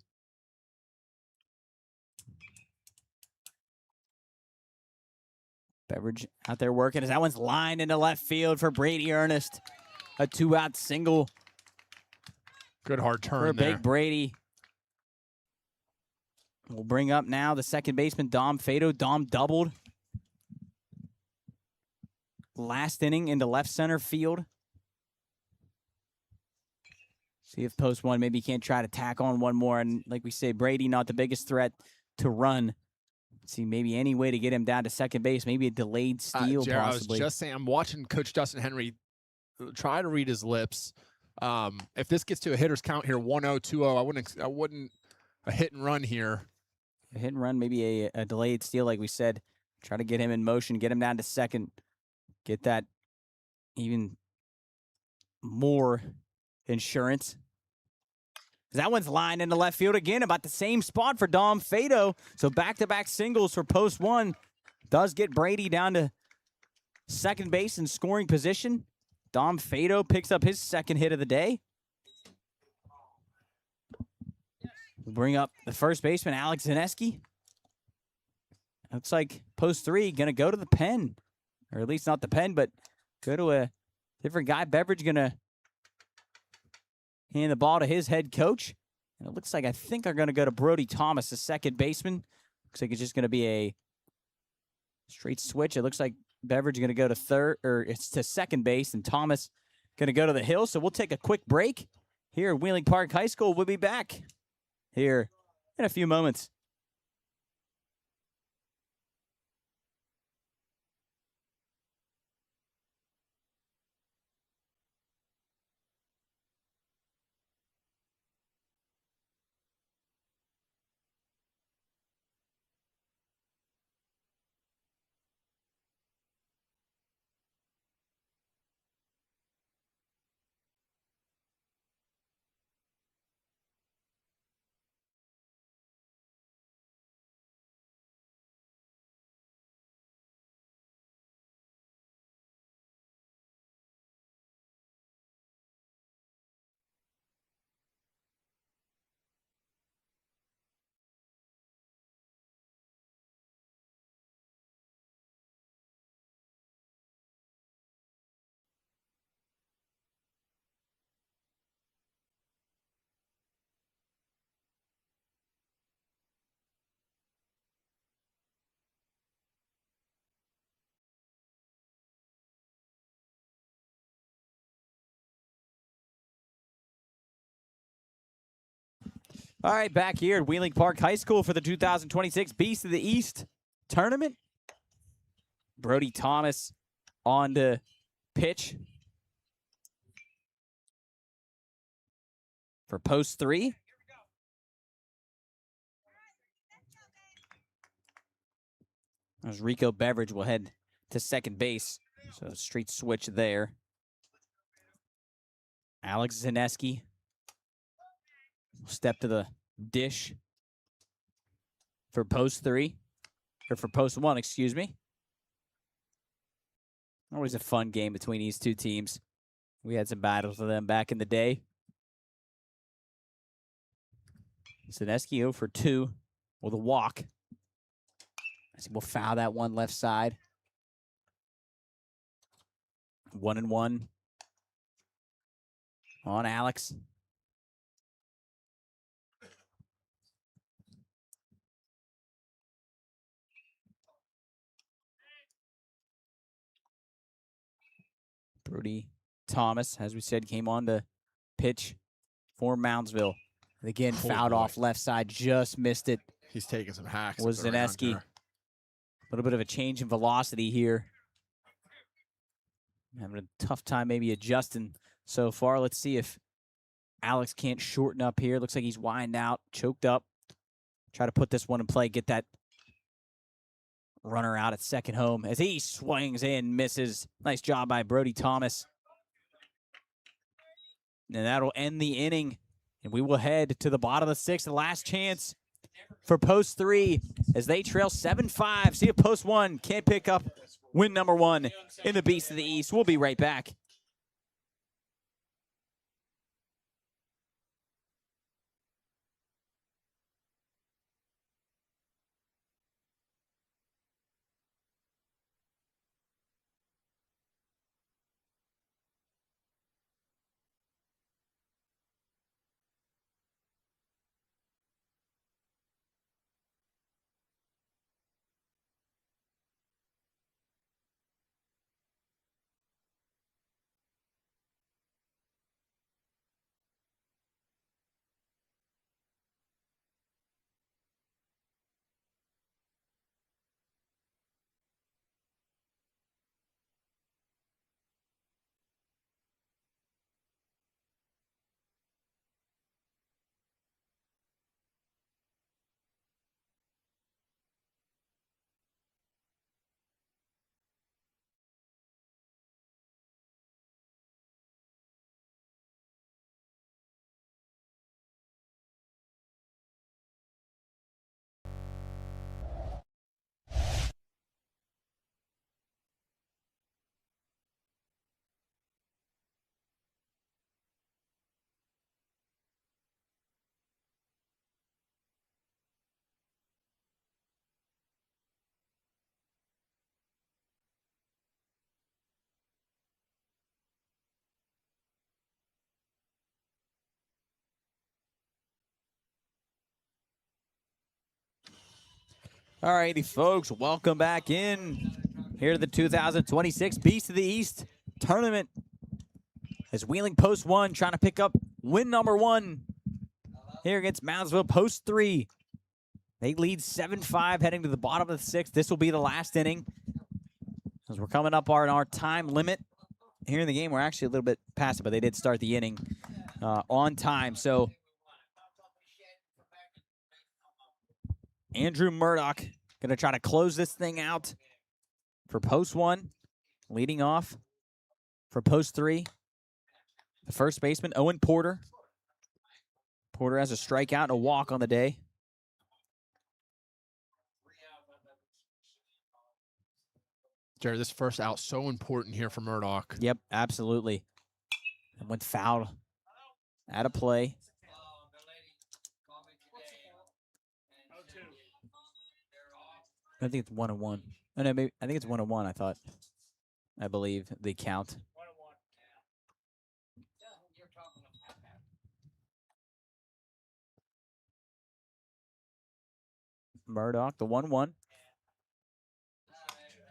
Beveridge out there working as that one's lined into left field for Brady Ernest. A 2-out single Good hard for turn there. big Brady. We'll bring up now the second baseman, Dom Fado. Dom doubled last inning into left center field. See if post 1 maybe can't try to tack on one more. And like we say, Brady not the biggest threat to run. See maybe any way to get him down to second base. Maybe a delayed steal Jared, possibly. I was just saying, I'm watching Coach Dustin Henry try to read his lips. If this gets to a hitter's count here, 1-0, 2-0, I wouldn't a hit and run here. A hit and run, maybe a delayed steal, like we said. Try to get him in motion, get him down to second. Get that even more insurance. That one's lined into left field again, about the same spot for Dom Fado. So back-to-back singles for post 1. Does get Brady down to second base in scoring position. Dom Fado picks up his second hit of the day. We'll bring up the first baseman, Alex Zaneski. Looks like post 3 going to go to the pen. Or at least not the pen, but go to a different guy. Beveridge going to hand the ball to his head coach. And it looks like I think they're going to go to Brody Thomas, the second baseman. Looks like it's just going to be a straight switch. It looks like Beveridge going to go to third, or it's to second base, and Thomas going to go to the hill. So we'll take a quick break here at Wheeling Park High School. We'll be back here in a few moments. All right, back here at Wheeling Park High School for the 2026 Beast of the East tournament. Brody Thomas on the pitch for post 3. As Rico Beveridge will head to second base. So straight switch there. Alex Zaneski will step to the dish for post 3. Or for post 1, excuse me. Always a fun game between these two teams. We had some battles with them back in the day. Zaneski 0 for 2 with a walk. As he will foul that one left side. 1-1 on Alex. Brody Thomas, as we said, came on to pitch for Moundsville. Again, fouled off left side, just missed it. He's taking some hacks. Was Zaneski. A little bit of a change in velocity here. Having a tough time maybe adjusting so far. Let's see if Alex can't shorten up here. Looks like he's winding out, choked up. Try to put this one in play, get that runner out at second home as he swings in, misses. Nice job by Brody Thomas. And that'll end the inning. And we will head to the bottom of the 6th, the last chance for post 3 as they trail 7-5. See if post 1 can't pick up win number 1 in the Beast of the East. We'll be right back. All righty, folks, welcome back in here to the 2026 Beast of the East tournament. As Wheeling Post 1 trying to pick up win number 1 here against Moundsville Post 3. They lead 7-5 heading to the bottom of the 6th. This will be the last inning. As we're coming up on our time limit here in the game. We're actually a little bit past it, but they did start the inning on time. So Andrew Murdoch going to try to close this thing out for Post 1. Leading off for Post 3. The first baseman, Owen Porter. Porter has a strikeout and a walk on the day. Jared, this first out so important here for Murdoch. Yep, absolutely. And went foul out of play. I think it's 1-1. Oh, no, maybe I think it's 1-1. I believe the count. Murdoch, the 1-1.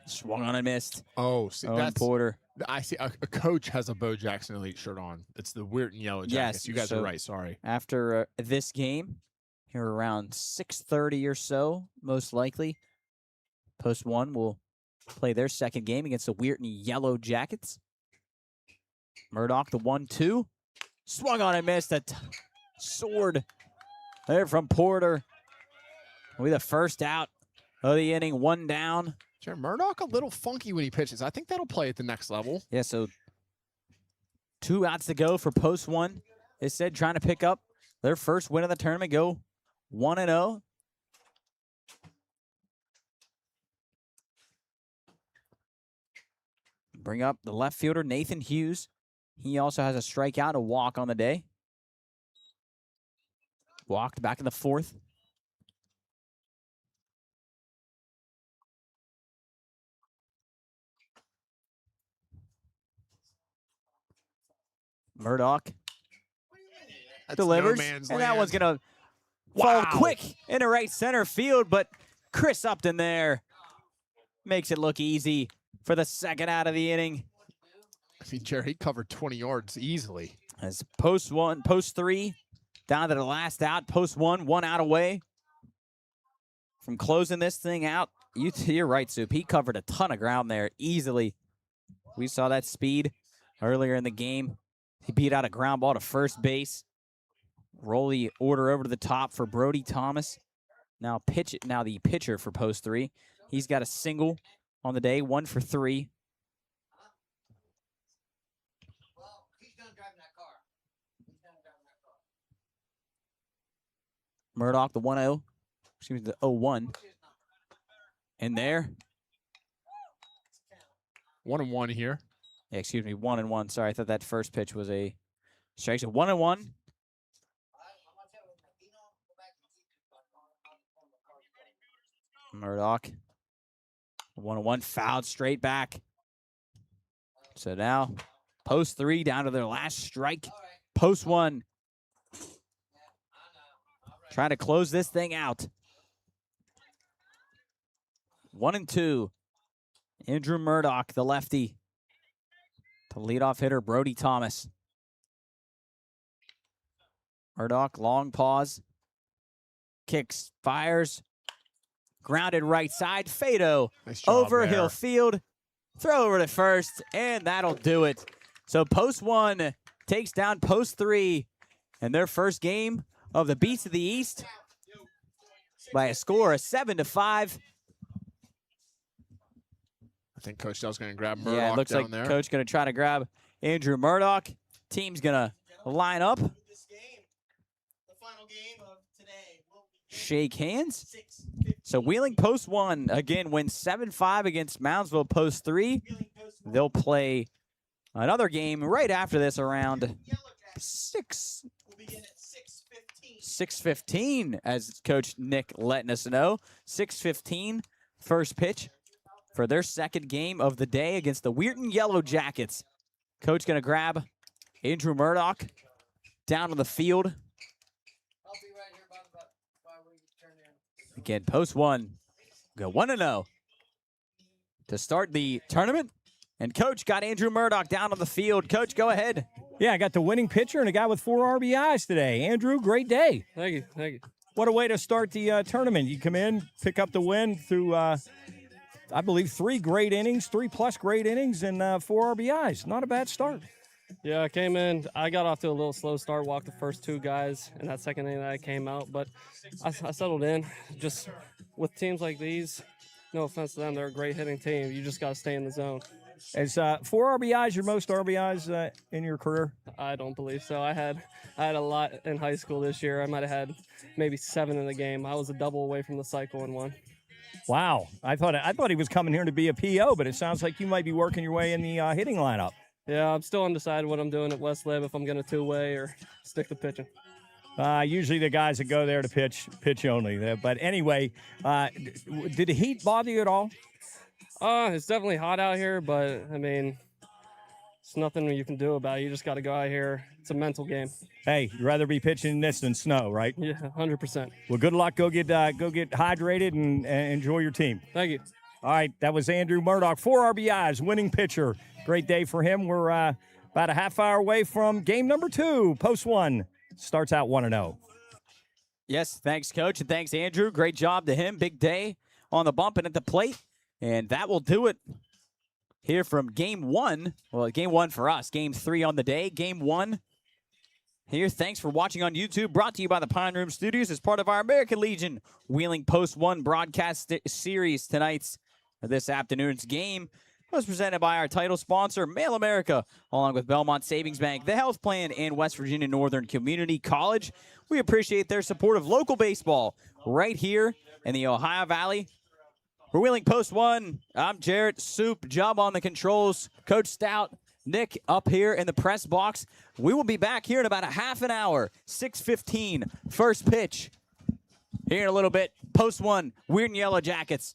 Swung on and missed. Oh, see, Owen that's Porter. I see. A coach has a Bo Jackson Elite shirt on. It's the weird and yellow jackets. Yes, You guys so are right. Sorry. After this game, here around 6:30 or so, most likely, Post 1 will play their second game against the Weirton Yellow Jackets. Murdoch, the 1-2. Swung on and missed. A sword there from Porter. Will be the first out of the inning. 1 down. Jared, Murdoch a little funky when he pitches. I think that'll play at the next level. Yeah, so 2 outs to go for Post 1. They said trying to pick up their first win of the tournament, go 1-0. Bring up the left fielder, Nathan Hughes. He also has a strikeout, a walk on the day. Walked back in the 4th. Murdoch delivers, and that one's going to fall quick into right center field, but Chris Upton there makes it look easy for the second out of the inning. I mean, Jared, he covered 20 yards easily. As Post 3, down to the last out. Post 1, 1 out away from closing this thing out. You're right, Soup. He covered a ton of ground there easily. We saw that speed earlier in the game. He beat out a ground ball to first base. Roll the order over to the top for Brody Thomas. Now the pitcher for Post 3. He's got a single on the day, 1 for 3. Murdoch, the 1-0. Excuse me, the 0-1. And there. 1-1 here. Yeah, excuse me, 1-1. Sorry, I thought that first pitch was a strike. So 1-1. Murdoch. 1-1, fouled straight back. So now, Post 3 down to their last strike. Post 1. Trying to close this thing out. 1-2. Andrew Murdoch, the lefty. The leadoff hitter, Brody Thomas. Murdoch, long pause. Kicks, fires. Grounded right side. Fado Nice job over there. Hill Field. Throw over to first, and that'll do it. So Post 1 takes down Post 3 in their first game of the Beast of the East by a score of 7-5. I think Coach Dell's going to grab Murdoch Yeah, it looks down like there. Coach going to try to grab Andrew Murdoch. Team's going to line up. Shake hands. So Wheeling Post 1 again wins 7-5 against Moundsville Post 3. They'll play another game right after this around 6:15, as Coach Nick letting us know. 6:15, first pitch for their second game of the day against the Weirton Yellow Jackets. Coach going to grab Andrew Murdoch down to the field. Again, Post 1 Go 1-0 to start the tournament. And Coach got Andrew Murdoch down on the field. Coach, go ahead. Yeah, I got the winning pitcher and a guy with 4 RBIs today. Andrew, great day. Thank you. Thank you. What a way to start the tournament. You come in, pick up the win through, I believe, 3 great innings, 3+ great innings, and 4 RBIs. Not a bad start. Yeah, I came in. I got off to a little slow start, walked the first 2 guys in that second inning that I came out, but I settled in. Just with teams like these, no offense to them, they're a great hitting team. You just got to stay in the zone. Is 4 RBIs your most RBIs in your career? I don't believe so. I had a lot in high school this year. I might have had maybe 7 in the game. I was a double away from the cycle in one. Wow. I thought he was coming here to be a PO, but it sounds like you might be working your way in the hitting lineup. Yeah, I'm still undecided what I'm doing at West Lib, if I'm going to 2-way or stick to pitching. Usually the guys that go there to pitch only. But anyway, did the heat bother you at all? It's definitely hot out here, but, I mean, it's nothing you can do about it. You just got to go out here. It's a mental game. Hey, you'd rather be pitching this than snow, right? Yeah, 100%. Well, good luck. Go get hydrated and enjoy your team. Thank you. All right, that was Andrew Murdoch, 4 RBIs, winning pitcher. Great day for him. We're about a half hour away from game number 2. Post 1 starts out 1-0. Yes, thanks, Coach, and thanks, Andrew. Great job to him. Big day on the bump and at the plate. And that will do it here from game 1. Well, game 1 for us. Game 3 on the day. Game 1 here. Thanks for watching on YouTube. Brought to you by the Pine Room Studios as part of our American Legion Wheeling Post 1 broadcast series. This afternoon's game was presented by our title sponsor, Mail America, along with Belmont Savings Bank, the Health Plan, and West Virginia Northern Community College. We appreciate their support of local baseball right here in the Ohio Valley. We're Wheeling Post 1. I'm Jarrett Soup, Job on the controls. Coach Stout, Nick up here in the press box. We will be back here in about a half an hour, 6:15. First pitch here in a little bit. Post 1, Weird and Yellow Jackets